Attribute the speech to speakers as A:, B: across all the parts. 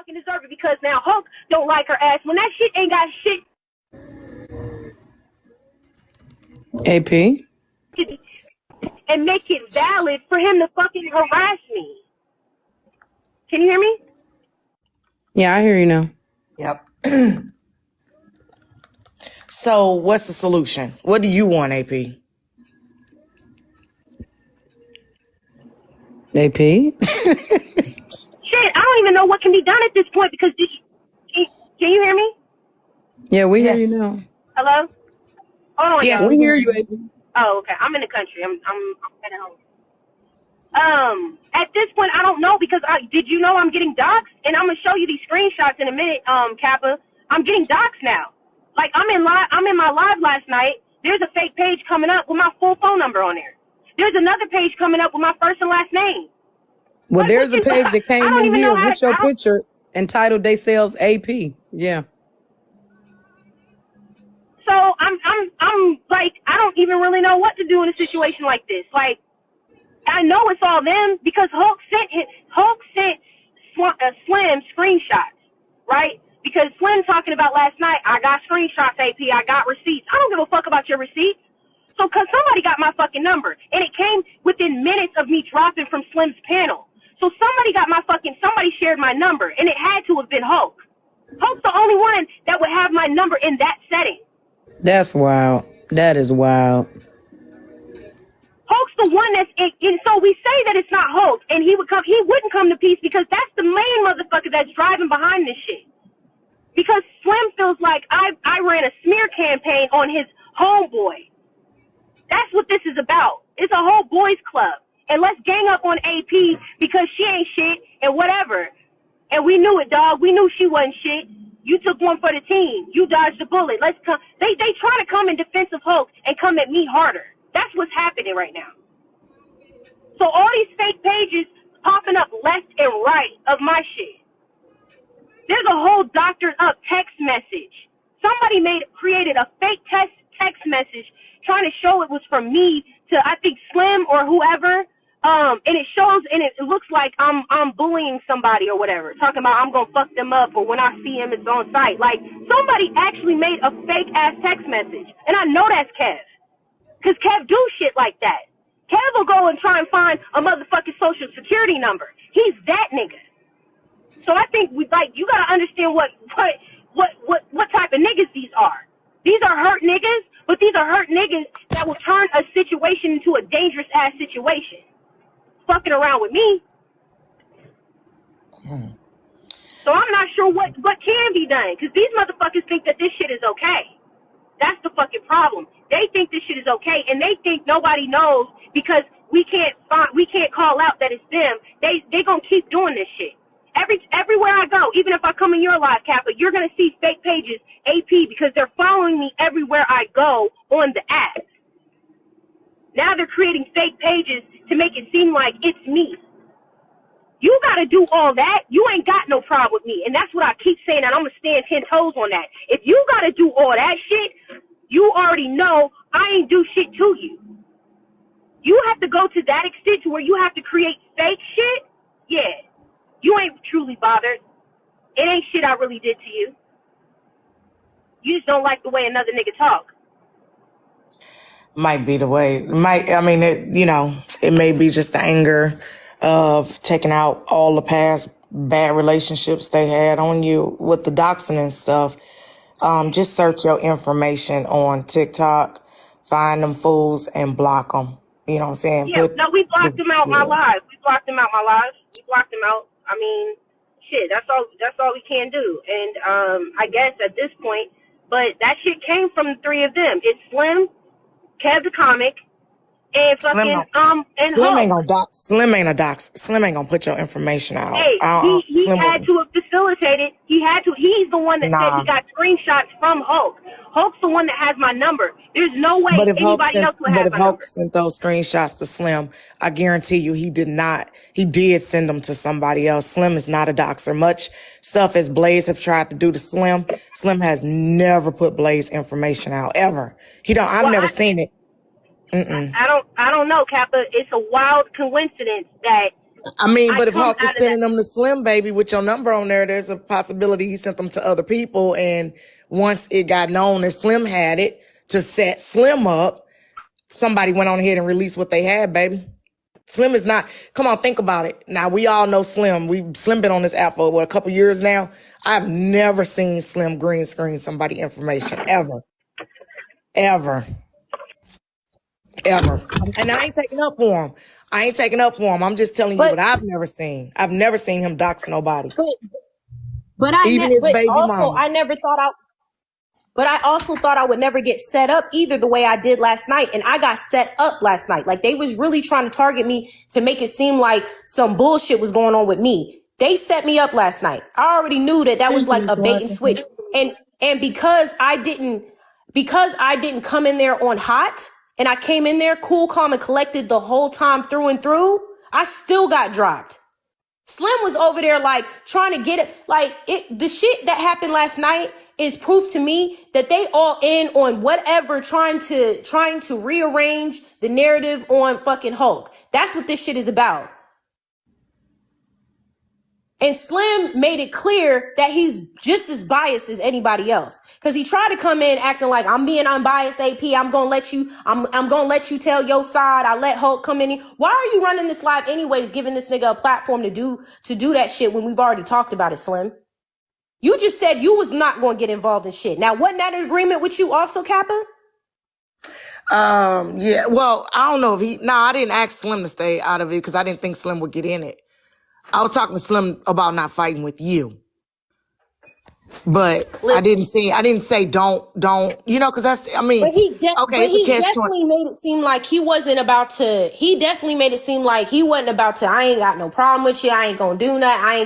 A: fucking deserve it because now Hulk don't like her ass when that shit ain't got shit.
B: AP?
A: And make it valid for him to fucking harass me. Can you hear me?
B: Yeah, I hear you now.
C: Yep. So what's the solution? What do you want, AP?
B: AP?
A: Shit, I don't even know what can be done at this point because can you hear me?
B: Yeah, we hear
C: Yes.
B: you now.
A: Hello? Hold on,
C: Yes,
A: y'all.
B: We hear you, AP.
A: Oh, okay. I'm in the country. I'm at home. At this point, I don't know because did you know I'm getting doxxed? And I'm gonna show you these screenshots in a minute, Kappa. I'm getting doxxed now. Like I'm in my live last night. There's a fake page coming up with my full phone number on there. There's another page coming up with my first and last name.
B: Well, there's a page that came in here with your
A: to,
B: picture entitled "They Sells AP." Yeah.
A: So I'm like I don't even really know what to do in a situation like this. Like I know it's all them because Hulk sent Slim screenshots, right? Because Slim talking about last night, I got screenshots, AP, I got receipts. I don't give a fuck about your receipts. So, cause somebody got my fucking number, and it came within minutes of me dropping from Slim's panel. So somebody shared my number, and it had to have been Hulk. Hulk's the only one that would have my number in that setting.
B: That's wild. That is wild.
A: Hulk's the one and so we say that it's not Hulk, and he wouldn't come to peace because that's the main motherfucker that's driving behind this shit. Because Slim feels like I ran a smear campaign on his homeboy. That's what this is about. It's a whole boys club. And let's gang up on AP because she ain't shit and whatever. And we knew it, dog. We knew she wasn't shit. You took one for the team. You dodged a bullet. Let's come. They try to come in defense of Hulk and come at me harder. That's what's happening right now. So all these fake pages popping up left and right of my shit. There's a whole doctored up text message. Somebody created a fake text message trying to show it was from me to I think Slim or whoever. And it shows and it looks like I'm bullying somebody or whatever. Talking about I'm gonna fuck them up or when I see him it's on site. Like somebody actually made a fake ass text message. And I know that's Kev. Cause Kev do shit like that. Kev will go and try and find a motherfucking social security number. He's that nigga. So I think you gotta understand what type of niggas these are. These are hurt niggas, but these are hurt niggas that will turn a situation into a dangerous ass situation. Fucking around with me. So I'm not sure what can be done, because these motherfuckers think that this shit is okay. That's the fucking problem. They think this shit is okay, and they think nobody knows because we can't call out that it's them. They gonna keep doing this shit. Everywhere I go, even if I come in your live, Kappa, you're gonna see fake pages AP because they're following me everywhere I go on the app. Now they're creating fake pages to make it seem like it's me. You gotta do all that. You ain't got no problem with me, and that's what I keep saying. And I'm gonna stand 10 toes on that. If you gotta do all that shit, you already know I ain't do shit to you. You have to go to that extent to where you have to create fake shit. Yeah. You ain't truly bothered. It ain't shit I really did to you. You just don't like the way another nigga talk.
C: Might be the way. It may be just the anger of taking out all the past bad relationships they had on you with the doxing and stuff. Just search your information on TikTok, find them fools and block them. You know what I'm saying?
A: Yeah, we blocked them out my lives. We blocked them out my lives. We blocked them out. I mean, shit, that's all we can do. And I guess at this point, but that shit came from the three of them. It's Slim, Kev the comic, and fucking and
C: Slim
A: Hulk.
C: ain't gonna dox. Slim ain't a dox. Slim ain't gonna put your information out.
A: Hey, he had to have facilitated. He had to. He's the one that said he got screenshots from Hulk. Hulk's the one that has my number. There's no way anybody else would have my number.
C: But if Hulk sent those screenshots to Slim, I guarantee you he did not. He did send them to somebody else. Slim is not a doxer. Much stuff as Blaze have tried to do to Slim, Slim has never put Blaze information out ever. I've never seen it.
A: I don't know, Kappa. It's a wild coincidence that
C: I mean,
A: I
C: but if
A: come
C: Hawk is
A: out of that.
C: sending them to Slim Baby with your number on there, there's a possibility he sent them to other people. And once it got known that Slim had it to set Slim up, somebody went on ahead and released what they had, baby. Slim is not, come on, think about it. Now, we all know Slim. Slim been on this app for, a couple years now. I've never seen Slim green screen somebody information, ever. Ever. Ever. And I ain't taking up for him. I'm just telling you what I've never seen. I've never seen him dox nobody.
D: But
C: Even his baby mama.
D: I also thought I would never get set up either the way I did last night. And I got set up last night. Like, they was really trying to target me to make it seem like some bullshit was going on with me. They set me up last night. I already knew that was like a bait and switch. And because I didn't come in there on hot, and I came in there cool, calm, and collected the whole time through and through, I still got dropped. Slim was over there like trying to get it. Like, the shit that happened last night is proof to me that they all in on whatever, trying to rearrange the narrative on fucking Hulk. That's what this shit is about. And Slim made it clear that he's just as biased as anybody else. Cause he tried to come in acting like, I'm being unbiased, AP. I'm gonna let you tell your side. I let Hulk come in here. Why are you running this live anyways, giving this nigga a platform to do that shit when we've already talked about it, Slim? You just said you was not gonna get involved in shit. Now, wasn't that an agreement with you also, Kappa?
C: Yeah, well, I don't know if I didn't ask Slim to stay out of it because I didn't think Slim would get in it. I was talking to Slim about not fighting with you. But I didn't say don't, cause that's, I mean,
D: but he
C: okay,
D: but he definitely made it seem like he wasn't about to, I ain't got no problem with you. I ain't gonna do nothing. I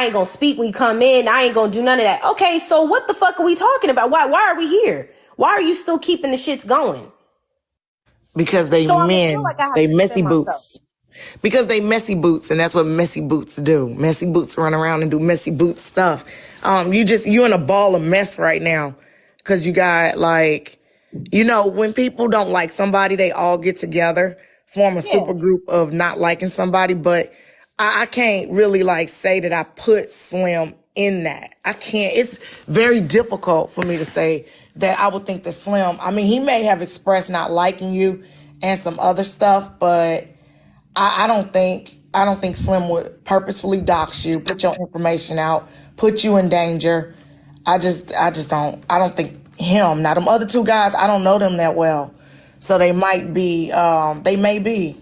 D: ain't gonna speak when you come in. I ain't gonna do none of that. Okay. So what the fuck are we talking about? Why are we here? Why are you still keeping the shits going?
C: Because they messy boots. Because they messy boots, and that's what messy boots do. Messy boots run around and do messy boot stuff. You in a ball of mess right now. Cause you got when people don't like somebody, they all get together, form a super group of not liking somebody. But I can't really say that I put Slim in that. I can't. It's very difficult for me to say that I would think that Slim, I mean, he may have expressed not liking you and some other stuff, but I don't think Slim would purposefully dox you, put your information out, put you in danger. I don't think him. Now, them other two guys, I don't know them that well. So they may be,
D: Right.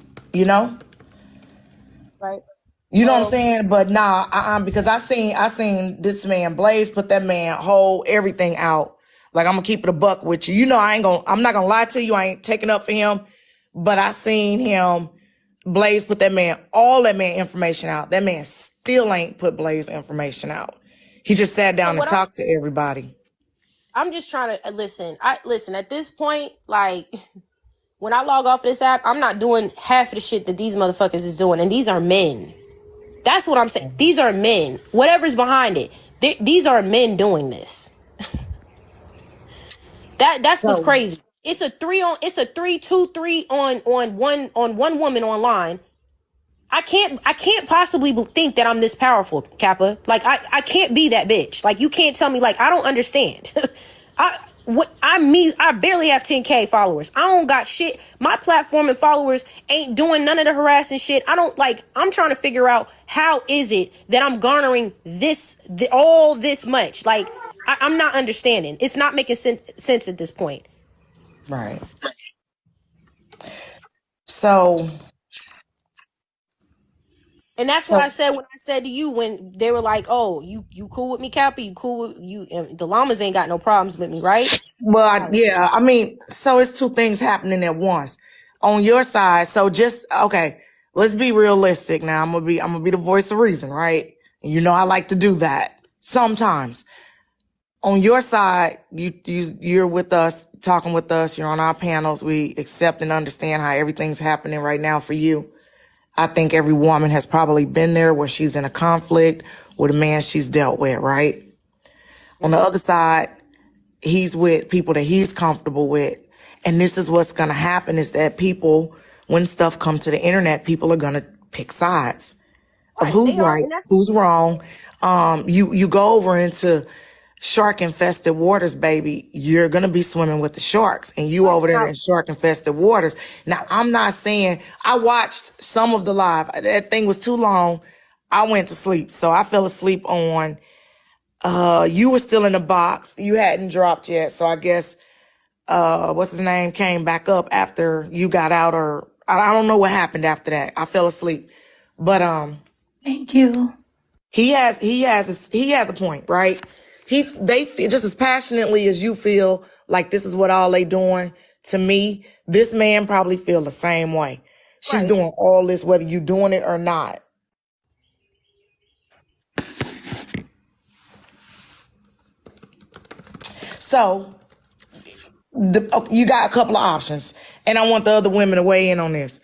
C: You know what I'm saying? But nah, because I seen this man, Blaze, put that man whole everything out. Like, I'm gonna keep it a buck with you. I'm not gonna lie to you. I ain't taking up for him, but I seen him, Blaze put all that man information out. That man still ain't put Blaze information out. He just sat down and talked to everybody.
D: I'm just trying to listen. At this point, when I log off this app, I'm not doing half of the shit that these motherfuckers is doing. And these are men. That's what I'm saying. These are men. Whatever's behind it. These are men doing this. That's what's crazy. It's a 3-2-3 on one woman online. I can't possibly think that I'm this powerful, Kappa. I can't be that bitch. You can't tell me, I don't understand. I barely have 10K followers. I don't got shit. My platform and followers ain't doing none of the harassing shit. I'm trying to figure out how is it that I'm garnering all this much. I'm not understanding. It's not making sense at this point.
C: Right. So.
D: And that's what I said when I said to you when they were like, "Oh, you cool with me, Kappa? You cool with you? The llamas ain't got no problems with me, right?"
C: Well, yeah. I mean, so it's two things happening at once on your side. So okay. Let's be realistic now. I'm gonna be the voice of reason, right? And I like to do that sometimes. On your side, you're with us, talking with us. You're on our panels. We accept and understand how everything's happening right now for you. I think every woman has probably been there where she's in a conflict with a man she's dealt with, right? On the other side, he's with people that he's comfortable with. And this is what's going to happen is that people, when stuff comes to the internet, people are going to pick sides. of
D: Right.
C: who's
D: They are,
C: right,
D: and that's
C: who's wrong. You go over into shark infested waters, baby. You're gonna be swimming with the sharks, and you
D: right.
C: over there
D: Now,
C: in shark infested waters. Now, I'm not saying I watched some of the live. That thing was too long. I went to sleep, so I fell asleep on. You were still in the box. You hadn't dropped yet, so I guess what's his name came back up after you got out, or I don't know what happened after that. I fell asleep, but
E: Thank you.
C: he has a point, right? They feel just as passionately as you feel like this is what all they doing to me. This man probably feel the same way. She's
D: right.
C: doing all this whether you doing it or not. So you got a couple of options, and I want the other women to weigh in on this.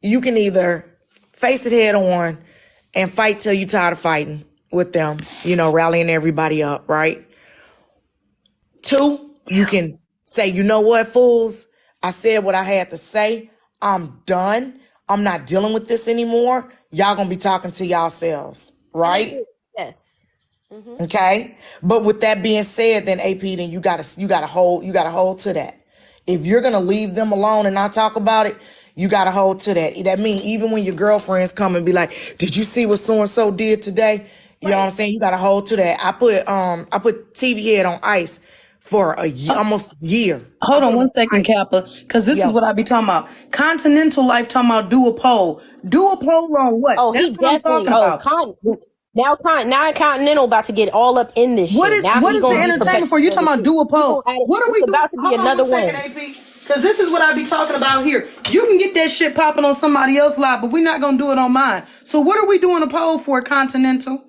C: You can either face it head on and fight till you tired of fighting with them, rallying everybody up, right? 2, you can say, you know what, fools? I said what I had to say. I'm done. I'm not dealing with this anymore. Y'all gonna be talking to yourselves, right?
D: Yes.
C: Okay. But with that being said, then AP, then you gotta hold to that. If you're gonna leave them alone and not talk about it, you gotta hold to that. That means even when your girlfriends come and be like, did you see what so and so did today? You know what I'm saying? You gotta hold to that. I put TV head on ice for a year, almost a year.
B: Hold on one second, Kappa, because this is what I be talking about. Continental Life talking about do a poll. Do a poll on what?
D: Oh,
B: That's
D: he
B: what I'm
D: definitely.
B: talking about.
D: Now Continental about to get all up in this
B: What
D: shit.
B: is
D: Now
B: what
D: he
B: is the
D: gonna be
B: entertainment for? You talking about do a poll? What are we
D: It's
B: doing?
D: about to be
B: Hold on
D: another
B: one
D: one.
B: second, AP, because this is what I be talking about here. You can get that shit popping on somebody else's live, but we're not gonna do it on mine. So what are we doing a poll for, Continental?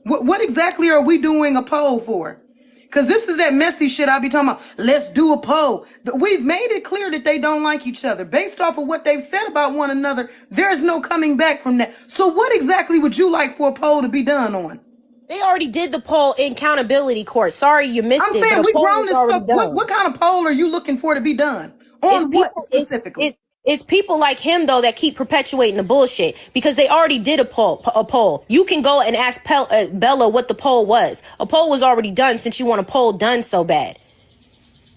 B: What exactly are we doing a poll for? Because this is that messy shit I be talking about. Let's do a poll. We've made it clear that they don't like each other. Based off of what they've said about one another, there's no coming back from that. So what exactly would you like for a poll to be done on?
D: They already did the poll in accountability court. Sorry you missed
B: I'm
D: it,
B: saying
D: but
B: we
D: a poll
B: grown
D: was
B: as
D: already
B: fuck.
D: done.
B: What kind of poll are you looking for to be done?
D: It's
B: On what
D: people.
B: specifically?
D: It's people like him though that keep perpetuating the bullshit because they already did a poll. You can go and ask Bella what the poll was. A poll was already done since you want a poll done so bad,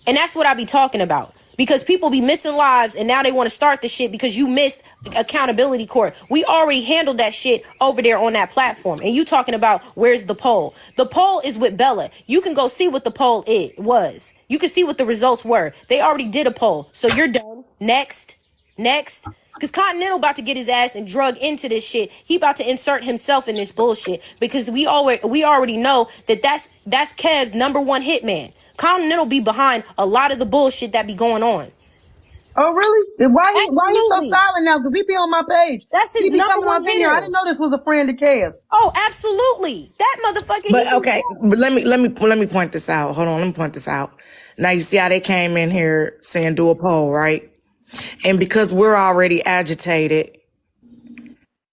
D: and that's what I be talking about. Because people be missing lives and now they want to start the shit because you missed accountability court. We already handled that shit over there on that platform. And you talking about where's the poll? The poll is with Bella. You can go see what the poll was. You can see what the results were. They already did a poll. So you're done. Next. Because Continental about to get his ass and drug into this shit. He about to insert himself in this bullshit because we already know that's Kev's number one hitman. Continental be behind a lot of the bullshit that be going on.
B: Oh, really? Why he so
D: Absolutely.
B: silent now? Because he be on my page.
D: That's his
B: He be
D: number
B: coming
D: one
B: up in here. I
D: hitter.
B: didn't know this was a friend of Kev's.
D: Oh, absolutely. That motherfucker.
C: But okay, but let me point this out. Hold on, let me point this out. Now you see how they came in here saying do a poll, right? And because we're already agitated,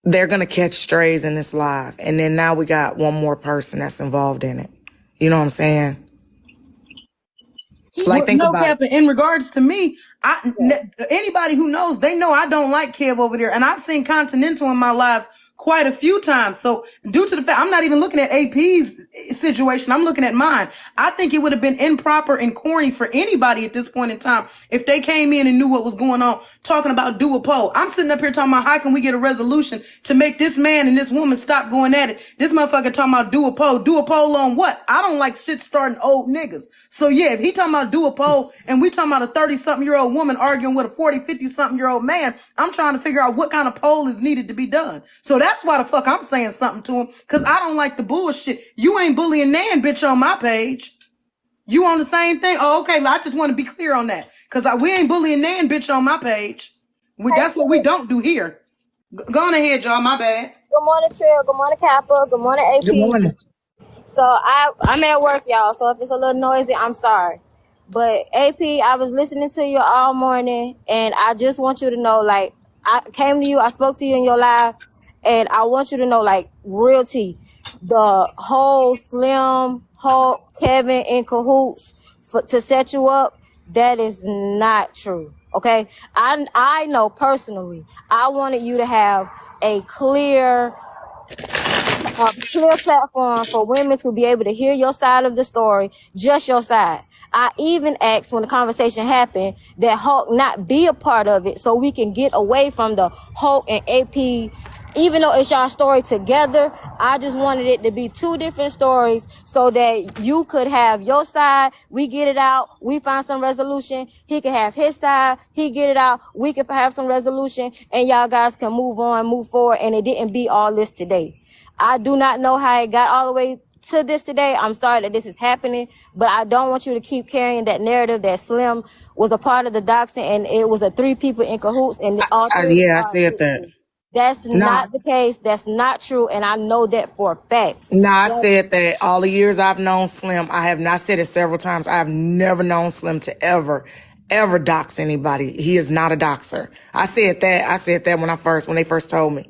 C: they're gonna catch strays in this live. And then now we got one more person that's involved in it. You know what I'm saying? Like, think about
B: Captain, in regards to me, anybody who knows, they know I don't like Kev over there. And I've seen Continental in my lives quite a few times. So due to the fact, I'm not even looking at AP's situation. I'm looking at mine. I think it would have been improper and corny for anybody at this point in time if they came in and knew what was going on, talking about do a poll. I'm sitting up here talking about how can we get a resolution to make this man and this woman stop going at it. This motherfucker talking about do a poll. Do a poll on what? I don't like shit starting old niggas. So yeah, if he talking about do a poll and we talking about a 30-something-year-old woman arguing with a 40, 50-something-year-old man, I'm trying to figure out what kind of poll is needed to be done. So that's why the fuck I'm saying something to him, because I don't like the bullshit. You ain't bullying Nan, bitch, on my page. You on the same thing? Oh, okay. I just want to be clear on that, because we ain't bullying Nan, bitch, on my page. That's what we don't do here. Go on ahead, y'all. My bad.
F: Good morning, Trill. Good morning, Kappa. Good morning, AP.
C: Good morning.
F: So I'm at work, y'all. So if it's a little noisy, I'm sorry. But AP, I was listening to you all morning, and I just want you to know, like, I came to you, I spoke to you in your live, and I want you to know, like, real tea. The whole Slim, Hulk, Kevin in cahoots to set you up, that is not true. Okay? I know personally, I wanted you to have a clear a clear platform for women to be able to hear your side of the story, just your side. I even asked when the conversation happened that Hulk not be a part of it so we can get away from the Hulk and AP. Even though it's y'all story together, I just wanted it to be two different stories so that you could have your side, we get it out, we find some resolution. He can have his side, he get it out, we can have some resolution, and y'all guys can move on, move forward, and it didn't be all this today. I do not know how it got all the way to this today. I'm sorry that this is happening, but I don't want you to keep carrying that narrative that Slim was a part of the doxing and it was a 3 people in cahoots and all three.
C: Yeah, I said that.
F: That's
C: No,
F: not the case. That's not true, and I know that for a fact.
C: no, I said that all the years I've known Slim, I have not said it several times. I have never known Slim to ever dox anybody. He is not a doxer. I said that when they first told me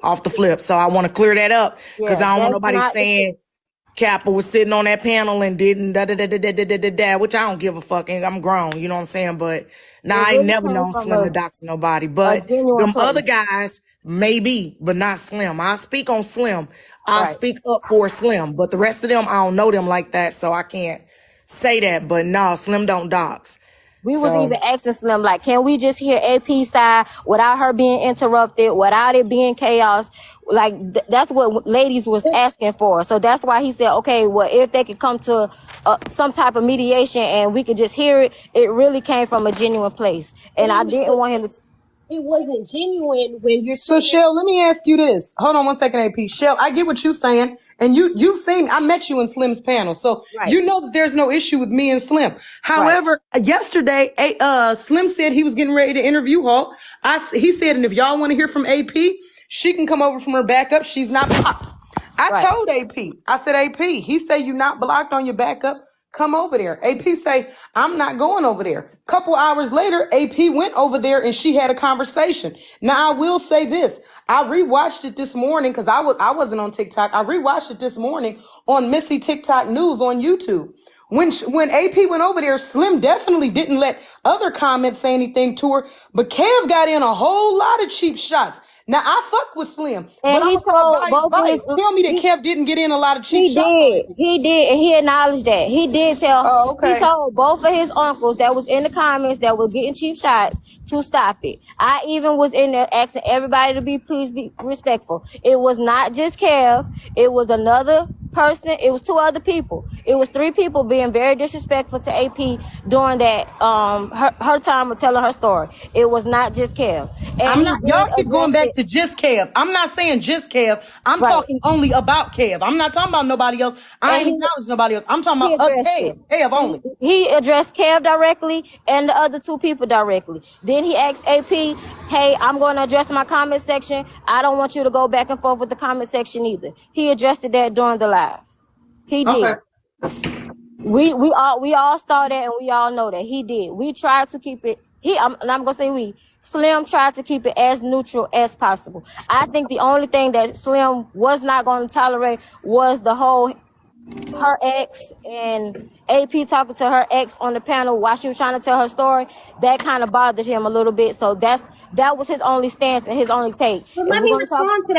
C: off the flip. So I want to clear that up because I don't want nobody saying Kappa was sitting on that panel and didn't which I don't give a fuck. I'm grown, you know what I'm saying? But I ain't never known Slim to dox nobody. But them other guys, maybe, but not Slim. I speak on Slim. I speak up for Slim. But the rest of them, I don't know them like that, so I can't say that. But no, Slim don't dox.
F: We was even asking Slim, like, can we just hear AP side without her being interrupted, without it being chaos? Like, that's what ladies was asking for. So that's why he said, okay, well, if they could come to some type of mediation and we could just hear it, it really came from a genuine place. And I didn't want him to... It wasn't genuine when you're...
B: So, Shell, let me ask you this. Hold on one second, AP. Shell, I get what you're saying. And you've seen, I met you in Slim's panel. So you know that there's no issue with me and Slim. However, yesterday, Slim said he was getting ready to interview Hulk. He said, and if y'all want to hear from AP, she can come over from her backup. She's not blocked. I told AP, I said, AP, he said you're not blocked on your backup. Come over there. AP say, I'm not going over there. Couple hours later, AP went over there and she had a conversation. Now, I will say this. I rewatched it this morning because I wasn't on TikTok. I rewatched it this morning on Missy TikTok News on YouTube. When AP went over there, Slim definitely didn't let other comments say anything to her, but Kev got in a whole lot of cheap shots. Now, I fuck with Slim,
F: and
B: but
F: he told both of his...
B: Tell me that Kev didn't get in a lot of cheap shots.
F: He did, and he acknowledged that. He did tell... He told both of his uncles that was in the comments that was getting cheap shots to stop it. I even was in there asking everybody to please be respectful. It was not just Kev. It was another person. It was 2 other people. It was 3 people being very disrespectful to AP during that her time of telling her story. It was not just Kev. And
B: y'all keep going back to just Kev. I'm not saying just Kev. I'm talking only about Kev. I'm not talking about nobody else. I ain't acknowledge nobody else. I'm talking about Kev only.
F: He addressed Kev directly and the other 2 people directly. Then he asked AP, hey, I'm going to address my comment section. I don't want you to go back and forth with the comment section either. He addressed that during the live. He did. We all saw that and we all know that he did. We tried to keep it. I'm gonna say Slim tried to keep it as neutral as possible. I think the only thing that Slim was not going to tolerate was the whole her ex and AP talking to her ex on the panel while she was trying to tell her story. That kind of bothered him a little bit. So that was his only stance and his only take.
D: But let me respond to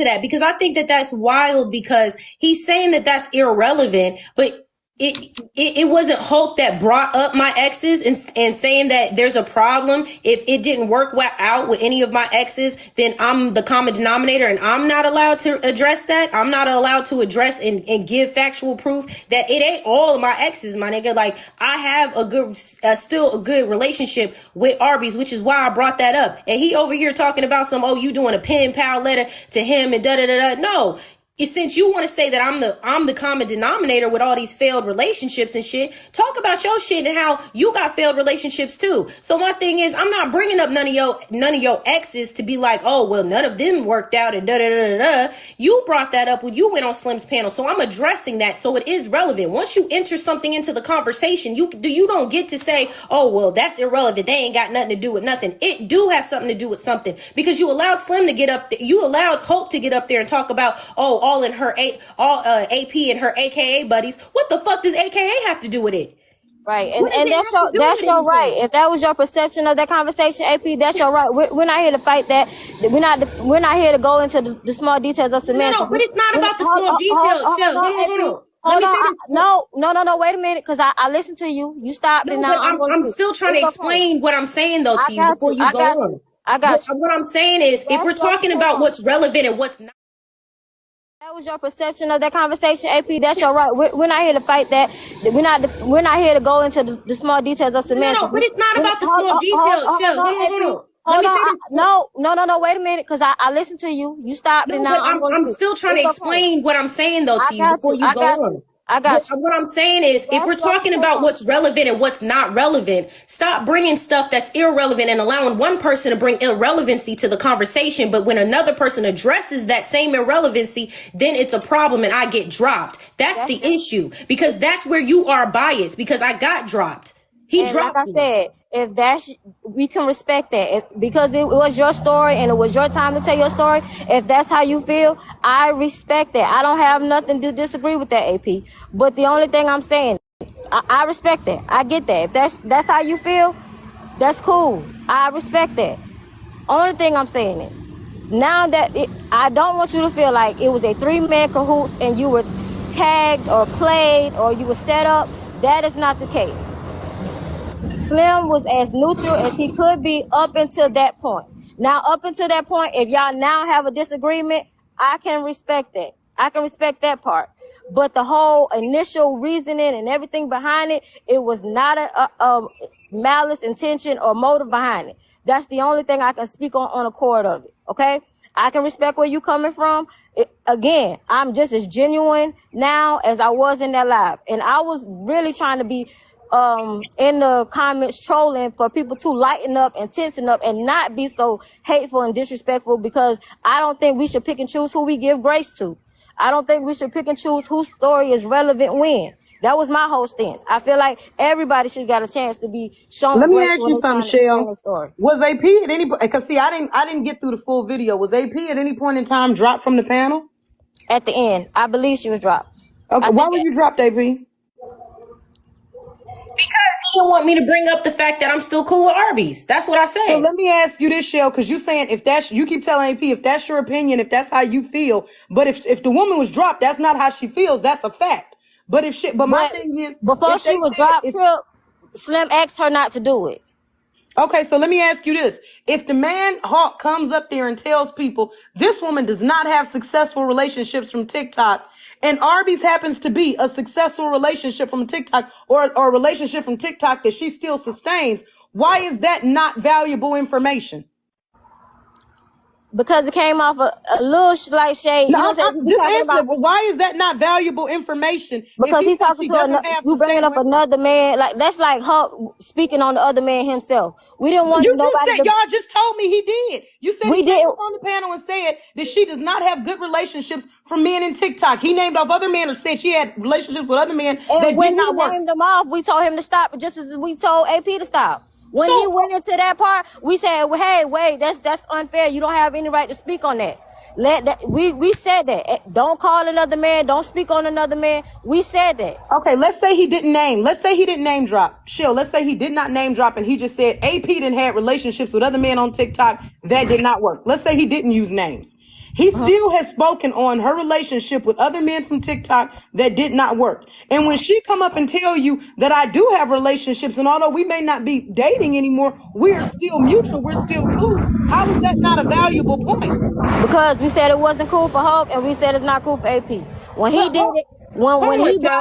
D: that because I think that that's wild because he's saying that that's irrelevant, but it wasn't Hulk that brought up my exes and saying that there's a problem. If it didn't work out with any of my exes, then I'm the common denominator and I'm not allowed to address that. I'm not allowed to address and give factual proof that it ain't all of my exes, my nigga. Like, I have still a good relationship with Arby's, which is why I brought that up. And he over here talking about you doing a pen pal letter to him and da-da-da-da. No. Since you want to say that I'm the common denominator with all these failed relationships and shit, talk about your shit and how you got failed relationships too. So my thing is, I'm not bringing up none of your exes to be like, oh, well, none of them worked out and da da da da. You brought that up when you went on Slim's panel, so I'm addressing that. So it is relevant. Once you enter something into the conversation, you don't get to say, oh, well, that's irrelevant. They ain't got nothing to do with nothing. It do have something to do with something because you allowed Slim to get up. You allowed Hulk to get up there and talk about, oh, all AP and her AKA buddies. What the fuck does AKA have to do with it?
F: Right,
A: What does
F: and
A: it have to do
F: that's
A: with
F: your right.
A: anything?
F: If that was your perception of that conversation, AP, that's your right. We're not here to fight that. We're not here to go into the small details of semantics.
A: But it's not
F: We're not-
A: about the small details. Shell, hold on. Let me say this.
F: No. Wait a minute, because I listened to you. You stopped, and
A: No,
F: now
A: but I'm still trying to explain what I'm saying though to you before you go on.
F: I got you.
A: What I'm saying is, if we're talking about what's relevant and what's not.
F: That was your perception of that conversation, AP. That's your right. We're not here to fight that. We're not here to go into the small details of semantics.
A: But it's not about the small details. Shell, hold on. Let me say this.
F: No. Wait a minute, because I listened to you. You stopped, and now
A: I'm still trying to explain what I'm saying though to you before you go on.
F: I got you.
A: What I'm saying is, if we're talking about what's relevant and what's not relevant, stop bringing stuff that's irrelevant and allowing one person to bring irrelevancy to the conversation. But when another person addresses that same irrelevancy, then it's a problem and I get dropped. That's the issue, because that's where you are biased, because I got dropped. He dropped me.
F: Like I said, if we can respect that, because it was your story and it was your time to tell your story. If that's how you feel, I respect that. I don't have nothing to disagree with that, AP. But the only thing I'm saying, I respect that. I get that. If that's how you feel, that's cool. I respect that. Only thing I'm saying is, now that I don't want you to feel like it was a 3-man cahoots and you were tagged or played or you were set up. That is not the case. Slim was as neutral as he could be up until that point. Now, up until that point, if y'all now have a disagreement, I can respect that. I can respect that part. But the whole initial reasoning and everything behind it, it was not a malice, intention, or motive behind it. That's the only thing I can speak on accord of it. Okay? I can respect where you coming from. Again, I'm just as genuine now as I was in that live. And I was really trying to be in the comments trolling for people to lighten up and tensen up and not be so hateful and disrespectful, because I don't think we should pick and choose who we give grace to. I don't think we should pick and choose whose story is relevant when. That was my whole stance. I feel like everybody should got a chance to be shown.
B: Let me
F: grace
B: ask
F: when
B: you
F: they
B: something,
F: trying to
B: Shell.
F: explain their story.
B: Was AP at any point? Because see, I didn't get through the full video. Was AP at any point in time dropped from the panel?
F: At the end, I believe she was dropped.
B: Okay, why were you dropped, AP?
A: Because he didn't want me to bring up the fact that I'm still cool with Arby's. That's what I said.
B: So let me ask you this, Shell, because you saying you keep telling AP if that's your opinion, if that's how you feel, but if the woman was dropped, that's not how she feels. That's a fact. But my thing is,
F: before she was dropped, Trip, Slim asked her not to do it.
B: Okay, so let me ask you this. If the man Hawk comes up there and tells people this woman does not have successful relationships from TikTok, and Arby's happens to be a successful relationship from TikTok or a relationship from TikTok that she still sustains, why is that not valuable information?
F: Because it came off a little slight shade.
B: No, I'm just answering it. But why is that not valuable information?
F: Because he's talking to you bringing up another man. Like, that's like her speaking on the other man himself. We didn't want nobody.
B: Y'all just told me he did. You said he came up on the panel and said that she does not have good relationships from men in TikTok. He named off other men or said she had relationships with other men that did not work.
F: And when he named them off, we told him to stop, just as we told AP to stop. When he went into that part, we said, well, hey, wait, that's unfair. You don't have any right to speak on that. We said that. Don't call another man. Don't speak on another man. We said that.
B: Okay, let's say he didn't name drop. Chill. Let's say he did not name drop and he just said AP didn't have relationships with other men on TikTok that did not work. Let's say he didn't use names. He still has spoken on her relationship with other men from TikTok that did not work. And when she come up and tell you that I do have relationships, and although we may not be dating anymore, we're still mutual, we're still cool. How is that not a valuable point?
F: Because we said it wasn't cool for Hulk, and we said it's not cool for AP. When he did it, when he did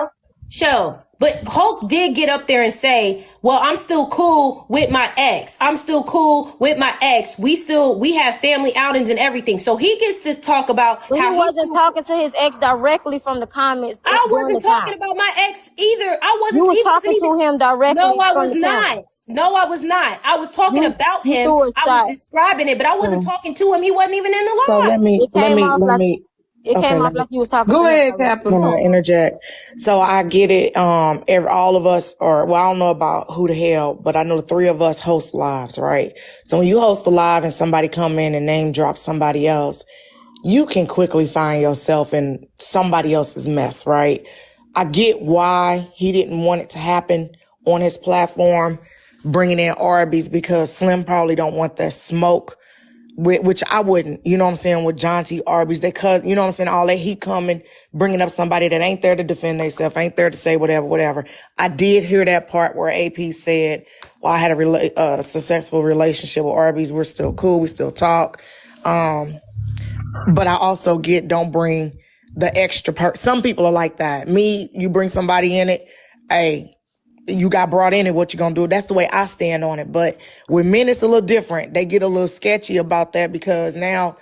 A: Show. But Hulk did get up there and say, well, I'm still cool with my ex. I'm still cool with my ex. We have family outings and everything. So he gets to talk about how
F: he wasn't talking to his ex directly from the comments.
A: I wasn't talking about my ex either. I wasn't.
F: You were talking to him directly.
A: No, I was not. No, I was not. I was talking about him. I was describing it, but I wasn't talking to him. He wasn't even in the live.
C: So let me.
F: It came off like you was talking.
B: Go ahead, Captain.
C: Can I interject? So I get it. All of us, I don't know about who the hell, but I know the three of us host lives, right? So when you host a live and somebody come in and name drop somebody else, you can quickly find yourself in somebody else's mess, right? I get why he didn't want it to happen on his platform, bringing in Arby's because Slim probably don't want that smoke, which I wouldn't, you know what I'm saying, with John T. Arby's. They cause, you know what I'm saying, all that heat coming, bringing up somebody that ain't there to defend themselves, ain't there to say whatever. I did hear that part where AP said, well, I had a successful relationship with Arby's. We're still cool. We still talk. But I also get, don't bring the extra part. Some people are like that. Me, you bring somebody in it, hey, you got brought in it, what you gonna do? That's the way I stand on it. But with men, it's a little different. They get a little sketchy about that because now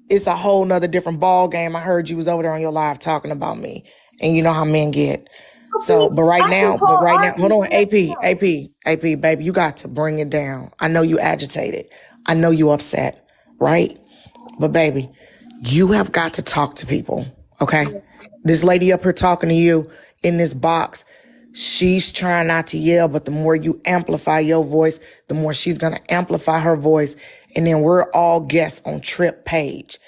C: it's a whole nother different ball game. I heard you was over there on your live talking about me, and you know how men get. So, but right now, hold on, AP, baby, you got to bring it down. I know you agitated. I know you upset, right? But baby, you have got to talk to people, okay? This lady up here talking to you in this box, she's trying not to yell, but the more you amplify your voice, the more she's going to amplify her voice. And then we're all guests on Trip page.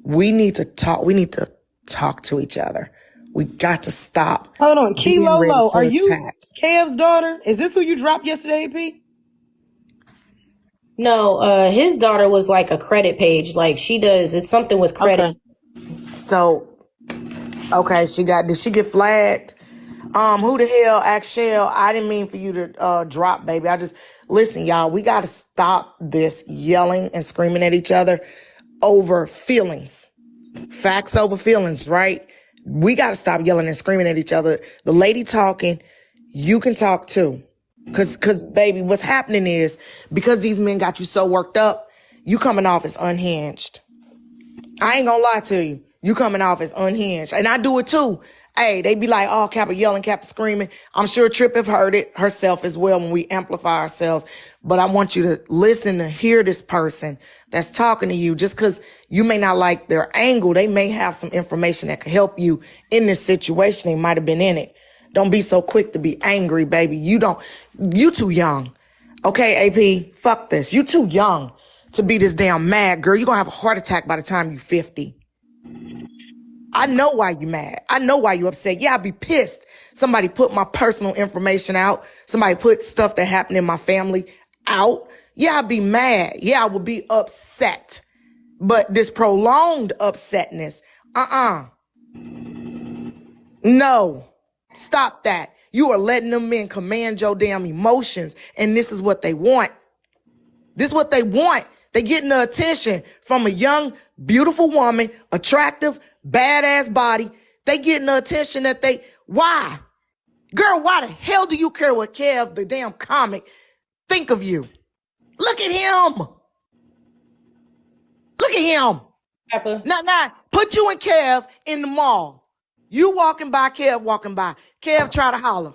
C: We need to talk. We need to talk to each other. We got to stop.
B: Hold on. Kilo Low, are you
C: attack.
B: Kev's daughter? Is this who you dropped yesterday, AP?
D: No, his daughter was like a credit page. Like she does, it's something with credit.
C: Okay. So, okay, did she get flagged? Who the hell asked Shell? I didn't mean for you to drop, baby. Listen, y'all, we got to stop this yelling and screaming at each other over feelings. Facts over feelings, right? We got to stop yelling and screaming at each other. The lady talking, you can talk too. Cause baby, what's happening is because these men got you so worked up, you coming off as unhinged. I ain't gonna lie to you. You coming off as unhinged. And I do it too. Hey, they be like, oh, Kappa yelling, Kappa screaming. I'm sure Trip have heard it herself as well when we amplify ourselves. But I want you to listen to hear this person that's talking to you. Just because you may not like their angle, they may have some information that could help you in this situation. They might have been in it. Don't be so quick to be angry, baby. You too young. Okay, AP, fuck this. You too young to be this damn mad, girl. You're going to have a heart attack by the time you're 50. I know why you mad. I know why you upset. Yeah, I'd be pissed. Somebody put my personal information out. Somebody put stuff that happened in my family out. Yeah, I'd be mad. Yeah, I would be upset. But this prolonged upsetness, no. Stop that. You are letting them men command your damn emotions, and this is what they want. This is what they want. They getting the attention from a young, beautiful woman, attractive, badass body. They getting the attention that why? Girl, why the hell do you care what Kev, the damn comic, think of you? Look at him. Look at him.
D: Pepper.
C: Nah, put you and Kev in the mall. You walking by, Kev walking by. Kev try to holler.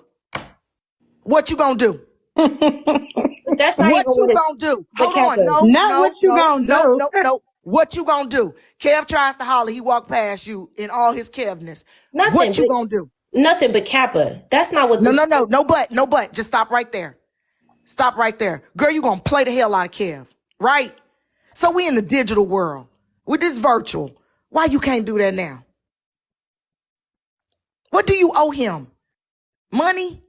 C: What you gonna do?
D: That's not
C: what you gonna do? Hold on, no. What you gonna do? Kev tries to holler. He walked past you in all his Kevness. What you gonna do?
D: Nothing but Kappa. That's not what.
C: No but. Just stop right there. Stop right there, girl. You gonna play the hell out of Kev, right? So we in the digital world with this virtual. Why you can't do that now? What do you owe him? Money?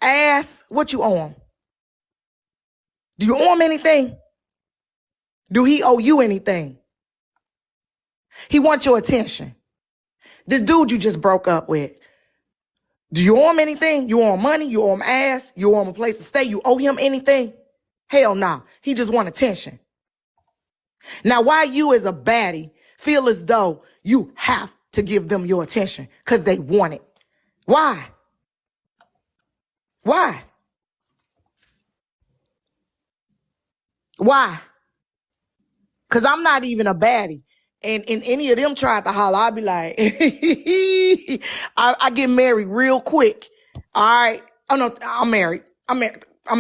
C: Ass? What you owe him? Do you owe him anything? Do he owe you anything? He wants your attention. This dude you just broke up with. Do you owe him anything? You owe him money? You owe him ass? You owe him a place to stay? You owe him anything? Hell no. He just want attention. Now, why you as a baddie feel as though you have to give them your attention? Because they want it. Why? Why? Why? Because I'm not even a baddie. And any of them tried to holler, I'd be like, I get married real quick. All right. Oh, no, I'm married. I'm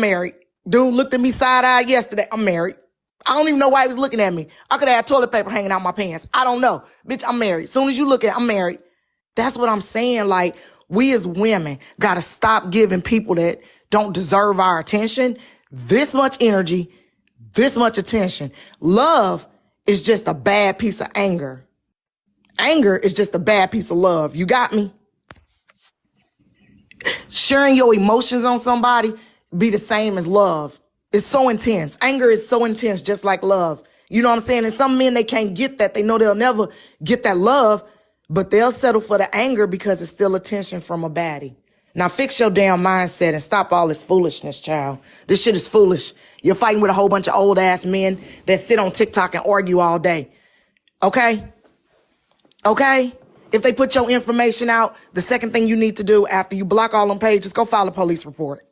C: married. Dude looked at me side-eyed yesterday. I'm married. I don't even know why he was looking at me. I could have had toilet paper hanging out my pants. I don't know. Bitch, I'm married. As soon as you look at, I'm married. That's what I'm saying. Like, we as women got to stop giving people that don't deserve our attention this much energy, this much attention. Love is just a bad piece of anger. Anger is just a bad piece of love. You got me? Sharing your emotions on somebody be the same as love. It's so intense. Anger is so intense, just like love. You know what I'm saying? And some men, they can't get that. They know they'll never get that love, but they'll settle for the anger because it's still attention from a baddie. Now fix your damn mindset and stop all this foolishness, child. This shit is foolish. You're fighting with a whole bunch of old ass men that sit on TikTok and argue all day. Okay? Okay? If they put your information out, the second thing you need to do after you block all them pages, go file a police report.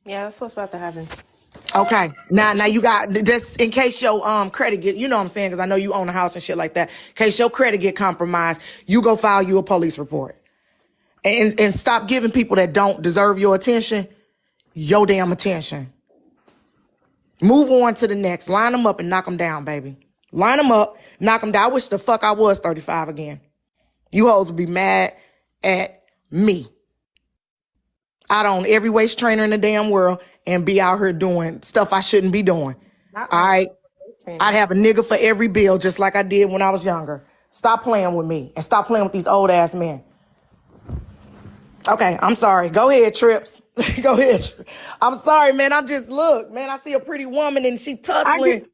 D: Yeah, that's what's about to happen.
C: Okay. Now you got, just in case your credit get, you know what I'm saying, because I know you own a house and shit like that. In case your credit get compromised, you go file you a police report. And stop giving people that don't deserve your attention your damn attention. Move on to the next. Line them up and knock them down, baby. Line them up, knock them down. I wish the fuck I was 35 again. You hoes would be mad at me. I'd own every waist trainer in the damn world and be out here doing stuff I shouldn't be doing. All right? I'd have a nigga for every bill just like I did when I was younger. Stop playing with me and stop playing with these old ass men. Okay, I'm sorry. Go ahead, Trips. Go ahead. I'm sorry, man. I just look, man. I see a pretty woman and she tussling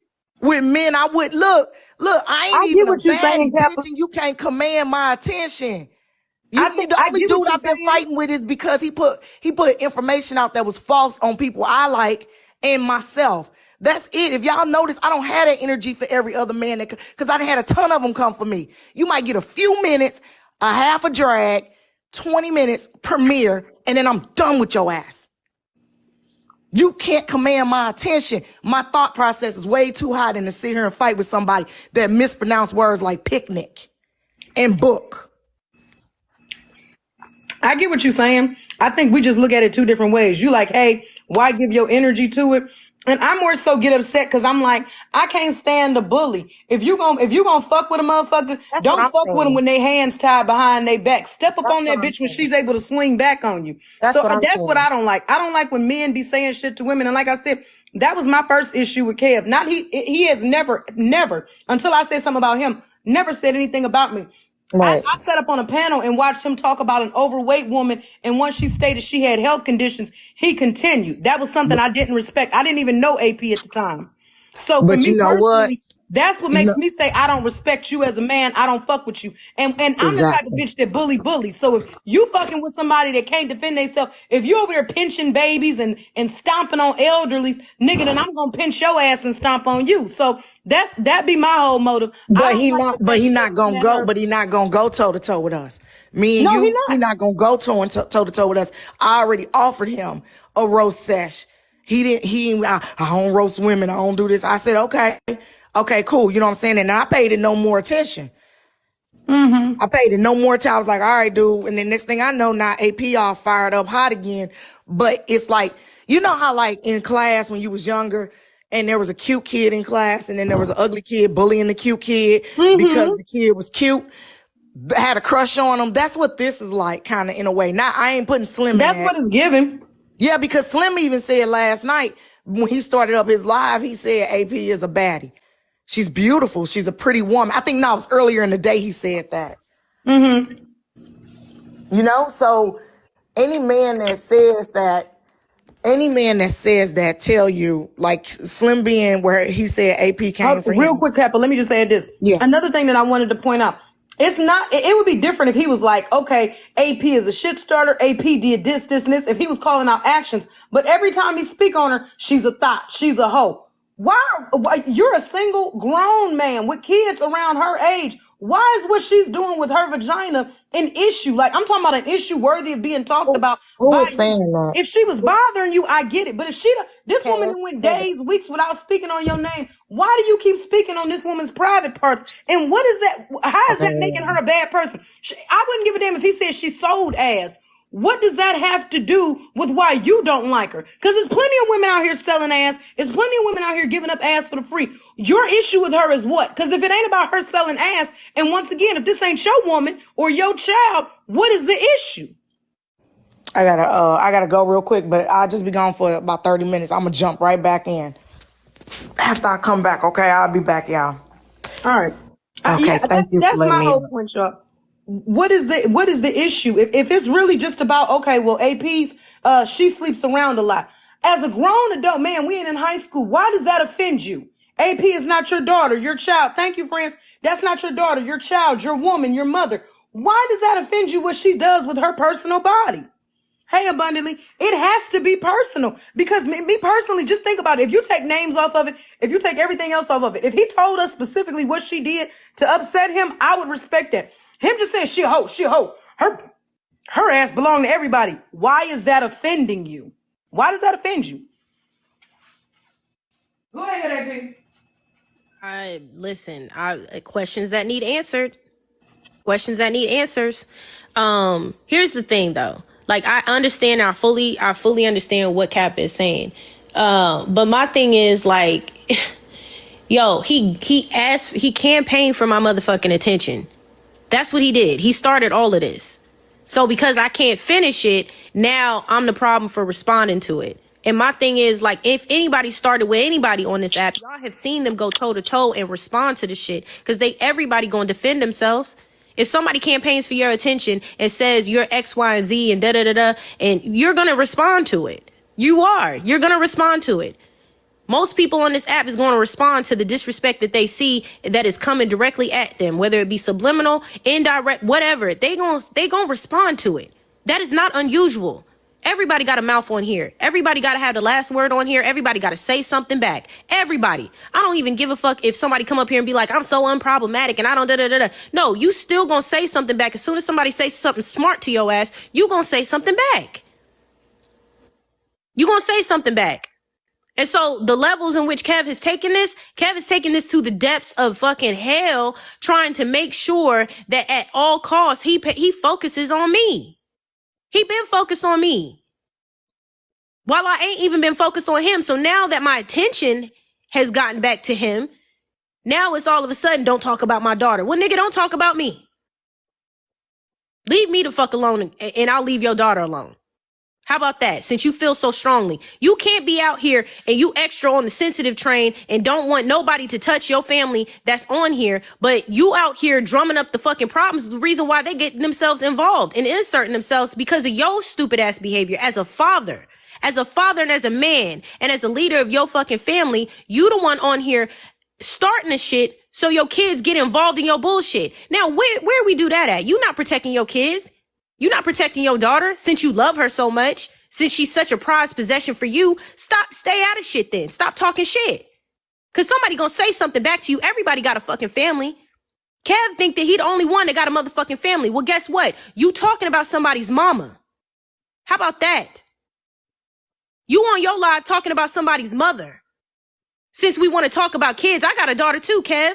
C: with men. I would look. I ain't even
B: what you're saying, Pepper.
C: bitch, and you can't command my attention. The
B: I
C: only
B: get what
C: dude
B: you're
C: I've been
B: saying.
C: fighting with is because he put information out that was false on people I like and myself. That's it. If y'all notice, I don't have that energy for every other man because I done had a ton of them come for me. You might get a few minutes, a half a drag, 20 minutes premiere, and then I'm done with your ass. You can't command my attention. My thought process is way too high than to sit here and fight with somebody that mispronounced words like picnic and book.
B: I get what you're saying. I think we just look at it two different ways. You like, hey, why give your energy to it? And I more so get upset because I'm like, I can't stand the bully. If you gonna fuck with a motherfucker, don't fuck with them when they hands tied behind their back. Step up on that bitch when she's able to swing back on you. That's what I don't like. I don't like when men be saying shit to women. And like I said, that was my first issue with Kev. He has never, until I said something about him, never said anything about me. Right. I sat up on a panel and watched him talk about an overweight woman, and once she stated she had health conditions, he continued. That was something I didn't respect. I didn't even know AP at the time. So for me personally, that's what makes me say I don't respect you as a man. I don't fuck with you. And I'm the type of bitch that bully. So if you fucking with somebody that can't defend themselves, if you over there pinching babies and stomping on elderlies, nigga, then I'm gonna pinch your ass and stomp on you. So that be my whole motive.
C: But he not gonna go toe to toe with us. Me and you, he not gonna go toe to toe with us. I already offered him a roast sesh. I don't roast women. I don't do this. I said, okay, cool. You know what I'm saying? And I paid it no more attention. I paid it no more attention. I was like, all right, dude. And then next thing I know, now AP all fired up hot again. But it's like, you know how like in class when you was younger and there was a cute kid in class and then there was an ugly kid bullying the cute kid because the kid was cute, had a crush on him. That's what this is like, kind of in a way. Now, I ain't putting Slim in that.
B: That's what it's given.
C: Yeah, because Slim even said last night when he started up his live, he said AP is a baddie. She's beautiful. She's a pretty woman. I think it was earlier in the day he said that. You know, so any man that says that tell you, like Slim being where he said AP came for him.
B: Real quick, Pepper, let me just say this. Yeah. Another thing that I wanted to point out. It would be different if he was like, okay, AP is a shit starter. AP did this, and this. If he was calling out actions, but every time he speak on her, she's a thought. She's a hoe. Why you're a single grown man with kids around her age. Why is what she's doing with her vagina an issue? Like, I'm talking about an issue worthy of being talked about.
C: Who was saying that?
B: If she was bothering you, I get it. But if this woman went days, weeks without speaking on your name, why do you keep speaking on this woman's private parts? And what is that? How is that making her a bad person? I wouldn't give a damn if he said she sold ass. What does that have to do with why you don't like her? Because there's plenty of women out here selling ass. There's plenty of women out here giving up ass for the free. Your issue with her is what? Because if it ain't about her selling ass, and once again, if this ain't your woman or your child, what is the issue?
C: I gotta go real quick, but I'll just be gone for about 30 minutes. I'm gonna jump right back in after I come back. Okay, I'll be back, y'all.
B: All right.
C: Okay, thank you.
B: That's my whole point, y'all. what is the issue? If it's really just about, okay, well, AP's, she sleeps around a lot. As a grown adult, man, we ain't in high school. Why does that offend you? AP is not your daughter, your child. Thank you, friends. That's not your daughter, your child, your woman, your mother. Why does that offend you what she does with her personal body? Hey, abundantly, it has to be personal because me personally, just think about it. If you take names off of it, if you take everything else off of it, if he told us specifically what she did to upset him, I would respect that. Him just saying she a hoe. Her ass belong to everybody. Why is that offending you? Why does that offend you? Go ahead, AP.
D: Listen, questions that need answered. Questions that need answers. Here's the thing though. Like, I understand, I fully understand what Cap is saying. But my thing is, like, yo, he campaigned for my motherfucking attention. That's what he did. He started all of this. So because I can't finish it, now I'm the problem for responding to it. And my thing is, like, if anybody started with anybody on this app, y'all have seen them go toe to toe and respond to the shit. Because everybody gonna defend themselves. If somebody campaigns for your attention and says you're X, Y, and Z and da-da-da-da, and you're going to respond to it. You're going to respond to it. Most people on this app is going to respond to the disrespect that they see that is coming directly at them, whether it be subliminal, indirect, whatever. They gonna respond to it. That is not unusual. Everybody got a mouth on here. Everybody got to have the last word on here. Everybody got to say something back. Everybody. I don't even give a fuck if somebody come up here and be like, I'm so unproblematic and I don't da-da-da-da. No, you still gonna say something back. As soon as somebody says something smart to your ass, you gonna say something back. You gonna say something back. And so the levels in which Kev has taken this to the depths of fucking hell, trying to make sure that at all costs, he focuses on me. He been focused on me while I ain't even been focused on him. So now that my attention has gotten back to him, now it's all of a sudden, don't talk about my daughter. Well, nigga, don't talk about me. Leave me the fuck alone and I'll leave your daughter alone. How about that? Since you feel so strongly, you can't be out here and you extra on the sensitive train and don't want nobody to touch your family that's on here, but you out here drumming up the fucking problems. The reason why they get themselves involved and inserting themselves because of your stupid ass behavior as a father and as a man and as a leader of your fucking family. You the one on here starting the shit so your kids get involved in your bullshit. Now, where we do that at? You not protecting your kids. You're not protecting your daughter since you love her so much, since she's such a prized possession for you. Stay out of shit then. Stop talking shit. Cause somebody gonna say something back to you. Everybody got a fucking family. Kev think that he the only one that got a motherfucking family. Well, guess what? You talking about somebody's mama. How about that? You on your live talking about somebody's mother. Since we want to talk about kids, I got a daughter too, Kev.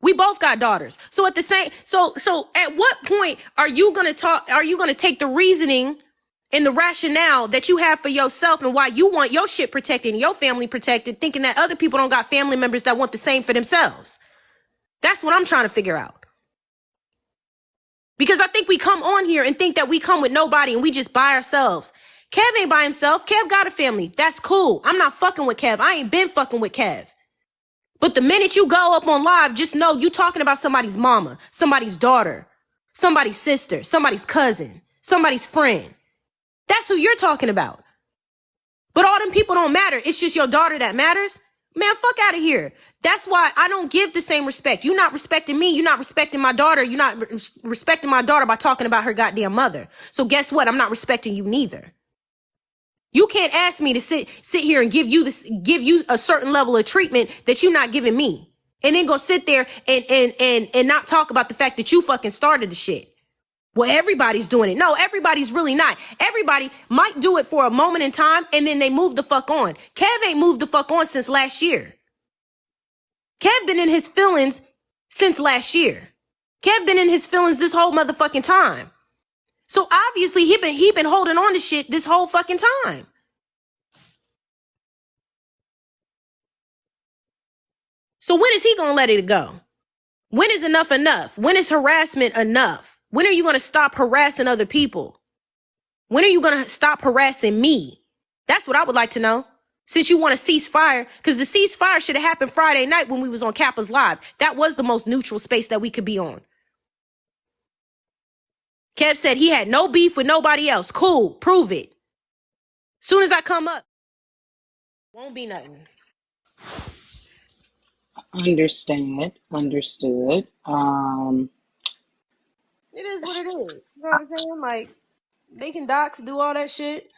D: We both got daughters. So at what point are you going to take the reasoning and the rationale that you have for yourself and why you want your shit protected and your family protected, thinking that other people don't got family members that want the same for themselves? That's what I'm trying to figure out. Because I think we come on here and think that we come with nobody and we just by ourselves. Kev ain't by himself. Kev got a family. That's cool. I'm not fucking with Kev. I ain't been fucking with Kev. But the minute you go up on live, just know you talking about somebody's mama, somebody's daughter, somebody's sister, somebody's cousin, somebody's friend. That's who you're talking about. But all them people don't matter. It's just your daughter that matters. Man, fuck out of here. That's why I don't give the same respect. You're not respecting me. You're not respecting my daughter. You're not respecting my daughter by talking about her goddamn mother. So guess what? I'm not respecting you neither. You can't ask me to sit here and give you a certain level of treatment that you're not giving me. And then go sit there and not talk about the fact that you fucking started the shit. Well, everybody's doing it. No, everybody's really not. Everybody might do it for a moment in time and then they move the fuck on. Kev ain't moved the fuck on since last year. Kev been in his feelings since last year. Kev been in his feelings this whole motherfucking time. So obviously he been holding on to shit this whole fucking time. So when is he gonna let it go? When is enough enough? When is harassment enough? When are you gonna stop harassing other people? When are you gonna stop harassing me? That's what I would like to know. Since you want to cease fire, because the ceasefire should have happened Friday night when we was on Kappa's Live. That was the most neutral space that we could be on. Kev said he had no beef with nobody else. Cool, prove it. Soon as I come up, won't be nothing.
B: Understood.
D: It is what it is. You know what I'm saying? Like, they can dox, do all that shit.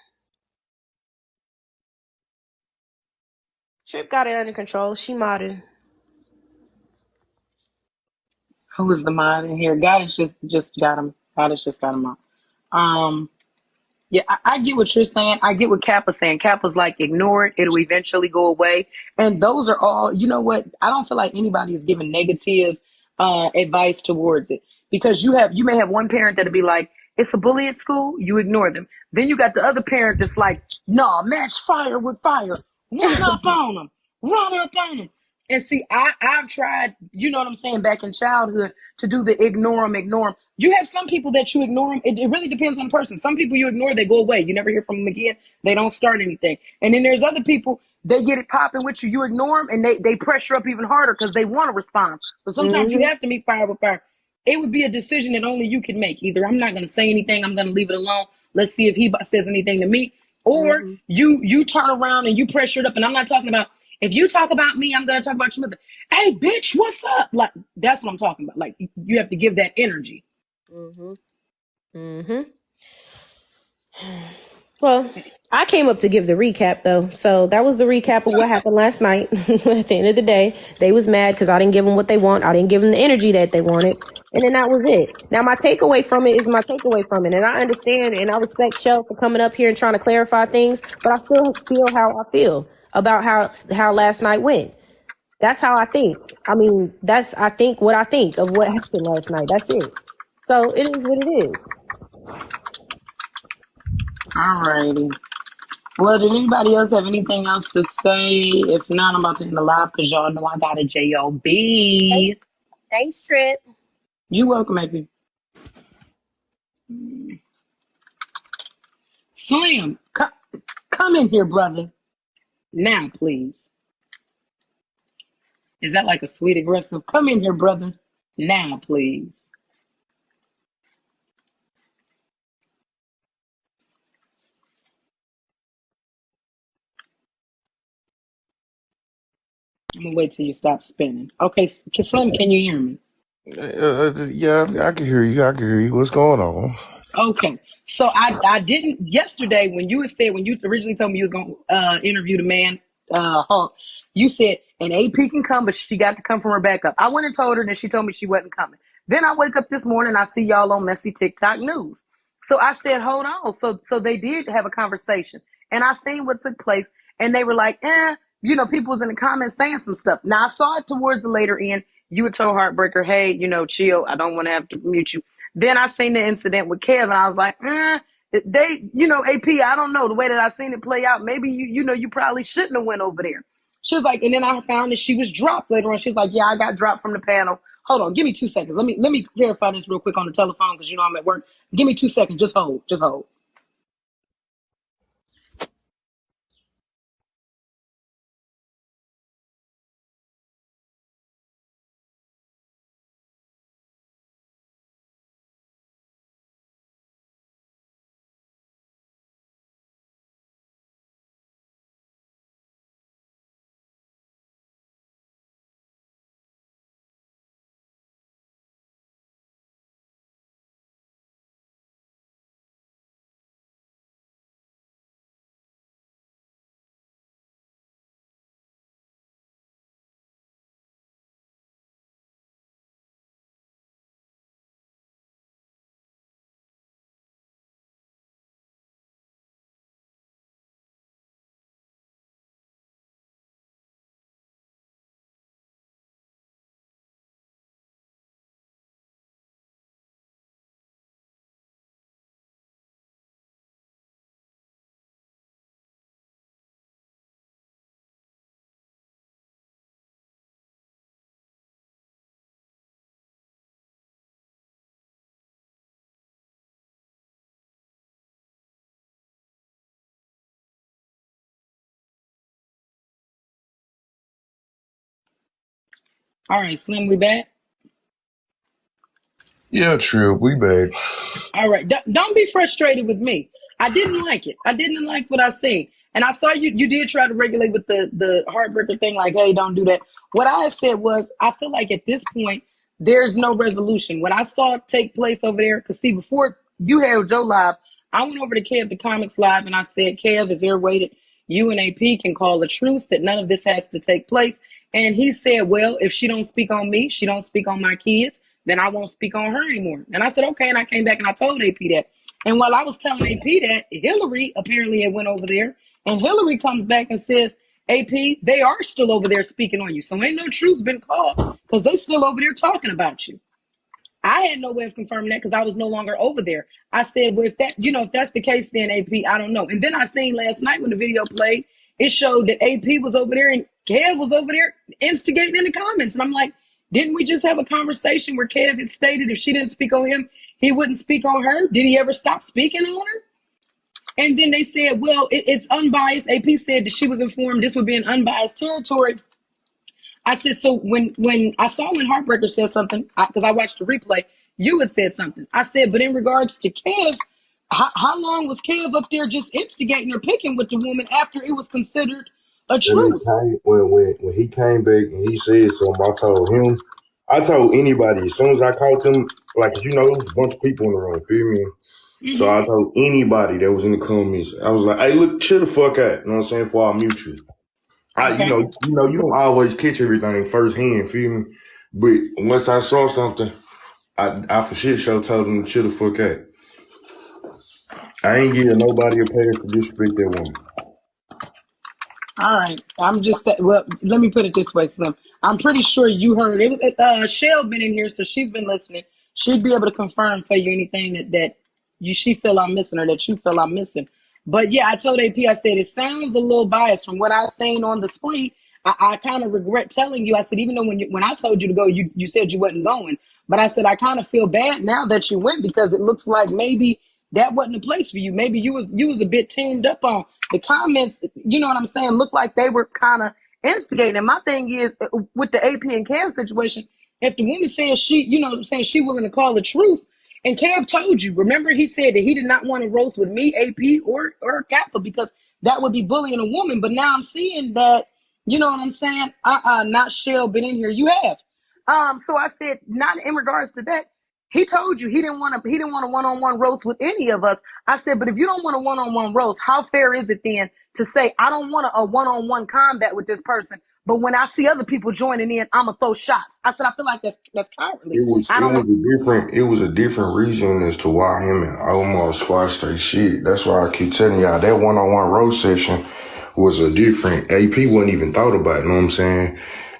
D: Trip got it under control. She modded.
B: Who is the mod in here? God has just got him. God has just got him out. Yeah, I get what you're saying. I get what Kappa's saying. Kappa's like, ignore it. It'll eventually go away. And those are all, you know what? I don't feel like anybody is giving negative advice towards it. Because you may have one parent that'll be like, it's a bully at school. You ignore them. Then you got the other parent that's like, no, match fire with fire. Run up on them. Run up on them. And see, I've tried, you know what I'm saying, back in childhood to do the ignore them. You have some people that you ignore them. It really depends on the person. Some people you ignore, they go away. You never hear from them again. They don't start anything. And then there's other people, they get it popping with you. You ignore them and they pressure up even harder because they want a response. So sometimes you have to meet fire with fire. It would be a decision that only you can make. Either I'm not going to say anything. I'm going to leave it alone. Let's see if he says anything to me. Or you turn around and you pressure it up. And I'm not talking about, if you talk about me, I'm going to talk about your mother. Hey, bitch, what's up? Like, that's what I'm talking about. Like, you have to give that energy.
D: Well, I came up to give the recap, though. So that was the recap of what happened last night. At the end of the day, they was mad because I didn't give them what they want. I didn't give them the energy that they wanted. And then that was it. Now, my takeaway from it is my takeaway from it. And I understand and I respect Shell for coming up here and trying to clarify things. But I still feel how I feel about how last night went. That's how I think. I mean, I think what I think of what happened last night. That's it. So it is what it is.
B: Alrighty. Well, did anybody else have anything else to say? If not, I'm about to end the live because y'all know I got a job.
D: Thanks, Trip.
B: You welcome, AP. Slim, come in here, brother. Now, please. Is that like a sweet aggressive? Come in here, brother. Now, please. I'm gonna wait till you stop spinning. Okay, Slim, can you hear me?
G: Yeah, I can hear you. What's going on?
B: Okay, so I didn't yesterday when you originally told me you was gonna interview the man Hawk. You said an AP can come, but she got to come from her backup. I went and told her, and she told me she wasn't coming. Then I wake up this morning, I see y'all on messy TikTok news. So I said, hold on. So they did have a conversation, and I seen what took place, and they were like, people was in the comments saying some stuff. Now I saw it towards the later end. You would tell Heartbreaker, hey, chill. I don't want to have to mute you. Then I seen the incident with Kev, and I was like, AP, I don't know the way that I seen it play out. Maybe you probably shouldn't have went over there. She was like, and then I found that she was dropped later on. She was like, yeah, I got dropped from the panel. Hold on, give me 2 seconds. Let me clarify this real quick on the telephone because I'm at work. Give me 2 seconds. Just hold. All right, Slim, we back?
G: Yeah, true. We back.
B: All right. Don't be frustrated with me. I didn't like it. I didn't like what I seen. And I saw you did try to regulate with the heartbreaker thing, like, hey, don't do that. What I said was, I feel like at this point, there's no resolution. What I saw take place over there, because see, before you had Joe live, I went over to Kev the Comics Live and I said, Kev, is there a way that you and AP can call a truce, that none of this has to take place? And he said, well, if she don't speak on me, she don't speak on my kids, then I won't speak on her anymore. And I said, okay. And I came back and I told AP that. And while I was telling AP that, Hillary apparently had went over there, and Hillary comes back and says, AP, they are still over there speaking on you. So ain't no truce been called, because they still over there talking about you. I had no way of confirming that because I was no longer over there. I said, well, if that's the case, then AP, I don't know. And then I seen last night when the video played, it showed that AP was over there and Kev was over there instigating in the comments. And I'm like, didn't we just have a conversation where Kev had stated if she didn't speak on him, he wouldn't speak on her? Did he ever stop speaking on her? And then they said, well, it's unbiased. AP said that she was informed this would be an unbiased territory. I said, so when I saw when Heartbreaker said something, because I watched the replay, you had said something. I said, but in regards to Kev, how long was Kev up there just instigating or picking with the woman after it was considered a truce?
H: When he came back and he said something, I told anybody, as soon as I caught them, like, you know, there was a bunch of people in the room, feel me? Mm-hmm. So I told anybody that was in the comments, I was like, hey, look, chill the fuck out, you know what I'm saying, before I mute you. Okay. You don't always catch everything firsthand, feel me? But once I saw something, I for shit show told them to chill the fuck out. I ain't giving nobody a pass to disrespect that woman.
B: All right. I'm just saying, well, let me put it this way, Slim. I'm pretty sure you heard it. Shell been in here, so she's been listening. She'd be able to confirm for you anything that she feel I'm missing or that you feel I'm missing. But yeah, I told AP, I said, it sounds a little biased from what I seen on the screen. I kind of regret telling you. I said, even though when I told you to go, you said you wasn't going. But I said, I kind of feel bad now that you went, because it looks like maybe that wasn't a place for you. Maybe you was a bit teamed up on the comments. You know what I'm saying? Looked like they were kind of instigating. And my thing is, with the AP and Kev situation, if the woman saying she willing to call a truce, and Kev told you, remember he said that he did not want to roast with me, AP, or Kappa, because that would be bullying a woman. But now I'm seeing that, you know what I'm saying? Not Shell been in here. You have. So I said, not in regards to that. He told you he didn't want a one-on-one roast with any of us. I said, but if you don't want a one-on-one roast, how fair is it then to say, I don't want a one-on-one combat with this person, but when I see other people joining in, I'm gonna throw shots. I said, I feel like that's cowardly.
H: It was a different reason as to why him and Omar squashed their shit. That's why I keep telling y'all that one-on-one roast session was a different. AP wasn't even thought about, you know what I'm saying?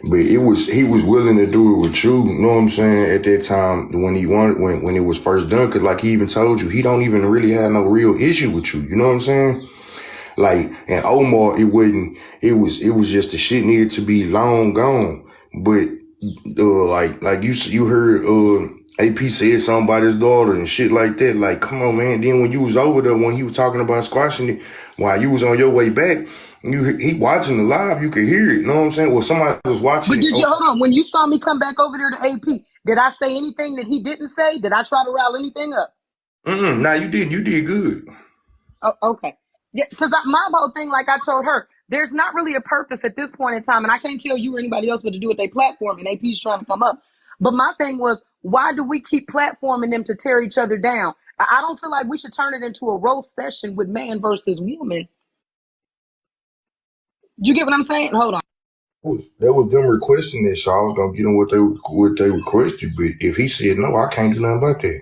H: But he was willing to do it with you, you know what I'm saying, at that time when it was first done. Cause like he even told you, he don't even really have no real issue with you, you know what I'm saying? Like, and Omar, it was just the shit needed to be long gone. But, like you heard, AP said something about his daughter and shit like that. Like, come on, man. Then when you was over there, when he was talking about squashing it, while you was on your way back, he watching the live, you could hear it. You know what I'm saying? Well, somebody was watching.
B: But did you, hold on, when you saw me come back over there to AP, did I say anything that he didn't say? Did I try to rile anything up?
H: Nah, you didn't. You did good.
B: Oh, okay. Yeah, because my whole thing, like I told her, there's not really a purpose at this point in time, and I can't tell you or anybody else what to do with their platform, and AP's trying to come up. But my thing was, why do we keep platforming them to tear each other down? I don't feel like we should turn it into a roast session with man versus woman. You get what I'm saying? Hold on.
H: That was them requesting this, so I was gonna get them what they requested. But if he said no, I can't do nothing about that.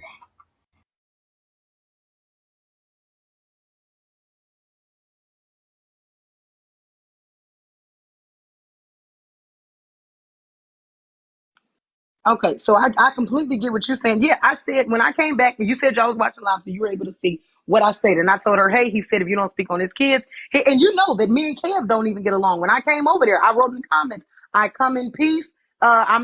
B: Okay, so I completely get what you're saying. Yeah, I said when I came back, you said y'all was watching live, so you were able to see what I stated. And I told her, hey, he said, if you don't speak on his kids, and you know that me and Kev don't even get along. When I came over there, I wrote in the comments, I come in peace.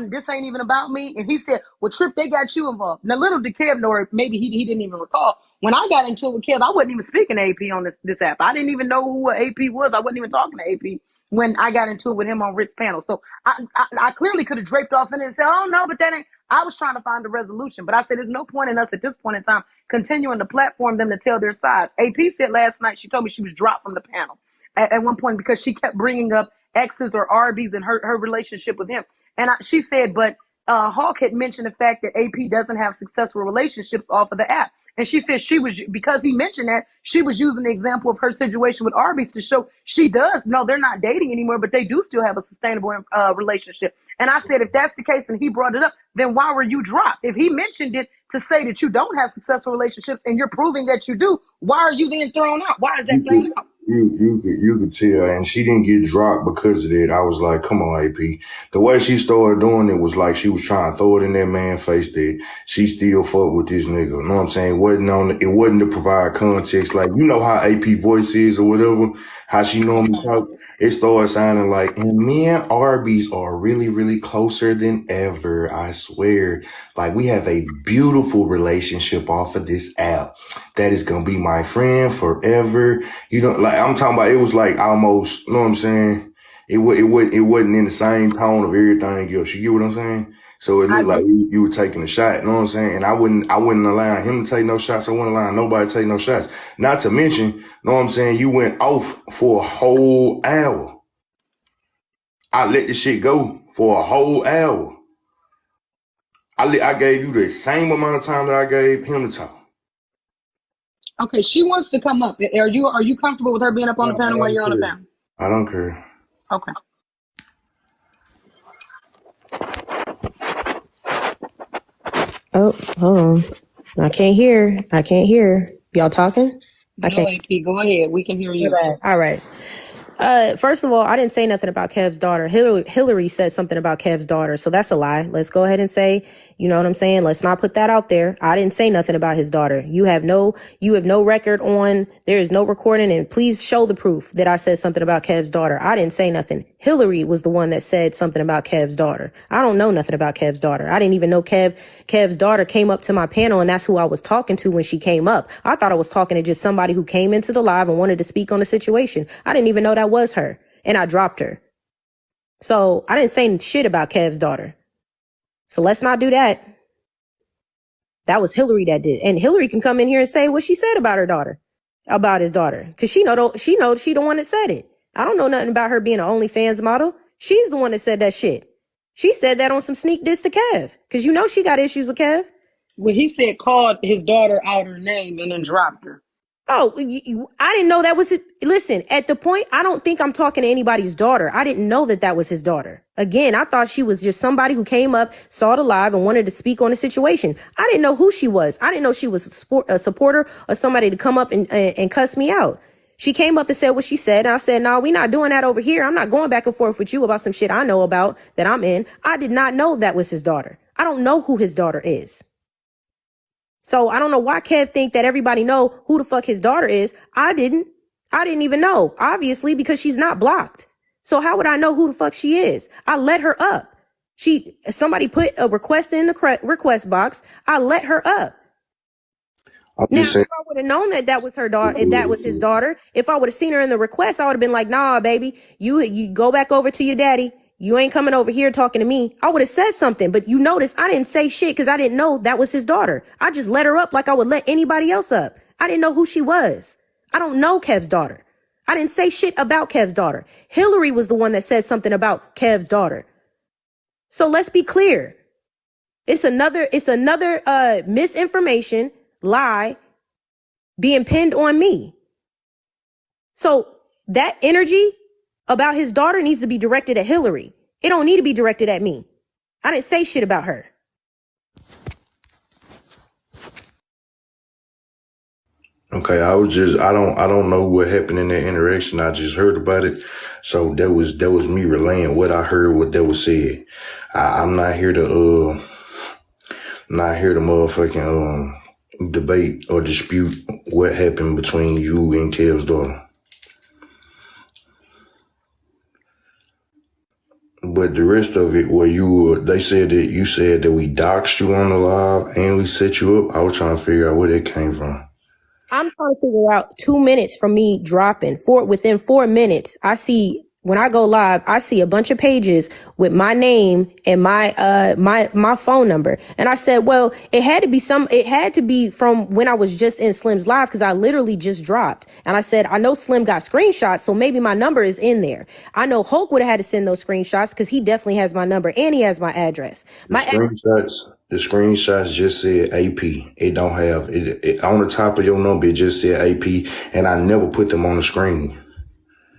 B: This ain't even about me. And he said, well, Trip, they got you involved. Now, little did Kev know, or maybe he didn't even recall. When I got into it with Kev, I wasn't even speaking to AP on this app. I didn't even know who AP was. I wasn't even talking to AP when I got into it with him on Rick's panel. So I clearly could have draped off in it and said, oh no, but that ain't, I was trying to find a resolution. But I said, there's no point in us at this point in time continuing to platform them to tell their sides. AP said last night, she told me she was dropped from the panel at one point because she kept bringing up exes or RBs and her relationship with him. And she said, but Hawk had mentioned the fact that AP doesn't have successful relationships off of the app. And she said she was, because he mentioned that, she was using the example of her situation with Arby's to show she does. No, they're not dating anymore, but they do still have a sustainable relationship. And I said, if that's the case and he brought it up, then why were you dropped? If he mentioned it to say that you don't have successful relationships and you're proving that you do, why are you then thrown out? Why is that thrown out?
H: You could tell, and she didn't get dropped because of that. I was like, come on, AP. The way she started doing it was like she was trying to throw it in that man's face that she still fuck with this nigga. You know what I'm saying? It wasn't to provide context. Like, you know how AP voice is or whatever, how she normally talk. It started sounding like, and me and Arby's are really, really closer than ever. I swear. Like, we have a beautiful relationship off of this app. That is gonna be my friend forever. You know, like I'm talking about, it was like almost, you know what I'm saying? It wasn't in the same tone of everything else. You get what I'm saying? So it looked like you were taking a shot, you know what I'm saying? And I wouldn't allow him to take no shots. I wouldn't allow nobody to take no shots. Not to mention, you know what I'm saying? You went off for a whole hour. I let the shit go for a whole hour. I gave you the same amount of time that I gave him to talk.
B: Okay, she wants to come up. Are you comfortable with her being up on the panel while you're on the panel?
H: I don't care.
B: Okay.
D: Oh, hold on. I can't hear. Y'all talking?
B: No, AP, go ahead. We can hear you.
D: All right. First of all, I didn't say nothing about Kev's daughter. Hillary said something about Kev's daughter, so that's a lie. Let's go ahead and say, you know what I'm saying? Let's not put that out there. I didn't say nothing about his daughter. You have no record on, there is no recording, and please show the proof that I said something about Kev's daughter. I didn't say nothing. Hillary was the one that said something about Kev's daughter. I don't know nothing about Kev's daughter. I didn't even know Kev's daughter came up to my panel, and that's who I was talking to when she came up. I thought I was talking to just somebody who came into the live and wanted to speak on the situation. I didn't even know that was her, and I dropped her. So I didn't say shit about Kev's daughter. So let's not do that. That was Hillary that did. And Hillary can come in here and say what she said about her daughter, about his daughter. Because she knows she the one that said it. I don't know nothing about her being an OnlyFans model. She's the one that said that shit. She said that on some sneak diss to Kev. Because you know she got issues with Kev.
B: Well, he said called his daughter out her name and then dropped her.
D: Oh, I didn't know that was it. Listen, at the point, I don't think I'm talking to anybody's daughter. I didn't know that was his daughter. Again, I thought she was just somebody who came up, saw the live, and wanted to speak on the situation. I didn't know who she was. I didn't know she was a supporter or somebody to come up and cuss me out. She came up and said what she said, and I said, no, we're not doing that over here. I'm not going back and forth with you about some shit I know about that I'm in. I did not know that was his daughter. I don't know who his daughter is. So I don't know why Kev think that everybody know who the fuck his daughter is. I didn't even know, obviously, because she's not blocked. So how would I know who the fuck she is? I let her up. Somebody put a request in the request box. I let her up. Now, if I would have known that was her daughter, if that was his daughter, if I would have seen her in the request, I would have been like, nah, baby, you go back over to your daddy. You ain't coming over here talking to me. I would have said something, but you notice I didn't say shit because I didn't know that was his daughter. I just let her up like I would let anybody else up. I didn't know who she was. I don't know Kev's daughter. I didn't say shit about Kev's daughter. Hillary was the one that said something about Kev's daughter. So let's be clear. It's another misinformation, lie being pinned on me. So that energy about his daughter needs to be directed at Hillary. It don't need to be directed at me. I didn't say shit about her.
H: Okay, I don't know what happened in that interaction. I just heard about it. So that was me relaying what I heard, what that was said. I'm not here to motherfucking debate or dispute what happened between you and Kev's daughter. But the rest of it, they said that you said that we doxed you on the live and we set you up. I was trying to figure out where that came from.
D: I'm trying to figure out 2 minutes from me dropping. Within 4 minutes, I see when I go live, I see a bunch of pages with my name and my phone number. And I said, well, it had to be from when I was just in Slim's live, because I literally just dropped. And I said, I know Slim got screenshots, so maybe my number is in there. I know Hulk would have had to send those screenshots because he definitely has my number and he has my address.
H: The screenshots just said AP. It don't have it on the top of your number. It just said AP, and I never put them on the screen.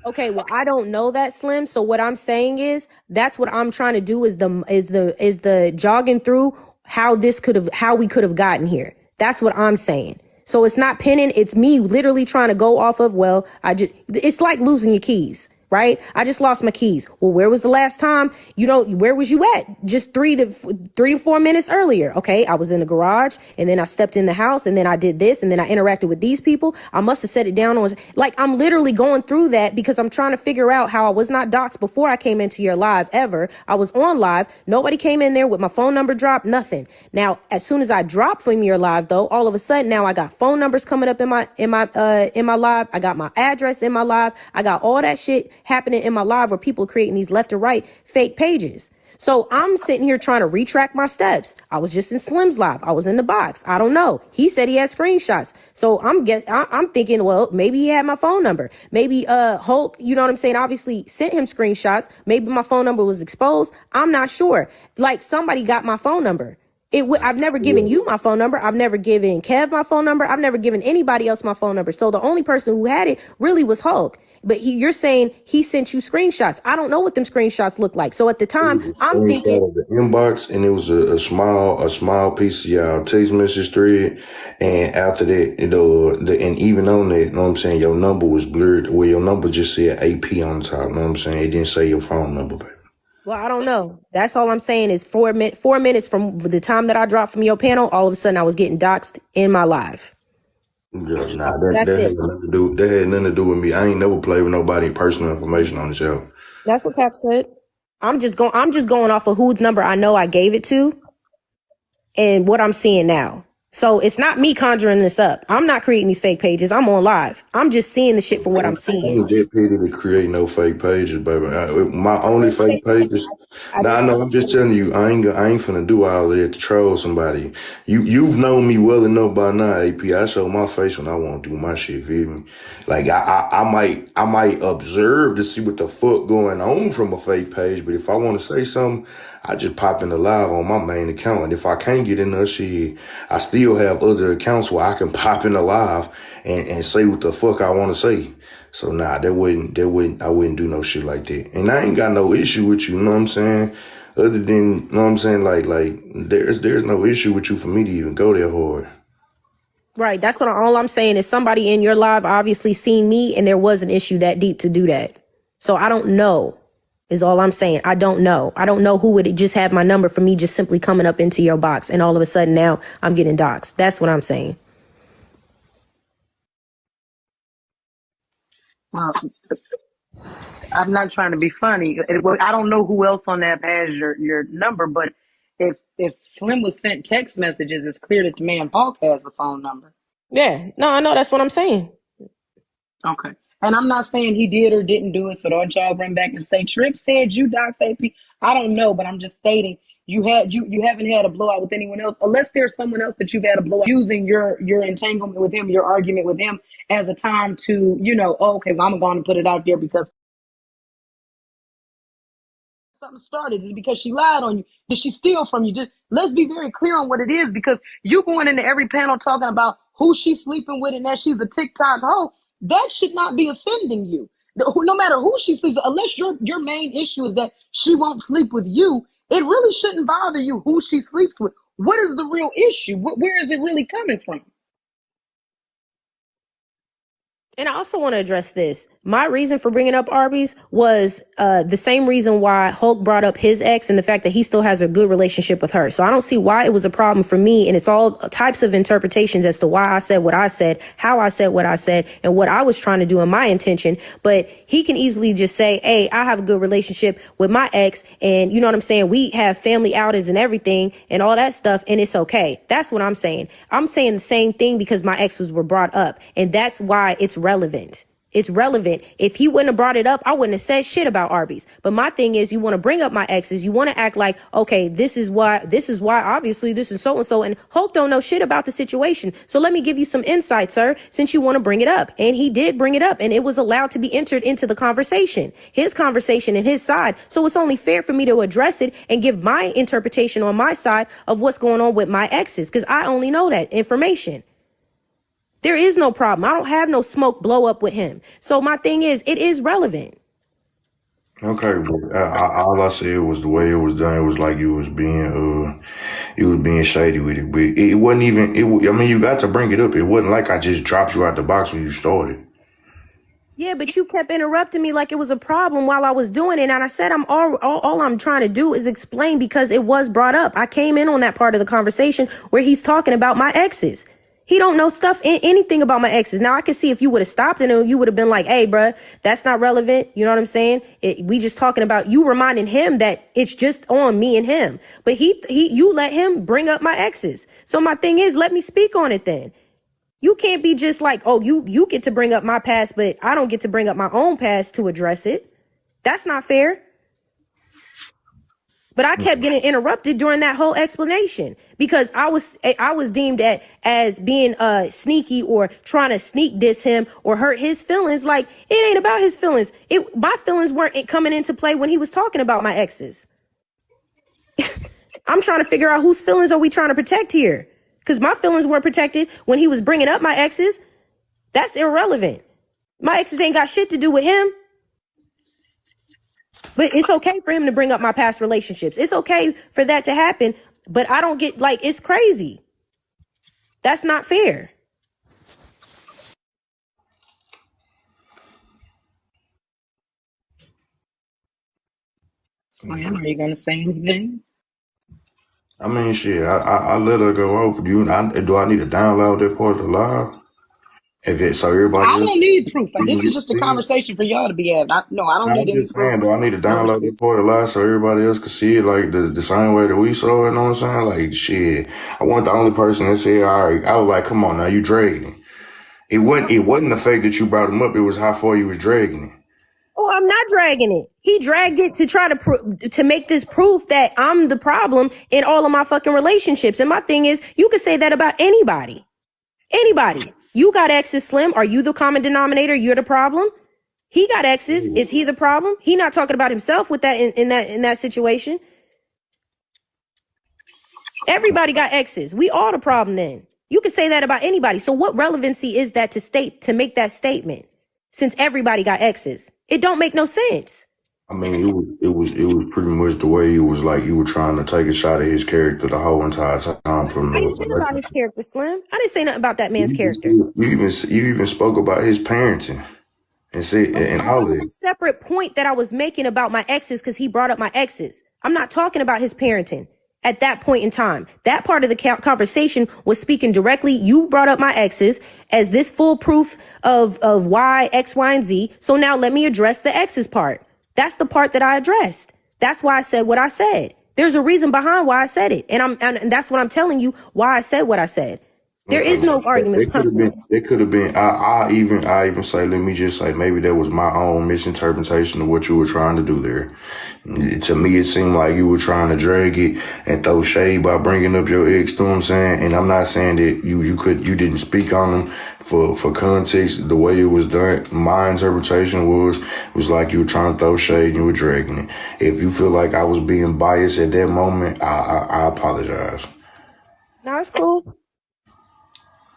D: Okay, well, I don't know that, Slim. So what I'm saying is that's what I'm trying to do is the jogging through how we could have gotten here. That's what I'm saying. So it's not pinning. It's me literally trying to go off of, well, it's like losing your keys. Right? I just lost my keys. Well, where was the last time? Where was you at? Just 3 to 4 minutes earlier. Okay. I was in the garage and then I stepped in the house and then I did this and then I interacted with these people. I must have set it down on, like, I'm literally going through that because I'm trying to figure out how I was not doxxed before I came into your live ever. I was on live. Nobody came in there with my phone number dropped, nothing. Now, as soon as I dropped from your live though, all of a sudden now I got phone numbers coming up in my live. I got my address in my live. I got all that shit happening in my live where people creating these left to right fake pages. So I'm sitting here trying to retract my steps. I was just in Slim's live. I was in the box. I don't know. He said he had screenshots. So I'm thinking, well, maybe he had my phone number. Maybe Hulk, you know what I'm saying, obviously sent him screenshots. Maybe my phone number was exposed. I'm not sure. Like, somebody got my phone number. I've never given you my phone number. I've never given Kev my phone number. I've never given anybody else my phone number. So the only person who had it really was Hulk. But you're saying he sent you screenshots. I don't know what them screenshots look like. So at the time, I'm thinking
H: of the inbox, and it was a small piece of y'all text message thread. And after that, and even on that, you know what I'm saying, your number was blurred. Well, your number just said AP on the top. You know what I'm saying? It didn't say your phone number, baby.
D: Well, I don't know. That's all I'm saying is 4 minutes from the time that I dropped from your panel, all of a sudden I was getting doxxed in my live.
H: Yeah, that had nothing to do with me. I ain't never played with nobody personal information on the show.
D: That's what Cap said. I'm just going off of whose number I know I gave it to and what I'm seeing now. So it's not me conjuring this up. I'm not creating these fake pages. I'm on live. I'm just seeing the shit for what I'm seeing.
H: I ain't that petty to create no fake pages, baby. My only fake pages. Now I know. I'm just telling you. I ain't finna do all of that to troll somebody. You've known me well enough by now, AP. I show my face when I want to do my shit. Feel me? Like I might observe to see what the fuck going on from a fake page, but if I want to say something, I just pop in the live on my main account. And if I can't get in there, shit, I still have other accounts where I can pop in the live and say what the fuck I want to say. So I wouldn't do no shit like that. And I ain't got no issue with you know what I'm saying? Other than, you know what I'm saying, like there's no issue with you for me to even go there hard.
D: Right. That's all I'm saying is somebody in your live obviously seen me and there was an issue that deep to do that. So I don't know. Is all I'm saying. I don't know. I don't know who would just have my number for me just simply coming up into your box and all of a sudden now I'm getting doxxed. That's what I'm saying.
B: Well, I'm not trying to be funny. I don't know who else on that has your number, but if Slim was sent text messages, it's clear that the man Hulk has a phone number.
D: Yeah. No, I know. That's what I'm saying.
B: Okay. And I'm not saying he did or didn't do it, so don't y'all run back and say Trip said you dox AP. I don't know, but I'm just stating you haven't had a blowout with anyone else, unless there's someone else that you've had a blowout using your entanglement with him, your argument with him as a time to, okay, well, I'm going to put it out there because something started. Is it because she lied on you? Did she steal from you? Let's be very clear on what it is, because you going into every panel talking about who she's sleeping with and that she's a TikTok hoe. That should not be offending you. No matter who she sleeps with, unless your main issue is that she won't sleep with you, it really shouldn't bother you who she sleeps with. What is the real issue? Where is it really coming from?
D: And I also want to address this. My reason for bringing up Arby's was the same reason why Hulk brought up his ex and the fact that he still has a good relationship with her. So I don't see why it was a problem for me. And it's all types of interpretations as to why I said what I said, how I said what I said, and what I was trying to do in my intention. But he can easily just say, hey, I have a good relationship with my ex. And you know what I'm saying? We have family outings and everything and all that stuff. And it's okay. That's what I'm saying. I'm saying the same thing because my exes were brought up. And that's why it's relevant. It's relevant. If he wouldn't have brought it up, I wouldn't have said shit about Arby's. But my thing is, you want to bring up my exes. You want to act like, okay, this is why, obviously, this is so-and-so. And Hulk don't know shit about the situation. So let me give you some insight, sir, since you want to bring it up. And he did bring it up, and it was allowed to be entered into the conversation, his conversation and his side. So it's only fair for me to address it and give my interpretation on my side of what's going on with my exes, because I only know that information. There is no problem. I don't have no smoke blow up with him. So my thing is, it is relevant.
H: Okay, but all I said was the way it was done. It was like you was being shady with it. But it wasn't even. I mean, you got to bring it up. It wasn't like I just dropped you out the box when you started.
D: Yeah, but you kept interrupting me like it was a problem while I was doing it. And I said, all I'm trying to do is explain, because it was brought up. I came in on that part of the conversation where he's talking about my exes. He don't know anything about my exes. Now I can see if you would have stopped and you would have been like, hey, bruh, that's not relevant. You know what I'm saying? We just talking about you reminding him that it's just on me and him. But you let him bring up my exes. So my thing is, let me speak on it then. You can't be just like, oh, you get to bring up my past, but I don't get to bring up my own past to address it. That's not fair. But I kept getting interrupted during that whole explanation because I was deemed as being sneaky or trying to sneak diss him or hurt his feelings. Like, it ain't about his feelings. My feelings weren't coming into play when he was talking about my exes. I'm trying to figure out whose feelings are we trying to protect here? Because my feelings weren't protected when he was bringing up my exes. That's irrelevant. My exes ain't got shit to do with him. But it's okay for him to bring up my past relationships. It's okay for that to happen. But I don't get, like, it's crazy. That's not fair.
B: Slam, are you going to say anything?
H: I mean, shit, I let her go off. Do I need to download that part of the live? So everybody
B: I
H: else,
B: don't need proof. This is just a conversation for y'all to be having. I don't
H: I'm
B: need any
H: just saying,
B: proof.
H: do I need to download that part of the live so everybody else can see it like the same way that we saw it? You know what I'm saying? Like, shit, I wasn't the only person that said, all right. I was like, come on now, you dragging it. It wasn't the fact that you brought him up. It was how far you was dragging it.
D: Oh, I'm not dragging it. He dragged it to try to make this proof that I'm the problem in all of my fucking relationships. And my thing is, you could say that about anybody. Anybody. You got exes, Slim. Are you the common denominator? You're the problem. He got exes. Is he the problem? He not talking about himself with that in that situation. Everybody got exes. We all the problem then. You could say that about anybody. So what relevancy is that to make that statement? Since everybody got exes, it don't make no sense.
H: I mean, it was pretty much the way it was like you were trying to take a shot at his character the whole entire time. From
D: I didn't say about his character, Slim. I didn't say nothing about that man's character.
H: You even spoke about his parenting and said and all of it.
D: A separate point that I was making about my exes because he brought up my exes. I'm not talking about his parenting at that point in time. That part of the conversation was speaking directly. You brought up my exes as this full proof of why X, Y, and Z. So now let me address the exes part. That's the part that I addressed. That's why I said what I said. There's a reason behind why I said it. And that's what I'm telling you why I said what I said. There is no argument.
H: It could have been. I even say, let me just say, maybe that was my own misinterpretation of what you were trying to do there. To me, it seemed like you were trying to drag it and throw shade by bringing up your ex. You know what I'm saying? And I'm not saying that you didn't speak on them for context. The way it was done, my interpretation was like you were trying to throw shade and you were dragging it. If you feel like I was being biased at that moment, I apologize.
D: No, it's cool.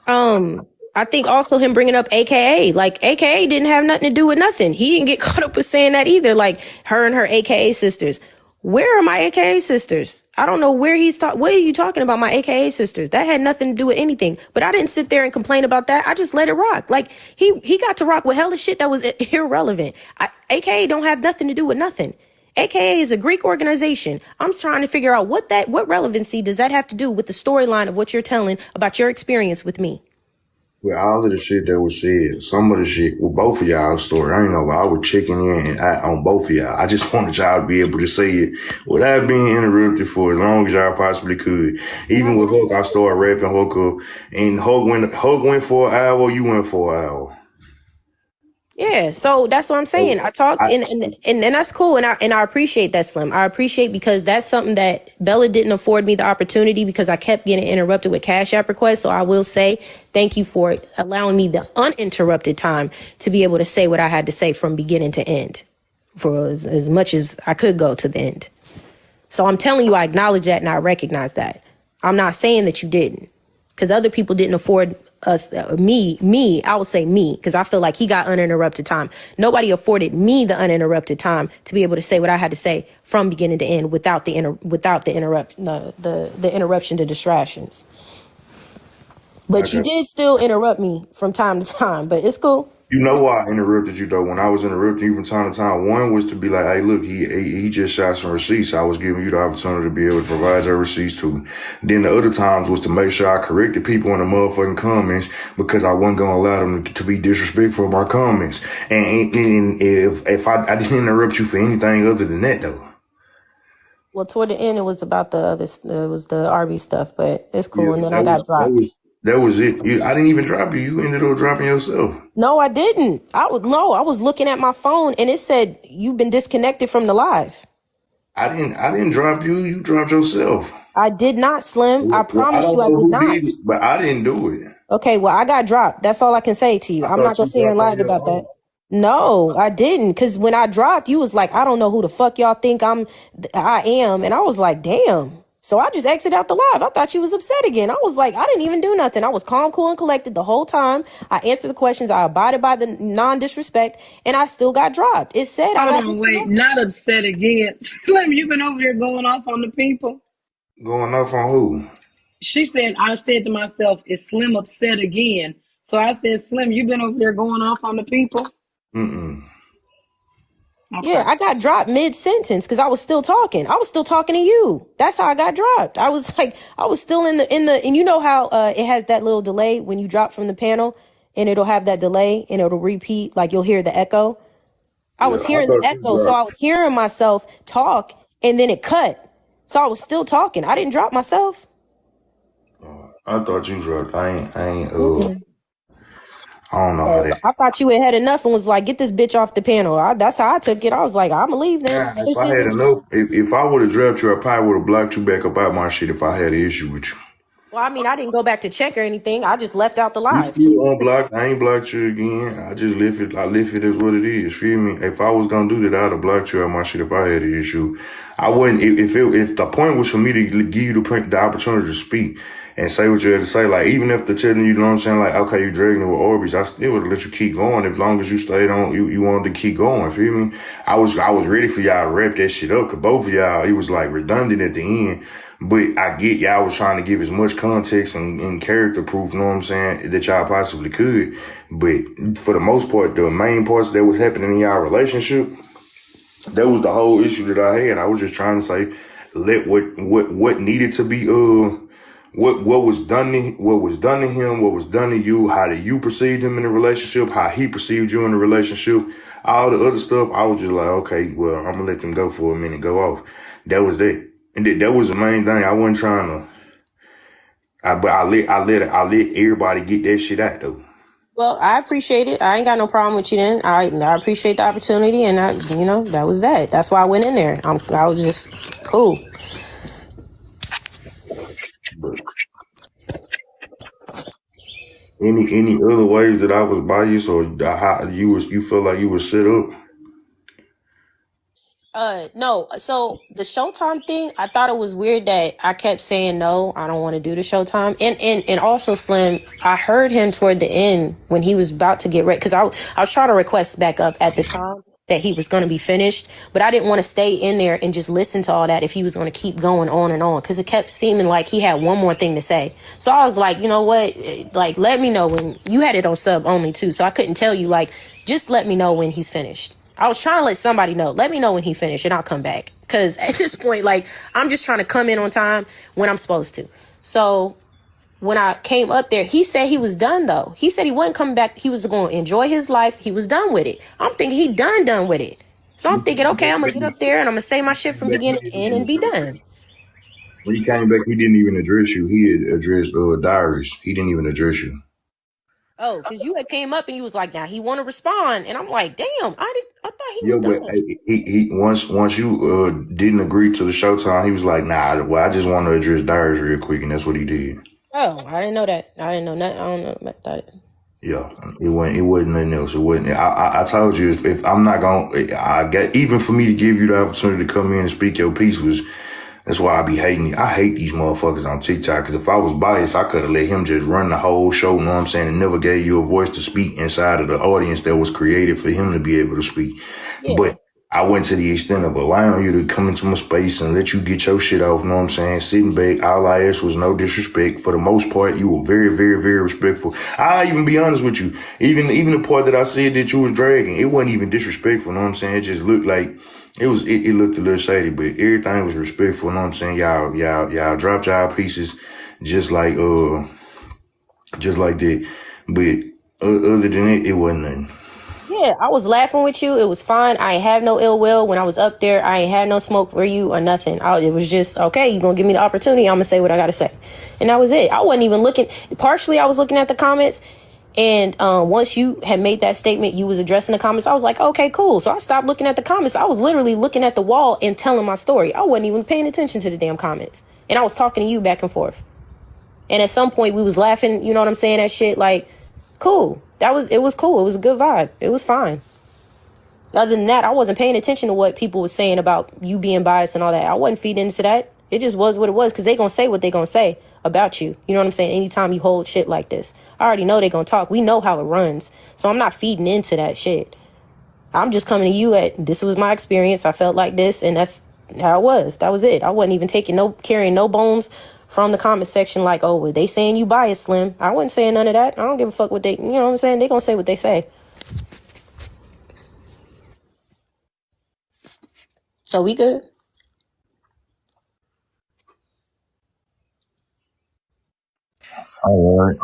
D: I think also him bringing up AKA, like AKA didn't have nothing to do with nothing. He didn't get caught up with saying that either. Like her and her AKA sisters. Where are my AKA sisters? I don't know where what are you talking about, my AKA sisters? That had nothing to do with anything. But I didn't sit there and complain about that. I just let it rock. Like he got to rock with hella shit that was irrelevant. AKA don't have nothing to do with nothing. AKA is a Greek organization. I'm trying to figure out what relevancy does that have to do with the storyline of what you're telling about your experience with me?
H: With all of the shit that was said, some of the shit with both of y'all's story, I ain't gonna lie, I was checking in on both of y'all. I just wanted y'all to be able to say it without being interrupted for as long as y'all possibly could. Even with Hulk, I started rapping Hulk up, and Hulk went for an hour, you went for an hour.
D: Yeah, so that's what I'm saying. I talked and that's cool, and I appreciate that, Slim. I appreciate because that's something that Bella didn't afford me the opportunity because I kept getting interrupted with Cash App requests. So I will say thank you for allowing me the uninterrupted time to be able to say what I had to say from beginning to end, for as much as I could go to the end. So I'm telling you, I acknowledge that and I recognize that. I'm not saying that you didn't, because other people didn't afford us, I would say me, because I feel like he got uninterrupted time. Nobody afforded me the uninterrupted time to be able to say what I had to say from beginning to end without the interruption, the distractions. But you did still interrupt me from time to time, but it's cool.
H: You know why I interrupted you though? When I was interrupting you from time to time, one was to be like, "Hey, look, he just shot some receipts. I was giving you the opportunity to be able to provide your receipts to me." Then the other times was to make sure I corrected people in the motherfucking comments because I wasn't gonna allow them to be disrespectful of my comments. And if I didn't interrupt you for anything other than that though.
D: Well, toward the end, it was about it was the RB stuff, but it's cool. And then I got dropped.
H: That was it. I didn't even drop you. You ended up dropping yourself.
D: No, I didn't. I was looking at my phone and it said you've been disconnected from the live.
H: I didn't drop you. You dropped yourself.
D: I did not, Slim. I promise you I did not.
H: But I didn't do it.
D: Okay, well, I got dropped. That's all I can say to you. I'm not gonna sit here and lie about that. No, I didn't. Because when I dropped, you was like, I don't know who the fuck y'all think I am. And I was like, damn. So I just exited out the live. I thought you was upset again. I was like, I didn't even do nothing. I was calm, cool, and collected the whole time. I answered the questions. I abided by the non-disrespect, and I still got dropped. It said I got
B: wait, not upset again. Slim, you been over there going off on the people?
H: Going off on who?
B: She said, I said to myself, is Slim upset again? So I said, Slim, you been over there going off on the people?
H: Mm-mm.
D: Okay. Yeah, I got dropped mid-sentence because I was still talking. I was still talking to you. That's how I got dropped. I was like, I was still in the, and you know how it has that little delay when you drop from the panel and it'll have that delay and it'll repeat, like you'll hear the echo. I was hearing the echo, so I was hearing myself talk and then it cut. So I was still talking. I didn't drop myself.
H: I thought you dropped. I don't know how that.
D: I thought you had enough and was like, get this bitch off the panel. That's how I took it. I was like, I'm gonna leave then.
H: Yeah, if I had enough, if I would have dropped you, I probably would have blocked you back up out my shit if I had an issue with you.
D: Well, I mean, I didn't go back to check or anything. I just left out the live.
H: You still unblocked. I ain't blocked you again. I just left it. I left it as what it is. Feel me? If I was gonna do that, I'd have blocked you out my shit if I had an issue. I wouldn't. If the point was for me to give you the opportunity to speak and say what you had to say, like even if they're telling you, you know what I'm saying, like okay, you dragging it with Orbeez, I still would have let you keep going as long as you stayed on. You wanted to keep going. Feel me? I was ready for y'all to wrap that shit up because both of y'all, it was like redundant at the end. But I get y'all was trying to give as much context and character proof, you know what I'm saying, that y'all possibly could. But for the most part, the main parts that was happening in y'all relationship, that was the whole issue that I had. I was just trying to say, let what needed to be what was done to him, what was done to you, how did you perceive him in the relationship, how he perceived you in the relationship, all the other stuff. I was just like, okay, well, I'm gonna let them go for a minute, go off. That was that. And that was the main thing. I wasn't trying to. But I let everybody get that shit out though.
D: Well, I appreciate it. I ain't got no problem with you then. I appreciate the opportunity, and that was that. That's why I went in there. I was just cool.
H: But any other ways that I was biased or how you felt like you were set up?
D: No. So the Showtime thing, I thought it was weird that I kept saying no, I don't want to do the Showtime. And also Slim, I heard him toward the end when he was about to get ready, because I was trying to request back up at the time that he was going to be finished, but I didn't want to stay in there and just listen to all that if he was going to keep going on and on, because it kept seeming like he had one more thing to say. So I was like, you know what, like let me know when you had it on sub only too, so I couldn't tell you, like just let me know when he's finished. I was trying to let somebody know. Let me know when he finished and I'll come back. Because at this point, like, I'm just trying to come in on time when I'm supposed to. So when I came up there, he said he was done, though. He said he wasn't coming back. He was going to enjoy his life. He was done with it. I'm thinking he done with it. So I'm thinking, okay, I'm going to get up there and I'm going to say my shit from beginning to end and be done.
H: When he came back, he didn't even address you. He had addressed Diaries. He didn't even address you.
D: Oh, because you had came up and you was like, now he want to respond. And I'm like, damn, I thought he
H: Yeah,
D: was
H: but
D: done.
H: he once you didn't agree to the showtime, he was like, nah, well, I just want to address Darius real quick, and that's what he did.
D: Oh, I didn't know that. I didn't know nothing. I don't know about that.
H: Yeah, it wasn't nothing else. It wasn't. I told you if I'm not gonna, I got even for me to give you the opportunity to come in and speak your piece was. That's why I be hating. I hate these motherfuckers on TikTok. Because if I was biased, I could have let him just run the whole show. Know what I'm saying? And never gave you a voice to speak inside of the audience that was created for him to be able to speak.
D: Yeah.
H: But I went to the extent of allowing you to come into my space and let you get your shit off. Know what I'm saying? Sitting back. All I asked was no disrespect. For the most part, you were very, very, very respectful. I'll even be honest with you. Even the part that I said that you was dragging, it wasn't even disrespectful. Know what I'm saying? It just looked like. It looked a little shady, but everything was respectful. You know what I'm saying? Y'all dropped y'all pieces just like that. But other than it wasn't nothing.
D: Yeah, I was laughing with you. It was fine. I ain't have no ill will when I was up there. I ain't had no smoke for you or nothing. It was just, okay, you gonna give me the opportunity, I'm gonna say what I gotta say. And that was it. I wasn't even looking. Partially, I was looking at the comments. And once you had made that statement, you was addressing the comments. I was like, okay, cool. So I stopped looking at the comments. I was literally looking at the wall and telling my story. I wasn't even paying attention to the damn comments. And I was talking to you back and forth. And at some point we was laughing, you know what I'm saying, that shit, like, cool. It was cool. It was a good vibe. It was fine. Other than that, I wasn't paying attention to what people were saying about you being biased and all that. I wasn't feeding into that. It just was what it was, because they gonna say what they gonna say about you. You know what I'm saying? Anytime you hold shit like this, I already know they gonna talk. We know how it runs. So I'm not feeding into that shit. I'm just coming to you this was my experience. I felt like this, and that's how it was. That was it. I wasn't even carrying no bones from the comment section like, oh, were they saying you biased, Slim? I wasn't saying none of that. I don't give a fuck what they, you know what I'm saying? They gonna say what they say. So we good.
H: All right.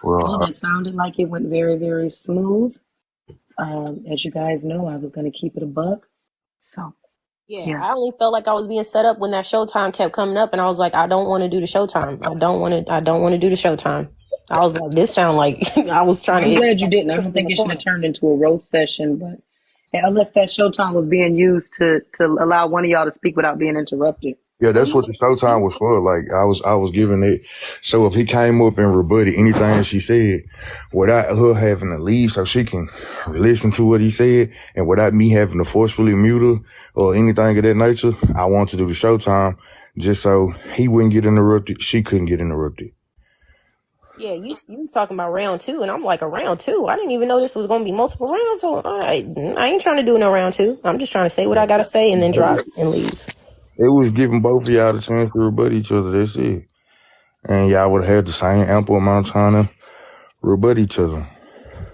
B: Well, that sounded like it went very, very smooth. As you guys know, I was going to keep it a buck. So,
D: yeah, I only felt like I was being set up when that Showtime kept coming up, and I was like, I don't want to do the Showtime. I don't want to do the Showtime. I was like, this sound like I was trying to.
B: I'm glad you didn't. I don't think it should have turned into a roast session, but unless that Showtime was being used to allow one of y'all to speak without being interrupted.
H: Yeah, that's what the showtime was for. Like I was giving it. So if he came up and rebutted anything that she said, without her having to leave so she can listen to what he said, and without me having to forcefully mute her or anything of that nature, I want to do the showtime just so he wouldn't get interrupted. She couldn't get interrupted.
D: Yeah, you was talking about round 2, and I'm like, a round 2? I didn't even know this was going to be multiple rounds, so I ain't trying to do no round 2. I'm just trying to say what I got to say and then drop and leave.
H: It was giving both of y'all the chance to rebut each other. That's it. And y'all would have had the same ample amount of time to rebut each other.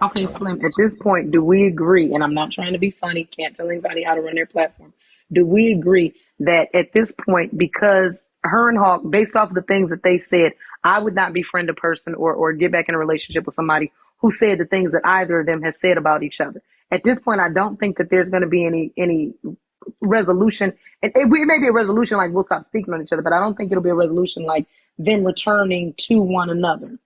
B: Okay, Slim, at this point, do we agree, and I'm not trying to be funny, can't tell anybody how to run their platform, do we agree that at this point, because her and Hawk, based off of the things that they said, I would not befriend a person or get back in a relationship with somebody who said the things that either of them has said about each other. At this point, I don't think that there's going to be any resolution. It may be a resolution like we'll stop speaking on each other, but I don't think it'll be a resolution like them returning to one another.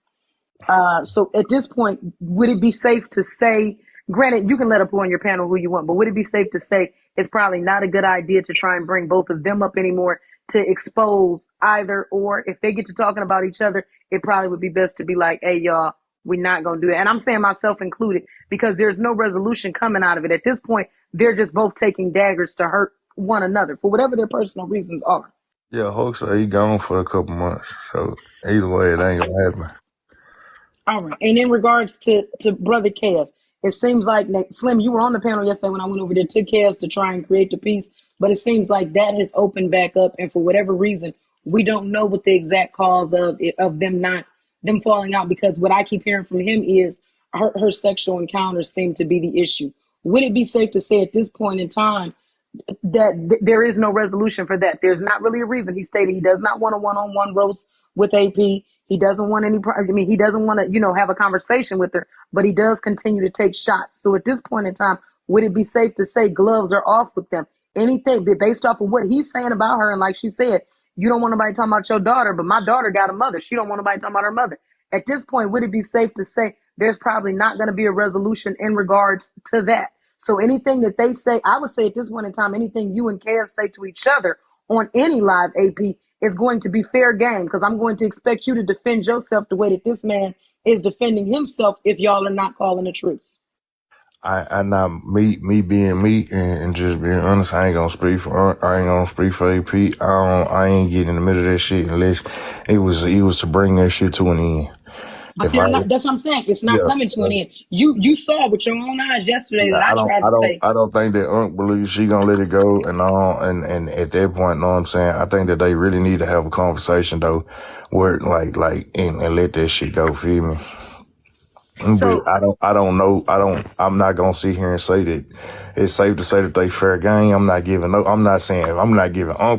B: So at this point, would it be safe to say, granted, you can let up on your panel who you want, but would it be safe to say it's probably not a good idea to try and bring both of them up anymore to expose either, or if they get to talking about each other, it probably would be best to be like, hey, y'all, we're not going to do that. And I'm saying myself included, because there's no resolution coming out of it. At this point, they're just both taking daggers to hurt one another for whatever their personal reasons are.
G: Yeah, Hulk said he gone for a couple months. So either way, it ain't gonna happen.
B: All right. And in regards to Brother Kev, it seems like, Slim, you were on the panel yesterday when I went over there to Kev's to try and create the peace, but it seems like that has opened back up. And for whatever reason, we don't know what the exact cause of them falling out, because what I keep hearing from him is her sexual encounters seem to be the issue. Would it be safe to say at this point in time that there is no resolution for that? There's not really a reason. He stated he does not want a one-on-one roast with AP. He doesn't want he doesn't want to, have a conversation with her, but he does continue to take shots. So at this point in time, would it be safe to say gloves are off with them? Anything based off of what he's saying about her, and like she said, you don't want nobody talking about your daughter, but my daughter got a mother. She don't want nobody talking about her mother. at this point, would it be safe to say there's probably not going to be a resolution in regards to that? So anything that they say, I would say at this point in time, anything you and Kev say to each other on any live AP is going to be fair game, because I'm going to expect you to defend yourself the way that this man is defending himself if y'all are not calling a truce.
H: I not me being me and just being honest. I ain't gonna speak for AP. I ain't getting in the middle of that shit unless it was to bring that shit to an end.
B: But that's what I'm saying. It's not coming to an end. You saw with your own eyes yesterday that I tried to say.
H: I don't think that Unc believes she gonna let it go and at that point, know what I'm saying? I think that they really need to have a conversation though, where and let that shit go, feel me? But I'm not gonna sit here and say that it's safe to say that they fair game. I'm not giving Unc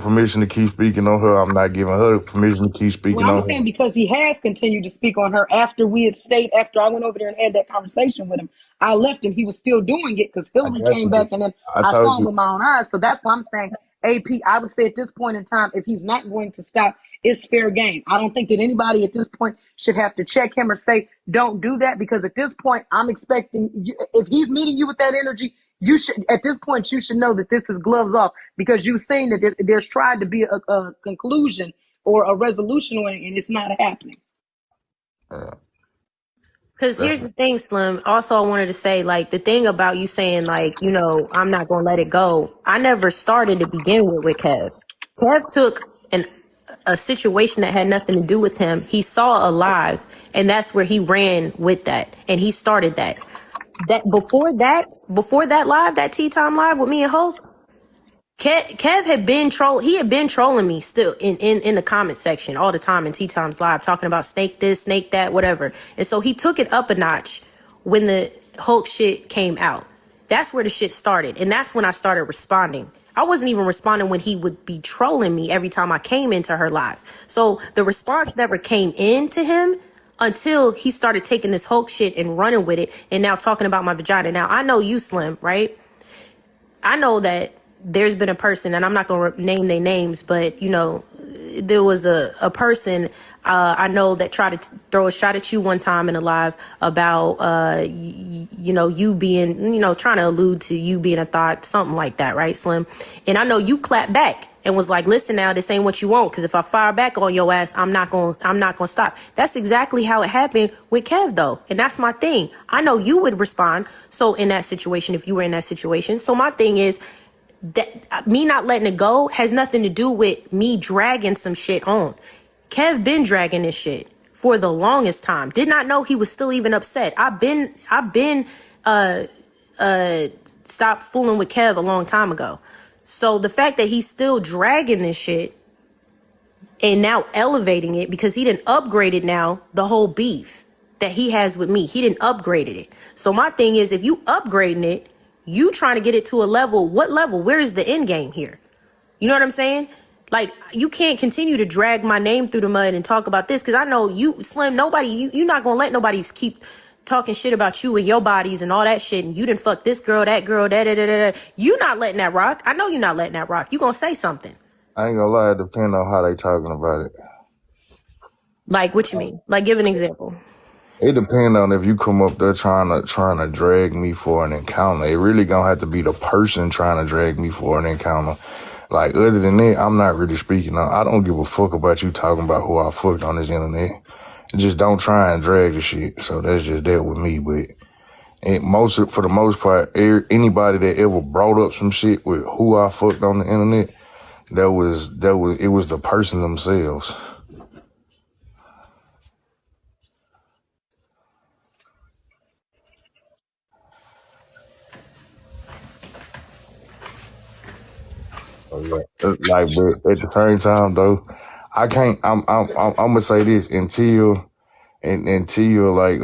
H: permission to keep speaking on her. I'm not giving her permission to keep speaking on her.
B: I'm saying because he has continued to speak on her after I went over there and had that conversation with him. I left him. He was still doing it because Hillary came back and then I saw him with my own eyes. So that's why I'm saying, AP, I would say at this point in time, if he's not going to stop, it's fair game. I don't think that anybody at this point should have to check him or say, don't do that, because at this point, I'm expecting you, if he's meeting you with that energy, you should know that this is gloves off, because you've seen that there's tried to be a conclusion or a resolution on it, and it's not happening.
D: Because here's the thing, Slim. Also, I wanted to say, like, the thing about you saying, like, you know, I'm not going to let it go. I never started to begin with Kev. Kev took a situation that had nothing to do with him. He saw a live, and that's where he ran with that, and he started that. Before that live, that Tea Time live with me and Hope, Kev had been trolling me still in the comment section all the time in Tea Times Live, talking about snake this, snake that, whatever. And so he took it up a notch when the Hulk shit came out. That's where the shit started, and that's when I started responding. I wasn't even responding when he would be trolling me every time I came into her live. So the response never came in to him until he started taking this Hulk shit and running with it, and now talking about my vagina. Now, I know you, Slim, right? I know that there's been a person, and I'm not going to name their names, but, you know, there was a person I know that tried to throw a shot at you one time in a live about, you being, trying to allude to you being a thought, something like that, right, Slim? And I know you clapped back and was like, listen now, this ain't what you want, because if I fire back on your ass, I'm not going to stop. That's exactly how it happened with Kev, though. And that's my thing. I know you would respond. So in that situation, if you were in that situation. So my thing is, that me not letting it go has nothing to do with me dragging some shit on. Kev been dragging this shit for the longest time. Did not know he was still even upset. I've been stopped fooling with Kev a long time ago. So the fact that he's still dragging this shit and now elevating it, because he didn't upgrade it now, the whole beef that he has with me, he didn't upgrade it. So my thing is, if you upgrading it, you trying to get it to a level, what level? Where is the end game here? You know what I'm saying? Like, you can't continue to drag my name through the mud and talk about this, because I know you, Slim, you're not going to let nobody keep talking shit about you and your bodies and all that shit, and you didn't fuck this girl, that girl, da. You not letting that rock. I know you're not letting that rock. You going to say something.
H: I ain't gonna lie, it depends on how they talking about it.
D: Like, what you mean? Like, give an example.
H: It depends on if you come up there trying to drag me for an encounter. It really gonna have to be the person trying to drag me for an encounter. Like, other than that, I'm not really speaking on. I don't give a fuck about you talking about who I fucked on this internet. Just don't try and drag the shit. So that's just that with me. But for the most part, anybody that ever brought up some shit with who I fucked on the internet, it was the person themselves. Like, but at the same time though, I can't. I'm gonna say this until like,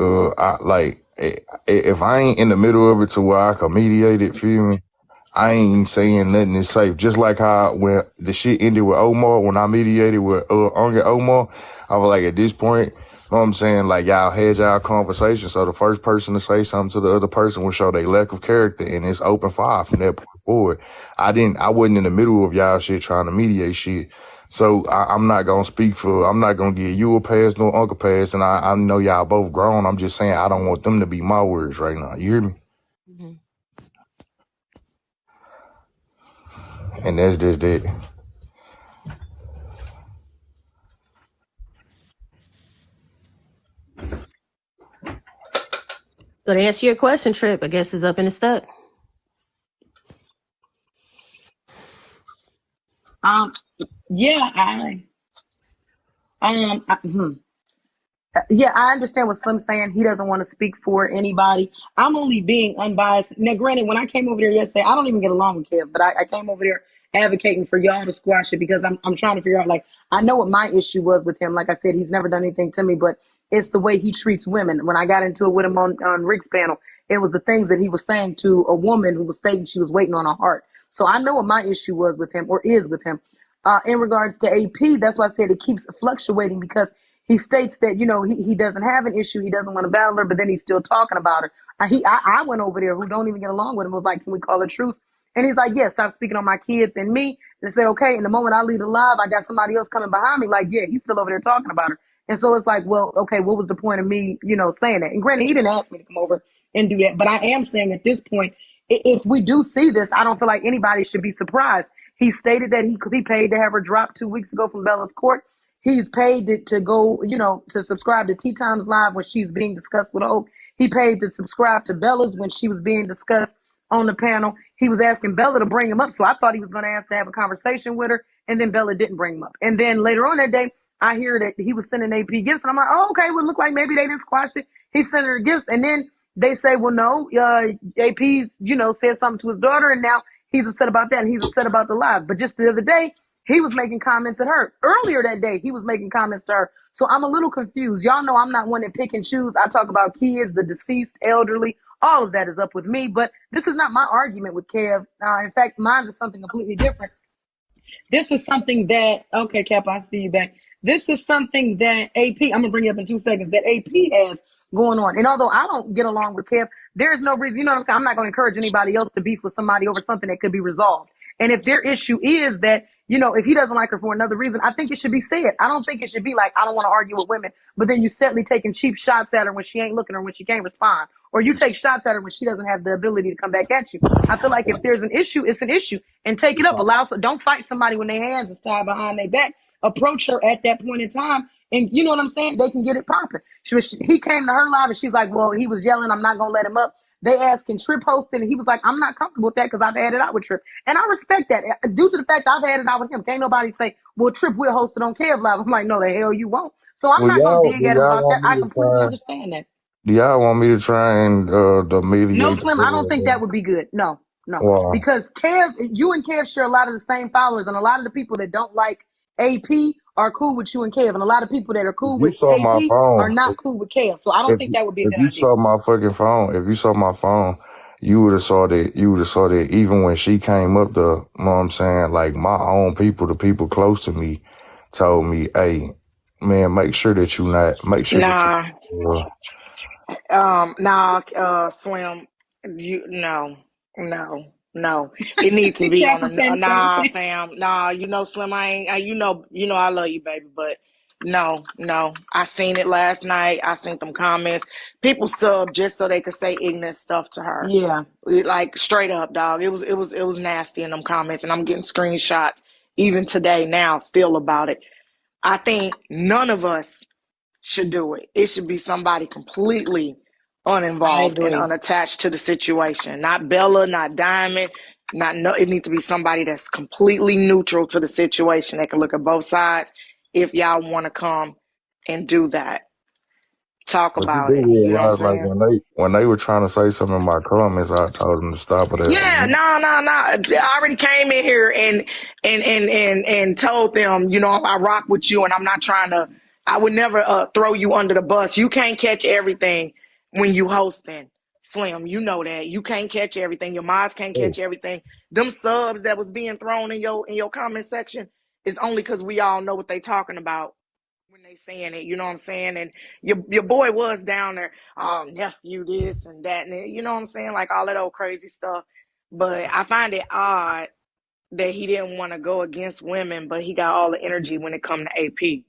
H: if I ain't in the middle of it to where I can mediate it, feel me? I ain't saying nothing is safe. Just like how when the shit ended with Omar, when I mediated with Omar, I was like, at this point, you know what I'm saying? Like, y'all had y'all conversation. So the first person to say something to the other person will show their lack of character, and it's open fire from that point forward. I wasn't in the middle of y'all shit trying to mediate shit.
G: So I'm not gonna speak for. I'm not gonna give you a pass, no uncle pass, and I know y'all both grown. I'm just saying I don't want them to be my words right now. You hear me?
D: Mhm.
G: And that's just it.
D: So to answer your question, Trip, I guess it's up and it's stuck.
B: Yeah, yeah, I understand what Slim's saying. He doesn't want to speak for anybody. I'm only being unbiased. Now, granted, when I came over there yesterday, I don't even get along with Kev, but I came over there advocating for y'all to squash it because I'm trying to figure out, like, I know what my issue was with him. Like I said, he's never done anything to me, but it's the way he treats women. When I got into it with him on Rick's panel, it was the things that he was saying to a woman who was stating she was waiting on a heart. So I know what my issue was with him or is with him. In regards to AP, that's why I said it keeps fluctuating because he states that, he doesn't have an issue. He doesn't want to battle her, but then he's still talking about her. I went over there who don't even get along with him. Was like, can we call a truce? And he's like, yeah, stop speaking on my kids and me. And I said, okay. And the moment I leave the live, I got somebody else coming behind me. Like, yeah, he's still over there talking about her. And so it's like, well, okay, what was the point of me, saying that? And granted, he didn't ask me to come over and do that. But I am saying at this point, if we do see this, I don't feel like anybody should be surprised. He stated that he paid to have her dropped 2 weeks ago from Bella's court. He's paid to go, to subscribe to Tea Times Live when she's being discussed with Oak. He paid to subscribe to Bella's when she was being discussed on the panel. He was asking Bella to bring him up. So I thought he was going to ask to have a conversation with her. And then Bella didn't bring him up. And then later on that day, I hear that he was sending AP gifts. And I'm like, oh, okay, well, look like maybe they didn't squash it. He sent her gifts. And then they say, well, no, AP's, said something to his daughter. And now he's upset about that. And he's upset about the live. But just the other day, he was making comments at her. Earlier that day, he was making comments to her. So I'm a little confused. Y'all know I'm not one that pick and choose. I talk about kids, the deceased, elderly. All of that is up with me. But this is not my argument with Kev. In fact, mine is something completely different. This is something that, okay, Cap, I see you back. This is something that AP, I'm going to bring you up in 2 seconds, that AP has going on. And although I don't get along with Kev, there is no reason, you know what I'm saying? I'm not going to encourage anybody else to beef with somebody over something that could be resolved. And if their issue is that, if he doesn't like her for another reason, I think it should be said. I don't think it should be like, I don't want to argue with women, but then you steadily taking cheap shots at her when she ain't looking or when she can't respond. Or you take shots at her when she doesn't have the ability to come back at you. I feel like if there's an issue, it's an issue. And take it up. Don't fight somebody when their hands is tied behind their back. Approach her at that point in time. And you know what I'm saying? They can get it popping. He came to her live and she's like, well, he was yelling, I'm not going to let him up. They asked, can Trip host it? And he was like, I'm not comfortable with that because I've had it out with Trip. And I respect that. Due to the fact I've had it out with him, can't nobody say, well, Trip will host it on Kev Live. I'm like, no, the hell you won't. So I'm
G: Well,
B: not going to
G: y'all,
B: dig
G: do
B: at him
G: y'all
B: about that.
G: want me
B: I
G: to
B: completely
G: try?
B: understand that.
G: Do y'all want me to try and
B: No,
G: mediate
B: Slim, I don't think that would be good. No.
G: Why?
B: Because you and Kev share a lot of the same followers, and a lot of the people that don't like AP are cool with you and Kev, and a lot of people that are
G: If
B: cool
G: you
B: with
G: saw my
B: AP are
G: phone,
B: not cool with Kev. So I don't think that would be a
G: if
B: good
G: you
B: idea.
G: saw my fucking phone, if you saw my phone, you would have saw that. You would have saw that even when she came up, you know what I'm saying, like my own people, the people close to me, told me, "Hey, man, make sure that you not make sure that
C: Nah,
G: you."
C: Slim, no. It needs to be on
B: Cap is saying the same
C: nah,
B: thing.
C: fam. Nah, Slim, I love you, baby, but no. I seen it last night. I seen them comments. People sub just so they could say ignorant stuff to her.
B: Yeah.
C: Like straight up, dog. It was nasty in them comments, and I'm getting screenshots even today now still about it. I think none of us should do it. It should be somebody completely
B: I
C: uninvolved and
B: agree.
C: unattached to the situation. Not Bella, not Diamond, it needs to be somebody that's completely neutral to the situation. They can look at both sides if y'all want to come and do that. Talk
G: But you
C: about
G: do
C: it. You know what I'm
G: realize, like
C: saying?
G: when they were trying to say something in my comments, I told them to stop it.
C: Yeah, no. I already came in here and told them, I rock with you, and I'm not trying to. I would never throw you under the bus. You can't catch everything when you hosting, Slim. You know that you can't catch everything. Your mods can't catch everything. Them subs that was being thrown in your comment section is only because we all know what they talking about when they saying it. You know what I'm saying? And your boy was down there. Oh, nephew, this and that, and you know what I'm saying? Like all that old crazy stuff. But I find it odd that he didn't want to go against women, but he got all the energy when it come to AP.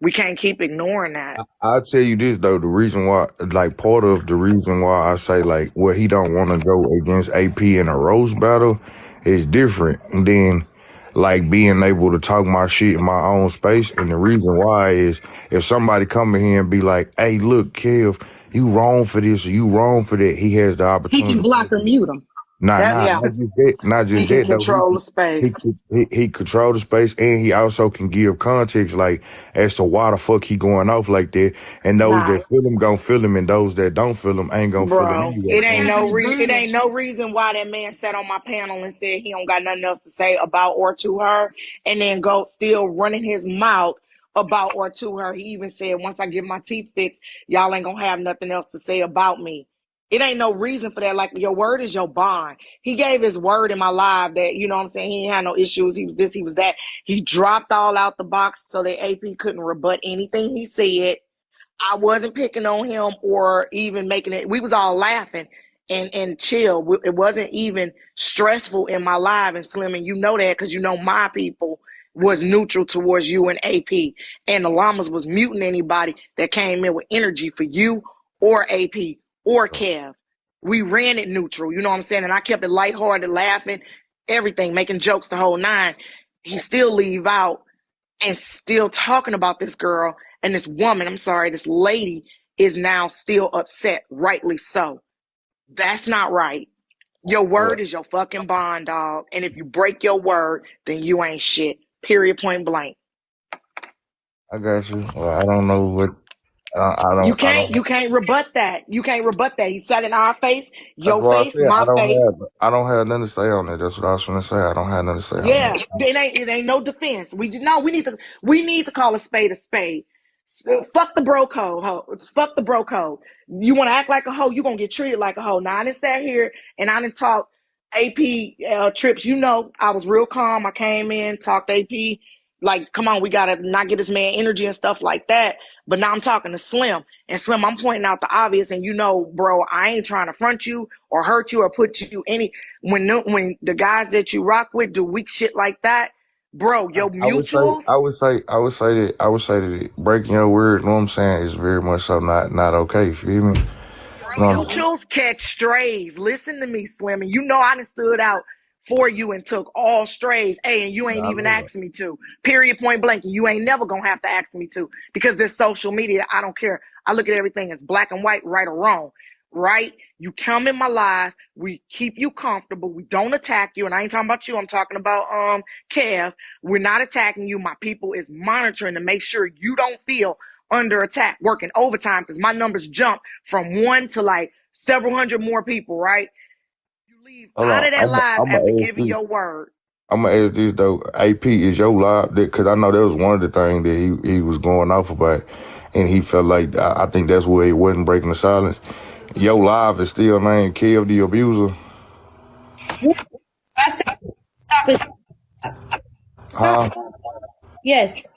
C: We can't keep ignoring that.
G: I'll tell you this though, the reason why, like part of the reason why I say like, well, he don't want to go against AP in a roast battle is different than like being able to talk my shit in my own space. And the reason why is if somebody come in here and be like, hey, look, Kev, you wrong for this or you wrong for that, he has the
B: He
G: opportunity.
B: can block or mute him.
C: Yeah.
G: Not just that, not
C: He
G: just
C: can
G: that though.
C: control the space.
G: He control the space, and he also can give context, like as to why the fuck he going off like that. And those
C: Nah,
G: that feel him gonna feel him, and those that don't feel him ain't gonna feel him
C: bro,
G: anyway.
C: it ain't
B: There's an
C: no reason. It ain't
B: advantage.
C: no reason why that man sat on my panel and said he don't got nothing else to say about or to her, and then go still running his mouth about or to her. He even said, "Once I get my teeth fixed, y'all ain't gonna have nothing else to say about me." It ain't no reason for that. Like, your word is your bond. He gave his word in my live that, you know what I'm saying, he ain't had no issues. He was this, he was that. He dropped all out the box so that AP couldn't rebut anything he said. I wasn't picking on him or even making it. We was all laughing and chill. It wasn't even stressful in my live. And Slim, and you know that because you know my people was neutral towards you and AP. And the llamas was muting anybody that came in with energy for you or AP or Kev. We ran it neutral, you know what I'm saying? And I kept it lighthearted, laughing, everything, making jokes the whole nine. He still leave out and still talking about this girl and this woman, I'm sorry, this lady is now still upset, rightly so. That's not right. Your word is your fucking bond, dog. And if you break your word, then you ain't shit. Period, point blank.
G: I got you. Well, I don't know what
C: You
G: I
C: can't
G: don't.
C: rebut that. You can't rebut that. He said in our face,
G: That's
C: your
G: why I
C: face,
G: said
C: my face.
G: I don't have nothing to say on it. That's what I was gonna say. I don't have nothing to say on
C: Yeah,
G: that.
C: it ain't no defense. We need to call a spade a spade. Fuck the bro code, ho. Fuck the bro code. You want to act like a hoe, you gonna get treated like a hoe. Now I didn't sit here and I didn't talk AP trips. You know, I was real calm. I came in, talked AP. Like, come on, we gotta not get this man energy and stuff like that. But now I'm talking to Slim, and Slim, I'm pointing out the obvious. And you know, bro, I ain't trying to front you or hurt you or put you any. When the guys that you rock with do weak shit like that, bro, your mutuals.
G: I would say that breaking your word, you know what I'm saying, is very much so not okay. You feel me? You know what I'm saying?
C: Mutuals catch strays. Listen to me, Slim. And you know I done stood out for you and took all strays. Hey, and you ain't
G: Nah, I
C: even
G: love
C: asked me to. Period, point blank. And you ain't never gonna have to ask me to because this social media, I don't care. I look at everything as black and white, right or wrong. Right? You come in my life, we keep you comfortable, we don't attack you, and I ain't talking about you, I'm talking about Kev. We're not attacking you. My people is monitoring to make sure you don't feel under attack, working overtime because my numbers jump from one to like several hundred more people, right? You leave
G: Hold
C: out
G: on.
C: of that live
G: I'm
C: after
G: gonna ask
C: giving
G: this.
C: your word.
G: I'm gonna ask this though. AP, is your live that? Because I know that was one of the things that he was going off about, and he felt like I think that's where he wasn't breaking the silence. Your live is still named Kev the Abuser.
D: I said, stop it. Stop.
G: Huh?
D: Yes.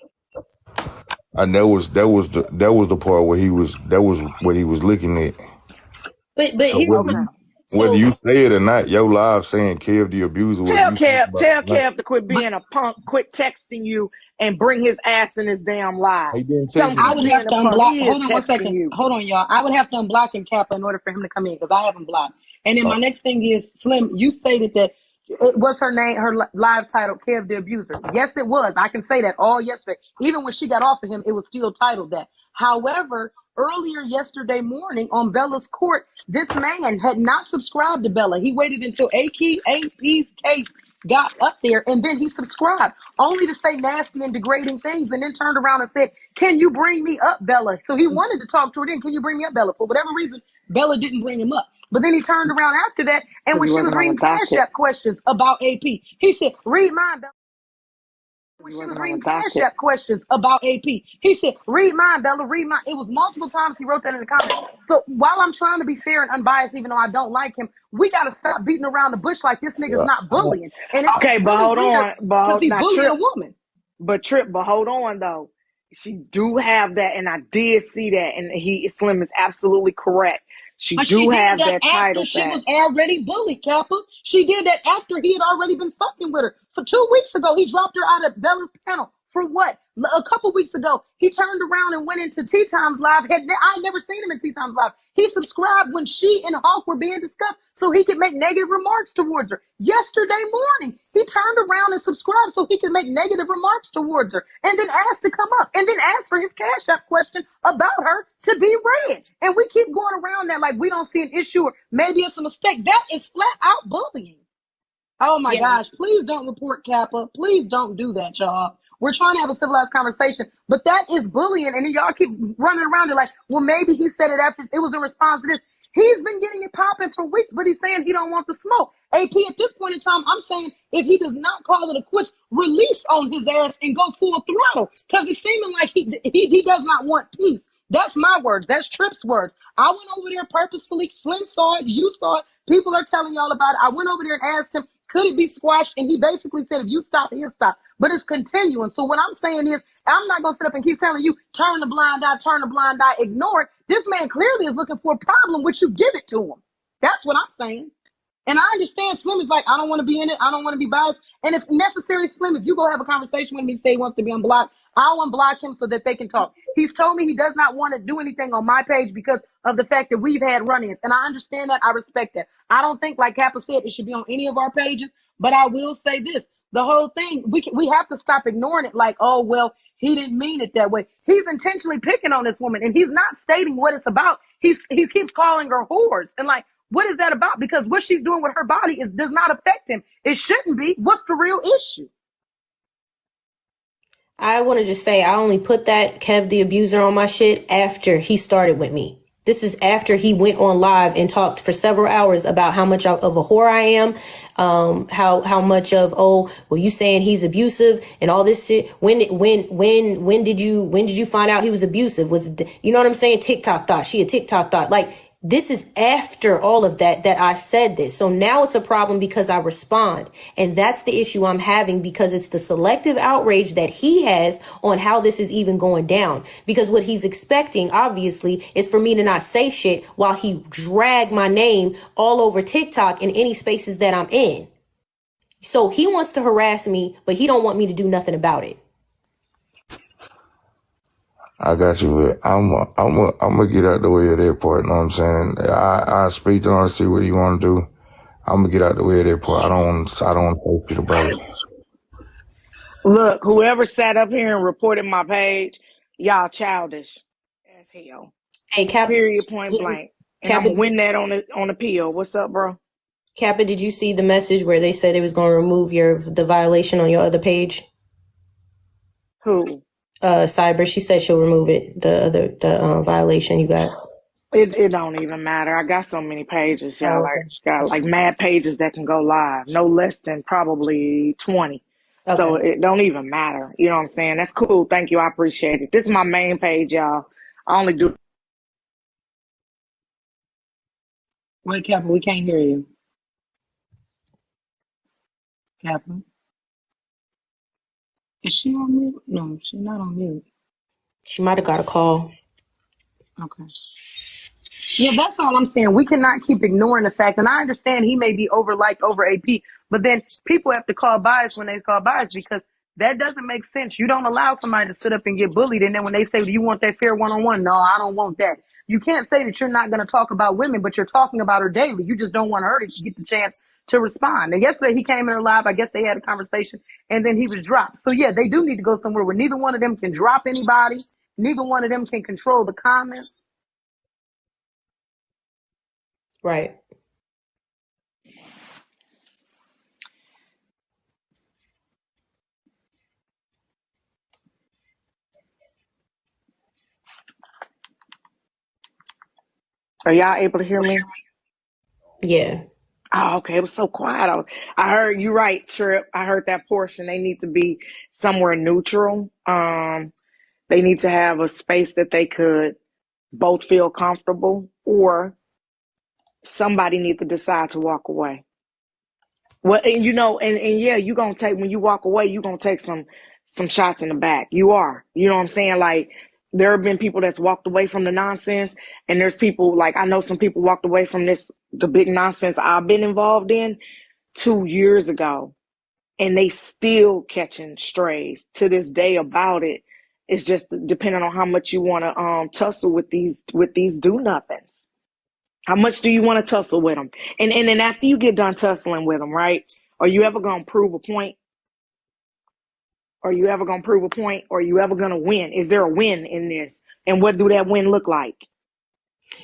G: And that was the part where he was that was what he was looking at.
D: But
G: So
D: here,
C: Okay.
G: whether
D: so
G: you say it or not, your live saying Kev the Abuser, whether you think about it
C: Tell
G: or not.
C: Kev to quit
B: But
C: being a punk, quit texting you, and bring his ass in his damn live.
G: He didn't
C: Tell
G: text
C: him
G: me.
B: I
C: quit
B: would
C: being
B: have
C: a
B: to
C: punk.
B: unblock.
C: He is
B: Hold on one
C: texting
B: second.
C: you.
B: Hold on, y'all. I would have to unblock him, Kappa, in order for him to come in because I have him blocked. And then my next thing is, Slim, you stated that it was her name, her live title, Kev the Abuser. Yes, it was. I can say that all yesterday. Even when she got off of him, it was still titled that. However, earlier yesterday morning on Bella's court, this man had not subscribed to Bella. He waited until AP's case got up there and then he subscribed only to say nasty and degrading things and then turned around and said, can you bring me up, Bella? So he wanted to talk to her then. Can you bring me up, Bella? For whatever reason, Bella didn't bring him up. But then he turned around after that, and
C: Because
B: when
C: he
B: she was
C: wasn't on the
B: reading Cash
C: docket.
B: App questions about AP, he said, read mine, Bella. When
C: He
B: she was
C: wasn't on the
B: reading Cash
C: docket.
B: App questions about AP, he said, read mine, Bella, read mine. It was multiple times he wrote that in the comments. So while I'm trying to be fair and unbiased, even though I don't like him, we got to stop beating around the bush like this nigga's
G: Yeah,
B: not
G: I'm a,
B: bullying. And it's
C: Okay, but
B: really
C: hold
B: weird
C: on.
B: because he's
C: Not
B: bullying a
C: Trip.
B: woman.
C: But hold on though. She do have that, and I did see that, and Slim is absolutely correct. She
B: But she
C: do
B: did
C: have
B: that
C: that
B: after
C: title
B: she
C: back.
B: was already bullied, Kappa. She did that after he had already been fucking with her. For 2 weeks ago, he dropped her out of Bella's panel. For what? A couple weeks ago, he turned around and went into Tea Times Live. I never seen him in Tea Times Live. He subscribed when she and Hawk were being discussed so he could make negative remarks towards her. Yesterday morning, he turned around and subscribed so he could make negative remarks towards her and then asked to come up and then asked for his Cash App question about her to be read. And we keep going around that like we don't see an issue or maybe it's a mistake. That is flat out bullying. Oh my gosh, please don't report Kappa. Please don't do that, y'all. We're trying to have a civilized conversation, but that is bullying. And then y'all keep running around it like, well, maybe he said it after it was in response to this. He's been getting it popping for weeks, but he's saying he don't want the smoke. AP, at this point in time, I'm saying if he does not call it a quits, release on his ass and go full throttle because it's seeming like he does not want peace. That's my words. That's Tripp's words. I went over there purposefully. Slim saw it. You saw it. People are telling y'all about it. I went over there and asked him, could it be squashed? And he basically said, if you stop, he'll stop. But it's continuing. So what I'm saying is, I'm not going to sit up and keep telling you, turn the blind eye, ignore it. This man clearly is looking for a problem, which you give it to him. That's what I'm saying. And I understand Slim is like, I don't want to be in it. I don't want to be biased. And if necessary, Slim, if you go have a conversation with me, say he wants to be unblocked, I'll unblock him so that they can talk. He's told me he does not want to do anything on my page because of the fact that we've had run-ins. And I understand that. I respect that. I don't think, like Kappa said, it should be on any of our pages. But I will say this. The whole thing, we have to stop ignoring it like, oh, well, he didn't mean it that way. He's intentionally picking on this woman, and he's not stating what it's about. He keeps calling her whores. And like, what is that about? Because what she's doing with her body does not affect him. It shouldn't be. What's the real issue?
D: I want to just say I only put that Kev the Abuser on my shit after he started with me. This is after he went on live and talked for several hours about how much of a whore I am, how much of, oh, well, you saying he's abusive and all this shit. When did you find out he was abusive? You know what I'm saying? TikTok thought she a TikTok thought. Like, this is after all of that I said this. So now it's a problem because I respond. And that's the issue I'm having because it's the selective outrage that he has on how this is even going down. Because what he's expecting, obviously, is for me to not say shit while he drag my name all over TikTok in any spaces that I'm in. So he wants to harass me, but he don't want me to do nothing about it.
G: I got you. I'm gonna get out the way of that part. You know what I'm saying? I speak to him and see what he want to do. I'm gonna get out the way of that part. I don't want to say shit about it.
C: Look, whoever sat up here and reported my page, y'all childish as hell.
D: Hey, Kappa.
C: Period, point blank. And I'm gonna win that on appeal. What's up, bro?
D: Kappa, did you see the message where they said they was going to remove the violation on your other page?
C: Who?
D: Cyber. She said she'll remove it. The violation you got.
C: It don't even matter. I got so many pages, y'all. Got like mad pages that can go live. No less than probably 20. Okay. So it don't even matter. You know what I'm saying? That's cool. Thank you. I appreciate it. This is my main page, y'all. I only do.
B: Wait, Kappa, we can't hear you. Kappa. Is she on mute? No, she's not on mute.
D: She might have got a call.
B: Okay. Yeah, that's all I'm saying. We cannot keep ignoring the fact, and I understand he may be overliked over AP, but then people have to call bias when they call bias because that doesn't make sense. You don't allow somebody to sit up and get bullied, and then when they say, do you want that fair one-on-one? No, I don't want that. You can't say that you're not going to talk about women, but you're talking about her daily. You just don't want her to get the chance to respond. And yesterday he came in her live. I guess they had a conversation, and then he was dropped. So, yeah, they do need to go somewhere where neither one of them can drop anybody. Neither one of them can control the comments.
D: Right.
C: Are y'all able to hear me?
D: Yeah.
C: Oh, okay. It was so quiet. I heard you right, Trip. I heard that portion. They need to be somewhere neutral. They need to have a space that they could both feel comfortable, or somebody need to decide to walk away. Well, and yeah, you're gonna take, when you walk away, you're gonna take some shots in the back. You are. You know what I'm saying? Like, There have been people that's walked away from the nonsense, and there's people like I know some people walked away from the big nonsense I've been involved in 2 years ago, and they still catching strays to this day about it. It's just depending on how much you want to tussle with these do nothings. How much do you want to tussle with them? And then after you get done tussling with them, right? Are you ever gonna prove a point? Are you ever gonna prove a point? Or are you ever gonna win? Is there a win in this? And what do that win look like?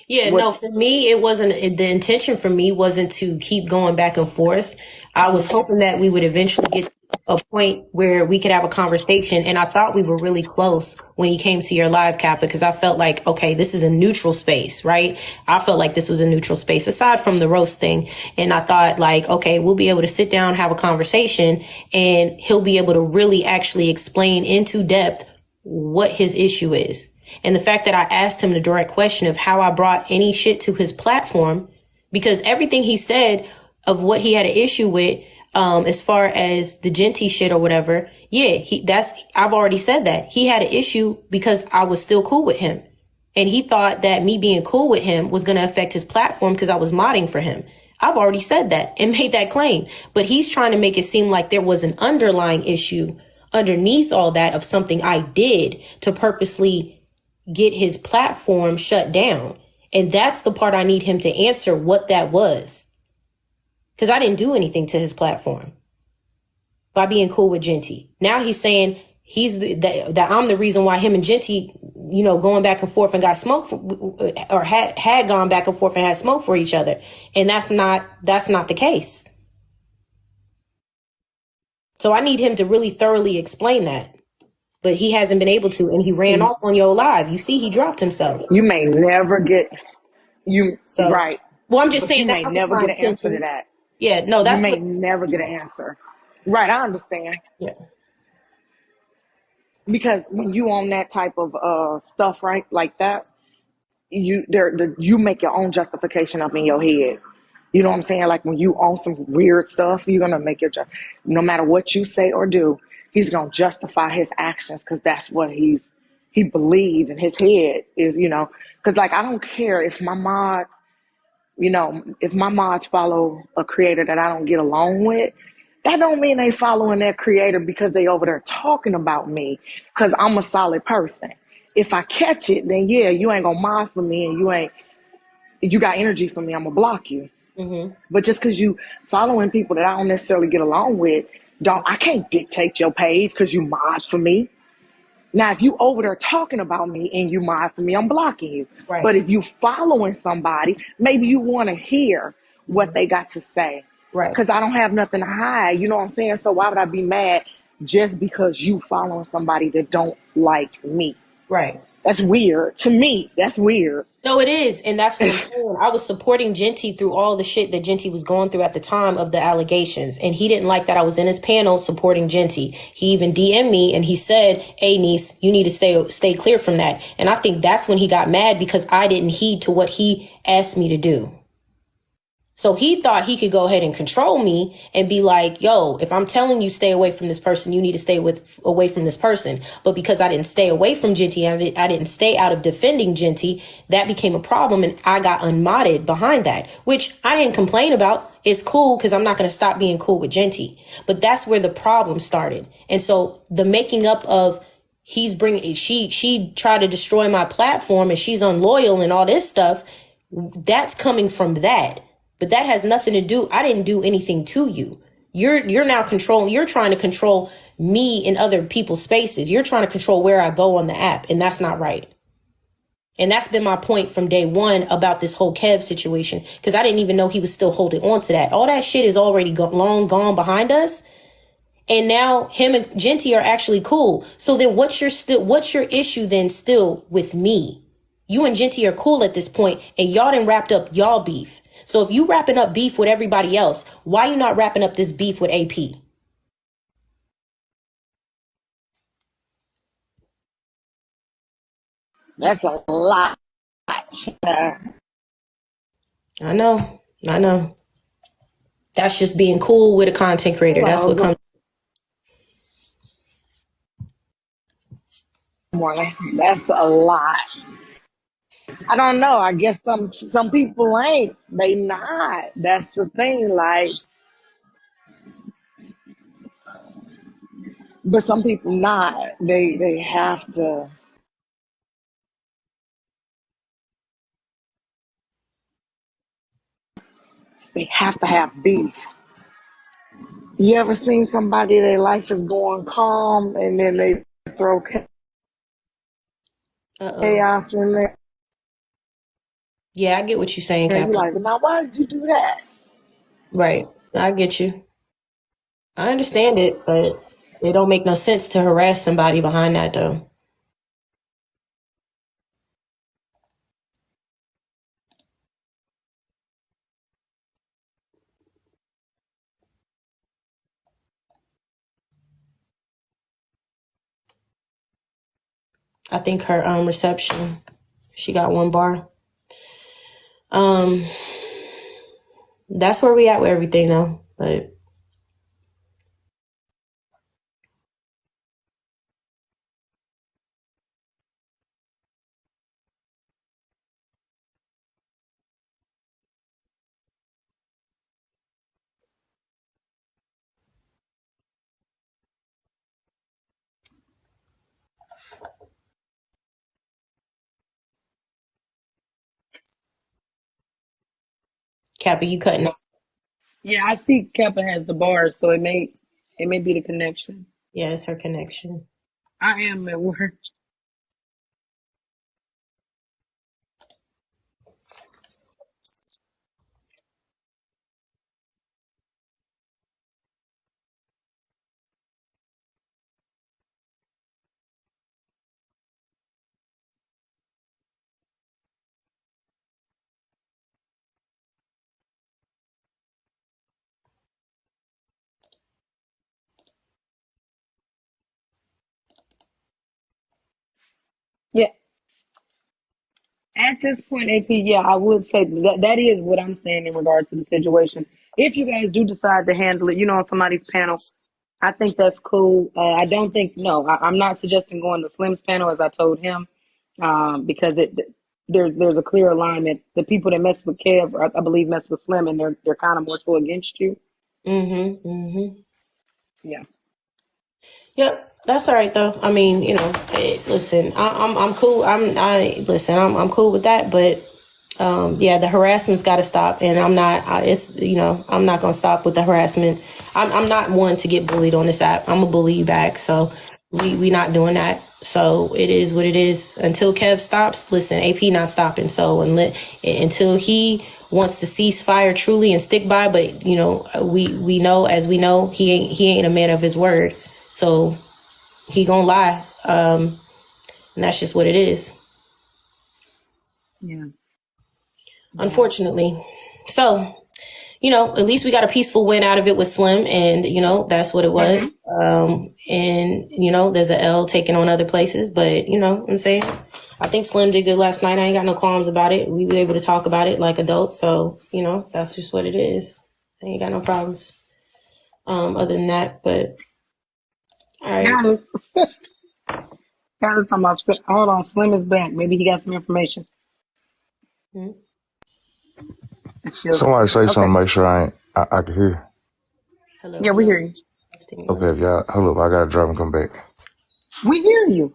D: Yeah, no, for me, it wasn't, the intention for me wasn't to keep going back and forth. I was hoping that we would eventually get to a point where we could have a conversation. And I thought we were really close when he came to your live, Cap, because I felt like, okay, this is a neutral space, right? I felt like this was a neutral space aside from the roast thing. And I thought like, okay, we'll be able to sit down, have a conversation, and he'll be able to really actually explain into depth what his issue is. And the fact that I asked him the direct question of how I brought any shit to his platform, because everything he said of what he had an issue with, as far as the Genty shit or whatever, yeah, I've already said that. He had an issue because I was still cool with him. And he thought that me being cool with him was going to affect his platform because I was modding for him. I've already said that and made that claim. But he's trying to make it seem like there was an underlying issue underneath all that of something I did to purposely get his platform shut down. And that's the part I need him to answer what that was. Because I didn't do anything to his platform by being cool with Genty. Now he's saying that I'm the reason why him and Genty, going back and forth and got smoke or had gone back and forth and had smoke for each other. And that's not the case. So I need him to really thoroughly explain that. But he hasn't been able to, and he ran off on your live. You see, he dropped himself.
C: You may never get right.
D: Well, I'm just
C: but
D: saying
C: you may never get an answer to that.
D: Yeah, no, that's
C: you may never get an answer. Right, I understand.
D: Yeah.
C: Because when you on that type of stuff, right, like that, you make your own justification up in your head. You know what I'm saying? Like when you own some weird stuff, you're gonna make no matter what you say or do, he's gonna justify his actions because that's what he believe in his head is, because like I don't care if my mods, if my mods follow a creator that I don't get along with, that don't mean they following that creator because they over there talking about me, because I'm a solid person. If I catch it, then yeah, you ain't gonna mod for me and you got energy for me, I'm gonna block you. Mm-hmm. But just because you following people that I don't necessarily get along with, I can't dictate your page because you mod for me. Now, if you over there talking about me and you mod for me, I'm blocking you. Right. But if you following somebody, maybe you want to hear what they got to say. Right. Because I don't have nothing to hide. You know what I'm saying? So why would I be mad just because you following somebody that don't like me? Right. That's weird. To me, that's weird.
D: No, it is. And that's what I'm saying. I was supporting Genty through all the shit that Genty was going through at the time of the allegations. And he didn't like that I was in his panel supporting Genty. He even DM'd me and he said, hey, niece, you need to stay clear from that. And I think that's when he got mad because I didn't heed to what he asked me to do. So he thought he could go ahead and control me and be like, yo, if I'm telling you stay away from this person, you need to stay away from this person. But because I didn't stay away from Genty, I didn't stay out of defending Genty, that became a problem. And I got unmodded behind that, which I didn't complain about. It's cool because I'm not going to stop being cool with Genty. But that's where the problem started. And so the making up of she tried to destroy my platform and she's unloyal and all this stuff, that's coming from that. But that has nothing to do. I didn't do anything to you. You're now controlling. You're trying to control me in other people's spaces. You're trying to control where I go on the app. And that's not right. And that's been my point from day one about this whole Kev situation, because I didn't even know he was still holding on to that. All that shit is already long gone behind us. And now him and Genty are actually cool. So then what's your issue then still with me? You and Genty are cool at this point, and y'all done wrapped up y'all beef. So if you wrapping up beef with everybody else, why you not wrapping up this beef with AP?
C: That's a lot.
D: I know. That's just being cool with a content creator. That's what comes.
C: Boy, that's a lot. I don't know. I guess some people ain't. They not. That's the thing. Like, but some people not. They have to. They have to have beef. You ever seen somebody their life is going calm and then they throw
D: Uh-oh.
C: chaos in there?
D: Yeah, I get what you're saying,
C: And you're
D: Captain.
C: like, now why did you do that?
D: Right. I get you. I understand it, but it don't make no sense to harass somebody behind that, though. I think her reception, she got one bar. Um, that's where we at with everything, though. But Cappy, you cutting out.
B: Yeah, I see Kappa has the bars, so it may be the connection.
D: Yeah, it's her connection.
B: I am at work. Yeah. At this point, AP, yeah, I would say that is what I'm saying in regards to the situation. If you guys do decide to handle it, on somebody's panel, I think that's cool. I don't think no, I'm not suggesting going to Slim's panel as I told him, because there's a clear alignment. The people that mess with Kev, I believe, mess with Slim, and they're kind of more so against you. Yeah.
D: Yep, that's all right though. I mean, listen, I'm cool. I'm cool with that. But yeah, the harassment's got to stop, and I'm not. I'm not gonna stop with the harassment. I'm not one to get bullied on this app. I'm gonna bully you back. So we not doing that. So it is what it is. Until Kev stops, listen, AP not stopping. So until he wants to cease fire truly and stick by, but we know, as we know, he ain't a man of his word. So he gonna lie, and that's just what it is.
B: Yeah.
D: Unfortunately. So, at least we got a peaceful win out of it with Slim, and that's what it was. And there's a L taken on other places, but what I'm saying, I think Slim did good last night. I ain't got no qualms about it. We were able to talk about it like adults, so that's just what it is. I ain't got no problems other than that. But all right.
B: Got it. Hold on, Slim is back. Maybe he got some information.
G: Somebody say something, make sure I can hear.
D: Hello.
B: Yeah, we hear you.
G: Okay, if y'all, hold up, I gotta drive and come back.
B: We hear you.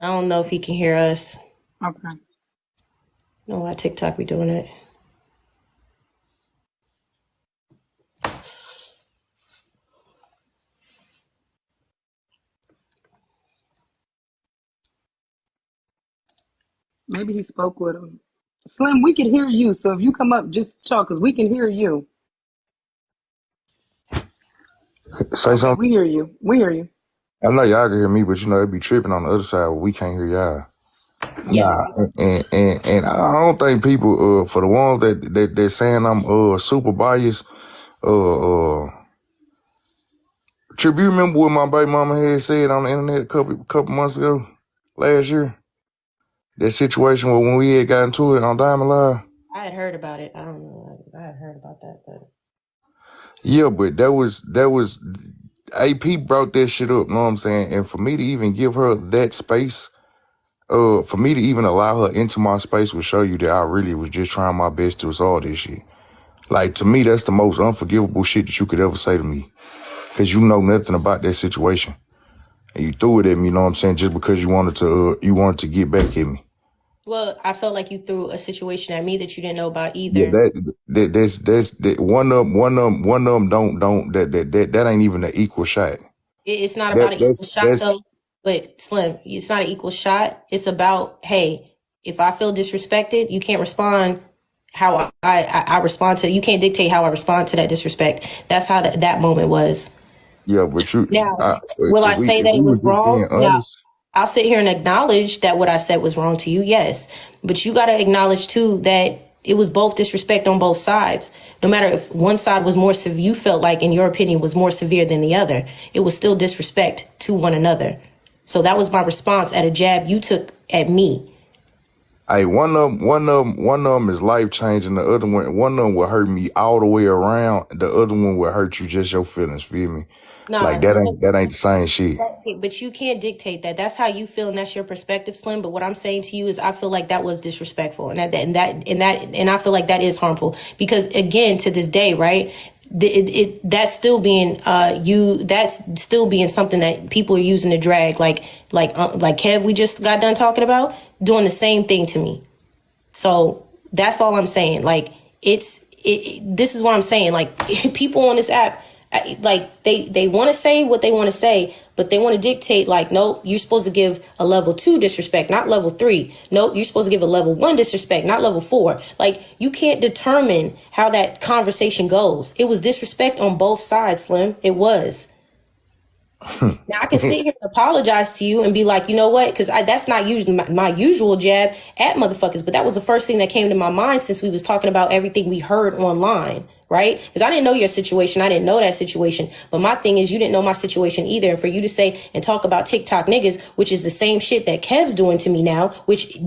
D: I don't know if he can hear us.
B: Okay.
D: No, why TikTok be doing it?
B: Maybe he spoke with him. Slim, we can hear you. So if you come up, just talk, because we can hear you.
G: Say
B: Okay,
G: something.
B: we hear you. We hear you.
G: I know y'all can hear me, but it be tripping on the other side where we can't hear y'all.
B: Yeah.
G: And I don't think people, for the ones that saying I'm super biased, Trip, you remember what my baby mama had said on the internet a couple months ago, last year? That situation where when we had got into it on Diamond Live?
D: I had heard about it. I don't know. I had heard about that, but
G: Yeah, but that was AP brought that shit up, know what I'm saying? And for me to even give her that space, for me to even allow her into my space would show you that I really was just trying my best to resolve this shit. Like, to me, that's the most unforgivable shit that you could ever say to me. Because you know nothing about that situation. And you threw it at me, you know what I'm saying, just because you wanted to get back at me.
D: Well, I felt like you threw a situation at me that you didn't know about either.
G: Yeah, that's one of them don't that ain't even an equal shot.
D: It's not about an equal shot though. But Slim, it's not an equal shot. It's about, hey, if I feel disrespected, you can't respond how I respond to. You can't dictate how I respond to that disrespect. That's how that moment was.
G: Yeah, but you
D: now will I say that it was wrong? Now, I'll sit here and acknowledge that what I said was wrong to you, yes. But you got to acknowledge too that it was both disrespect on both sides. No matter if one side was more severe, you felt like, in your opinion, was more severe than the other. It was still disrespect to one another. So that was my response at a jab you took at me.
G: Hey, one of them is life changing. The other one of them will hurt me all the way around. The other one will hurt you just your feelings. Feel me? Nah, like that ain't the same shit.
D: But you can't dictate that. That's how you feel, and that's your perspective, Slim. But what I'm saying to you is, I feel like that was disrespectful, and I feel like that is harmful because, again, to this day, right? That's still being that's still being something that people are using to drag, like Kev we just got done talking about, doing the same thing to me. So that's all I'm saying. Like this is what I'm saying. Like people on this app, like they want to say what they want to say, but they want to dictate like, nope, you're supposed to give a level 2 disrespect, not level 3. Nope, you're supposed to give a level 1 disrespect, not level 4. Like you can't determine how that conversation goes. It was disrespect on both sides, Slim. It was. Now I can sit here and apologize to you and be like, you know what? Because that's not usually my usual jab at motherfuckers, but that was the first thing that came to my mind since we was talking about everything we heard online. Right? Because I didn't know your situation. I didn't know that situation. But my thing is, you didn't know my situation either. And for you to say and talk about TikTok niggas, which is the same shit that Kev's doing to me now, which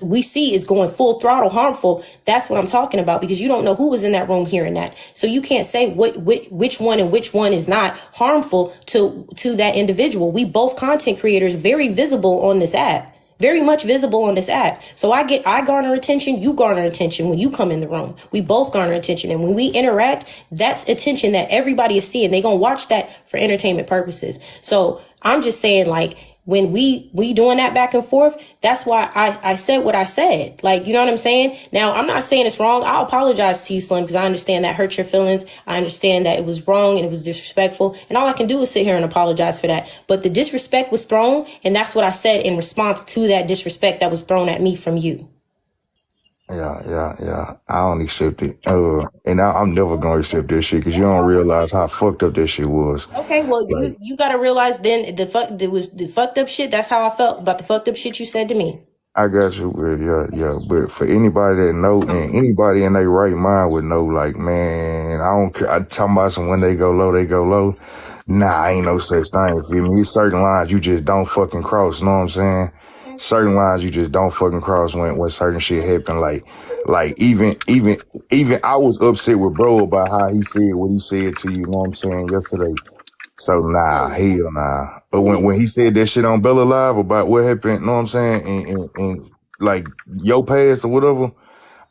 D: we see is going full throttle harmful. That's what I'm talking about, because you don't know who was in that room hearing that. So you can't say which one and which one is not harmful to that individual. We both content creators, very visible on this app. Very much visible on this app. So I garner attention, you garner attention when you come in the room. We both garner attention. And when we interact, that's attention that everybody is seeing. They're going to watch that for entertainment purposes. So I'm just saying, like, when we doing that back and forth, that's why I said what I said. Like, you know what I'm saying? Now, I'm not saying it's wrong. I'll apologize to you, Slim, because I understand that hurt your feelings. I understand that it was wrong and it was disrespectful. And all I can do is sit here and apologize for that. But the disrespect was thrown, and that's what I said in response to that disrespect that was thrown at me from you.
G: Yeah. I don't accept it. And I'm never gonna accept this shit because you don't realize how fucked up that shit was.
D: Okay, well, like, you gotta realize then there was the fucked up shit. That's how I felt about the fucked up shit you said to me.
G: I got you, yeah. But for anybody that know, and anybody in their right mind would know, like, man, I don't care. I'm talking about some when they go low, they go low. Nah, ain't no such thing. Feel me? It's certain lines you just don't fucking cross. Know what I'm saying? Certain lines you just don't fucking cross when certain shit happen. Like even I was upset with bro about how he said what he said to you. Know what I'm saying, yesterday. So nah, hell nah. But when he said that shit on Bella Live about what happened, know what I'm saying, and like your past or whatever,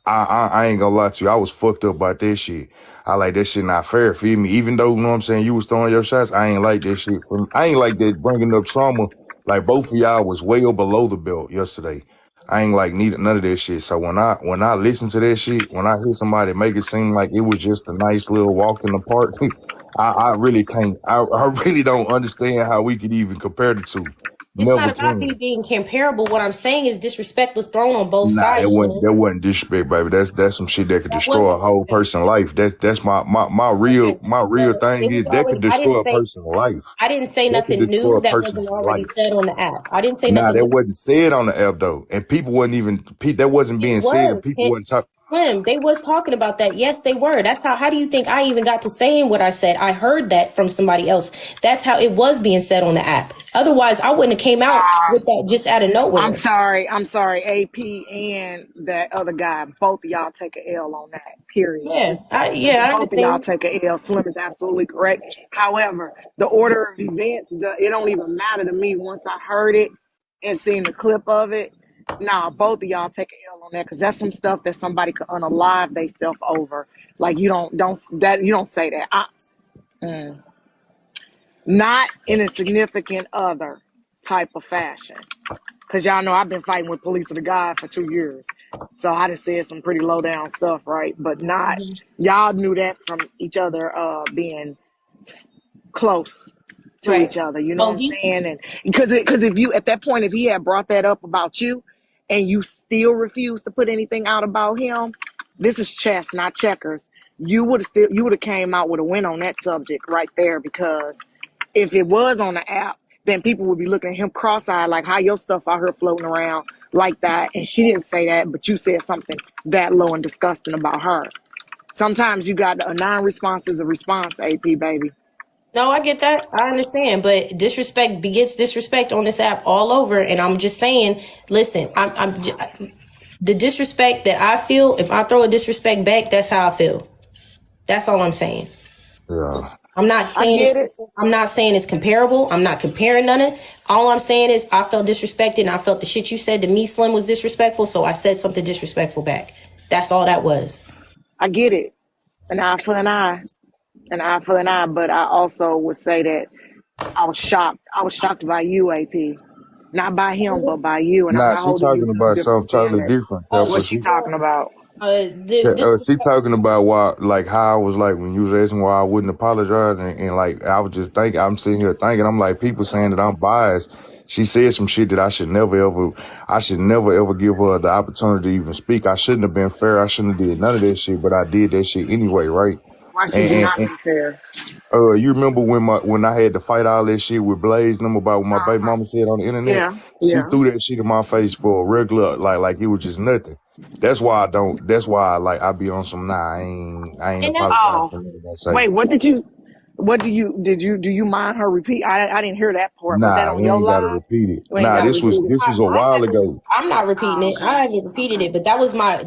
G: I ain't gonna lie to you, I was fucked up about that shit. I like that shit not fair, feel me? Even though, you know what I'm saying, you was throwing your shots, I ain't like that shit. I ain't like that bringing up trauma. Like both of y'all was way below the belt yesterday. I ain't like need none of that shit. So when I listen to that shit, when I hear somebody make it seem like it was just a nice little walk in the park, I really can't. I really don't understand how we could even compare the two.
D: It's not about me being comparable. What I'm saying is disrespect was thrown on both sides.
G: That wasn't disrespect, baby. That's some shit that could destroy a whole person's life. That's my real thing is that could destroy a person's life.
D: I didn't say nothing new that wasn't already said on the app. I didn't say nothing.
G: That wasn't said on the app though, and people wasn't even that wasn't being said, and people wasn't talking.
D: Slim, they was talking about that. Yes, they were. That's how do you think I even got to saying what I said? I heard that from somebody else. That's how it was being said on the app. Otherwise, I wouldn't have came out with that just out of
C: I'm
D: nowhere.
C: sorry. AP and that other guy, both of y'all take a L on that. Period.
D: Yeah, I
C: Both of y'all
D: understand.
C: take a L. Slim is absolutely correct. However, the order of events, it don't even matter to me once I heard it and seen the clip of it. Nah, both of y'all take a L on that because that's some stuff that somebody could unalive themselves over. Like you don't say that. Not in a significant other type of fashion. Because y'all know I've been fighting with police of the God for 2 years. So I just said some pretty low down stuff, right? But not, y'all knew that from each other being close to
D: Right.
C: each other. You know what
D: Oh,
C: I'm
D: he's
C: saying? And because if you, at that point, if he had brought that up about you and you still refuse to put anything out about him, this is chess, not checkers. You would have came out with a win on that subject right there because if it was on the app, then people would be looking at him cross-eyed, like how your stuff out here floating around like that. And she didn't say that, but you said something that low and disgusting about her. Sometimes you got a non-response is a response, AP baby.
D: No, I get that. I understand, but disrespect begets disrespect on this app all over. And I'm just saying, listen, the disrespect that I feel. If I throw a disrespect back, that's how I feel. That's all I'm saying.
G: Yeah.
D: I'm not
C: I
D: saying
C: get it.
D: I'm not saying it's comparable. I'm not comparing none of it. All I'm saying is I felt disrespected and I felt the shit you said to me, Slim, was disrespectful. So I said something disrespectful back. That's all that was.
C: I get it. An eye for an eye. An eye for an eye. But I also would say that I was shocked. I was shocked by you, AP. Not by him, but by you. And I'm
G: Nah,
C: not
G: she
C: holding you
G: talking
C: to no
G: about
C: different
G: something totally
C: standard.
G: different.
D: Oh,
C: What's
D: she
C: she talking about?
D: this
G: She talking about why, like how I was like when you was asking why I wouldn't apologize, and like I was just thinking, I'm sitting here thinking, I'm like people saying that I'm biased. She said some shit that I should never ever give her the opportunity to even speak. I shouldn't have been fair. I shouldn't have did none of that shit, but I did that shit anyway, right?
C: Why should you
G: And,
C: not
G: and,
C: be fair?
G: you remember when I had to fight all that shit with Blaze, number about what my baby
C: Uh-huh.
G: mama said on the internet?
C: Yeah,
G: She
C: yeah.
G: threw that shit in my face for a regular, like it was just nothing. That's why like I be on some, nah, I ain't
D: and that's
G: apologizing
C: Oh,
G: for nothing I say.
C: wait, do you mind her repeat? I didn't hear that part. Was that
G: Nah,
C: on
G: we
C: your
G: ain't gotta
C: live?
G: repeat it.
C: You ain't
G: Nah,
C: got to
G: this was,
C: repeat it.
G: this was a while ago.
D: I'm not repeating
C: Oh,
D: it.
C: okay.
D: I haven't repeated
C: Okay.
D: it, but that was my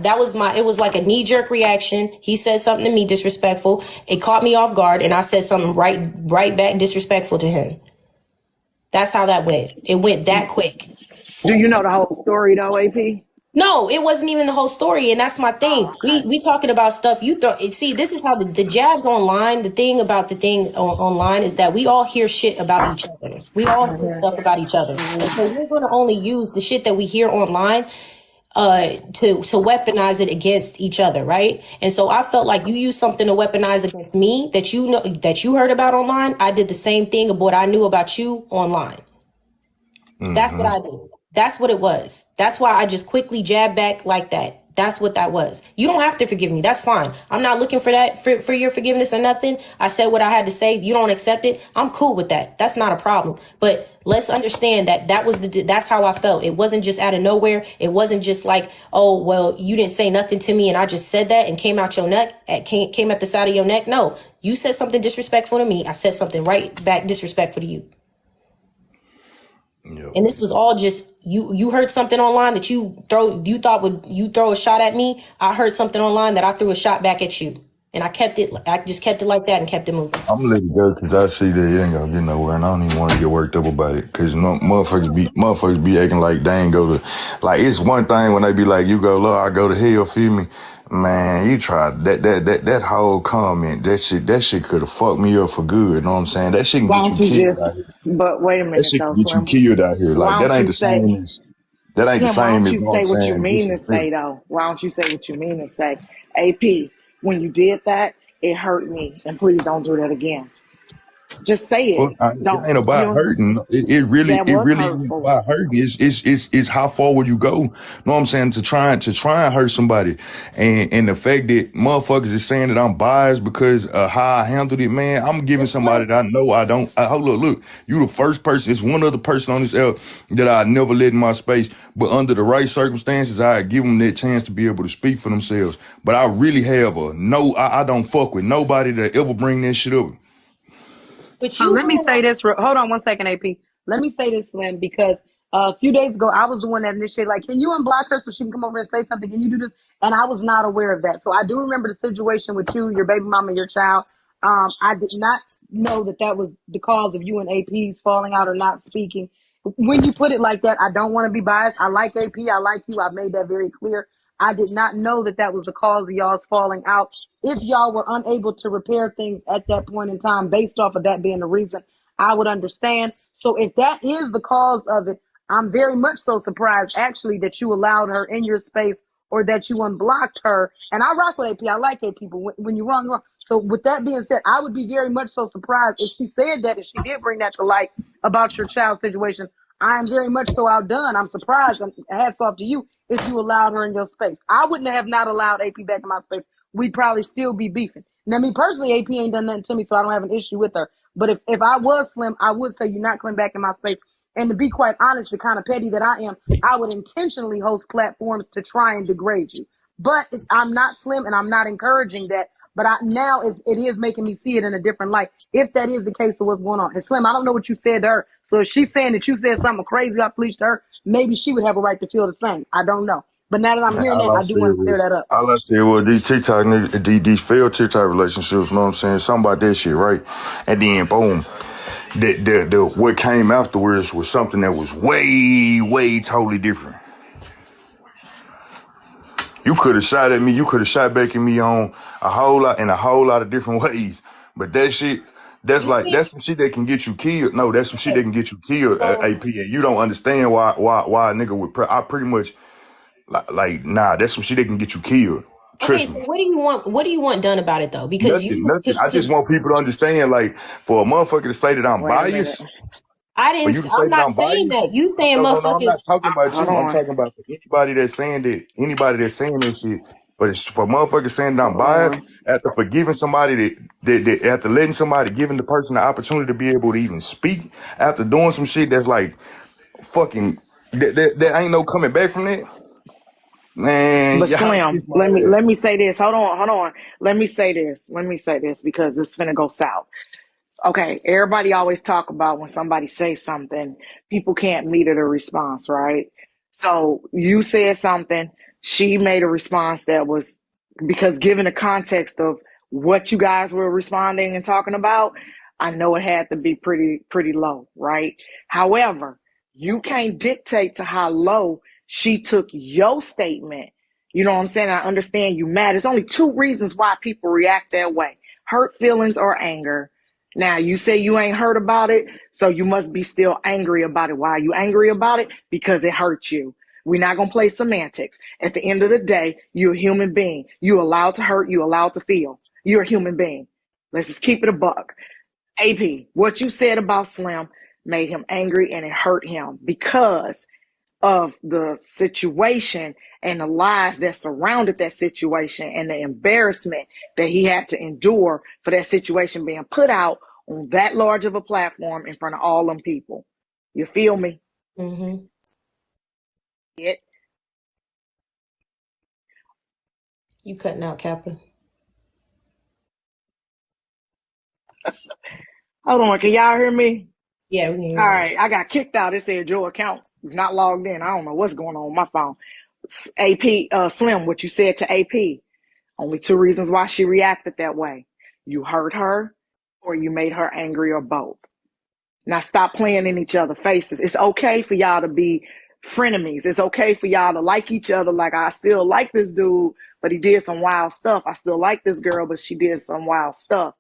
D: it was like a knee jerk reaction. He said something to me disrespectful. It caught me off guard and I said something right back disrespectful to him. That's how that went. It went that quick.
C: Do you know the whole story though, AP?
D: No, it wasn't even the whole story, and that's my thing.
C: Oh, okay.
D: We talking about stuff you throw. See, this is how the jabs online. The thing about the thing online is that we all hear shit about each other. We all hear stuff about each other, and so we're going to only use the shit that we hear online to weaponize it against each other, right? And so I felt like you used something to weaponize against me that you know that you heard about online. I did the same thing of what I knew about you online. That's what
G: Mm-hmm.
D: I did. That's what it was. That's why I just quickly jabbed back like that. That's what that was. You don't have to forgive me. That's fine. I'm not looking for that for your forgiveness or nothing. I said what I had to say. You don't accept it. I'm cool with that. That's not a problem. But let's understand that that's how I felt. It wasn't just out of nowhere. It wasn't just like, oh well, you didn't say nothing to me and I just said that and came out your neck. Came at the side of your neck. No, you said something disrespectful to me. I said something right back disrespectful to you.
G: Yep.
D: And this was all just you heard something online that you throw a shot at me. I heard something online that I threw a shot back at you. And I just kept it like that and kept it moving.
G: I'm gonna let it go because I see that it ain't gonna get nowhere, and I don't even want to get worked up about it. Because motherfuckers be acting like they ain't go to, like it's one thing when they be like, you go low, I go to hell, feel me? Man, you tried that whole comment, that shit could have fucked me up for good. You know what I'm saying? That shit can
C: Why
G: get you
C: don't you
G: killed
C: just,
G: out here.
C: but wait a
G: That
C: minute
G: shit
C: though,
G: can get you
C: Slim.
G: killed out here. Like
C: Why
G: that
C: don't
G: ain't
C: you
G: the
C: say,
G: same as that ain't the
C: Slim, why
G: same
C: don't
G: as,
C: you
G: you know what I'm
C: say what you
G: saying,
C: mean to
G: disrespect.
C: say though? Why don't you say what you mean to say? AP, when you did that, it hurt me. And please don't do that again.
I: Just say it.
G: It
I: Don't
G: ain't about hurting.
I: that
G: It
I: was
G: really ain't
I: hurtful.
G: about hurting. It's how far would you go? Know what I'm saying? To try and hurt somebody, and the fact that motherfuckers is saying that I'm biased because of how I handled it, man. I'm giving somebody that I know I don't. Look, you the first person. It's one other person on this app that I never let in my space, but under the right circumstances, I give them that chance to be able to speak for themselves. But I really have I don't fuck with nobody that ever bring that shit up.
D: But
B: So
D: you
B: let me
D: were
B: say this. Hold on one second, AP. Let me say this, Slim, because a few days ago, I was the one that initiated, like, can you unblock her so she can come over and say something? Can you do this? And I was not aware of that. So I do remember the situation with you, your baby mama, your child. I did not know that that was the cause of you and AP's falling out or not speaking. When you put it like that, I don't want to be biased. I like AP. I like you. I made that very clear. I did not know that that was the cause of y'all's falling out. If y'all were unable to repair things at that point in time, based off of that being the reason, I would understand. So if that is the cause of it, I'm very much so surprised actually that you allowed her in your space or that you unblocked her. And I rock with AP. I like AP, but when you're wrong, you're wrong. So with that being said, I would be very much so surprised if she said that, if she did bring that to light about your child situation. I am very much so outdone. I'm surprised. Hats off to you if you allowed her in your space. I wouldn't have not allowed AP back in my space. We'd probably still be beefing. Now, me personally, AP ain't done nothing to me, so I don't have an issue with her. But if I was Slim, I would say you're not coming back in my space. And to be quite honest, the kind of petty that I am, I would intentionally host platforms to try and degrade you. But I'm not Slim, and I'm not encouraging that. But now it is making me see it in a different light, if that is the case of what's going on. And Slim, I don't know what you said to her. So if she's saying that you said something crazy off leash to her, maybe she would have a right to feel the same. I don't know. But now that I'm hearing that, I do want to clear that up.
H: All I said was these TikTok niggas, these failed TikTok relationships, you know what I'm saying? Something about that shit, right? And then boom. The what came afterwards was something that was way totally different. You could have shot at me, you could have shot back at me on a whole lot of different ways. But that shit, that's some shit that can get you killed. No, that's some shit that can get you killed, AP. And you don't understand why a nigga would. I pretty much nah. That's some shit that can get you killed. Trust
D: so
H: me.
D: what do you want? What do you want done about it though? Because
H: Nothing. I just want people to understand, like, for a motherfucker to say that I'm
I: Wait a minute.
H: biased. For you to say
D: I'm
H: that
D: not
H: I'm
D: saying
H: biased.
D: that. You saying
H: No, I'm
D: motherfuckers.
H: not talking about
I: Hold
H: you. I'm
I: on.
H: talking about for anybody that's saying that shit. But it's for motherfuckers saying that I'm
I: Hold
H: biased
I: on.
H: after forgiving somebody that after letting somebody, giving the person the opportunity to be able to even speak after doing some shit that's like fucking that ain't no coming back from that. Man,
I: But
H: y'all
I: Slim,
H: kiss my
I: let
H: ass.
I: me say this. Hold on. Let me say this because it's finna go south. Okay, everybody always talk about when somebody says something, people can't meet it a response, right? So you said something, she made a response that was, because given the context of what you guys were responding and talking about, I know it had to be pretty low, right? However, you can't dictate to how low she took your statement. You know what I'm saying? I understand you mad. There's only two reasons why people react that way: hurt feelings or anger. Now, you say you ain't hurt about it, so you must be still angry about it. Why are you angry about it? Because it hurt you. We're not going to play semantics. At the end of the day, you're a human being. You're allowed to hurt. You're allowed to feel. You're a human being. Let's just keep it a buck. AP, what you said about Slim made him angry and it hurt him because of the situation and the lies that surrounded that situation and the embarrassment that he had to endure for that situation being put out on that large of a platform in front of all them people. You feel me?
D: Mm-hmm.
I: It.
D: You cutting out, Kappa.
I: Hold on, can y'all hear me?
D: Yeah, we can hear
I: All
D: you.
I: right, I got kicked out. It said your account is not logged in. I don't know what's going on with my phone. AP, Slim, what you said to AP, only two reasons why she reacted that way. You hurt her or you made her angry, or both. Now stop playing in each other's faces. It's okay for y'all to be frenemies. It's okay for y'all to like each other. Like, I still like this dude, but he did some wild stuff. I still like this girl, but she did some wild stuff.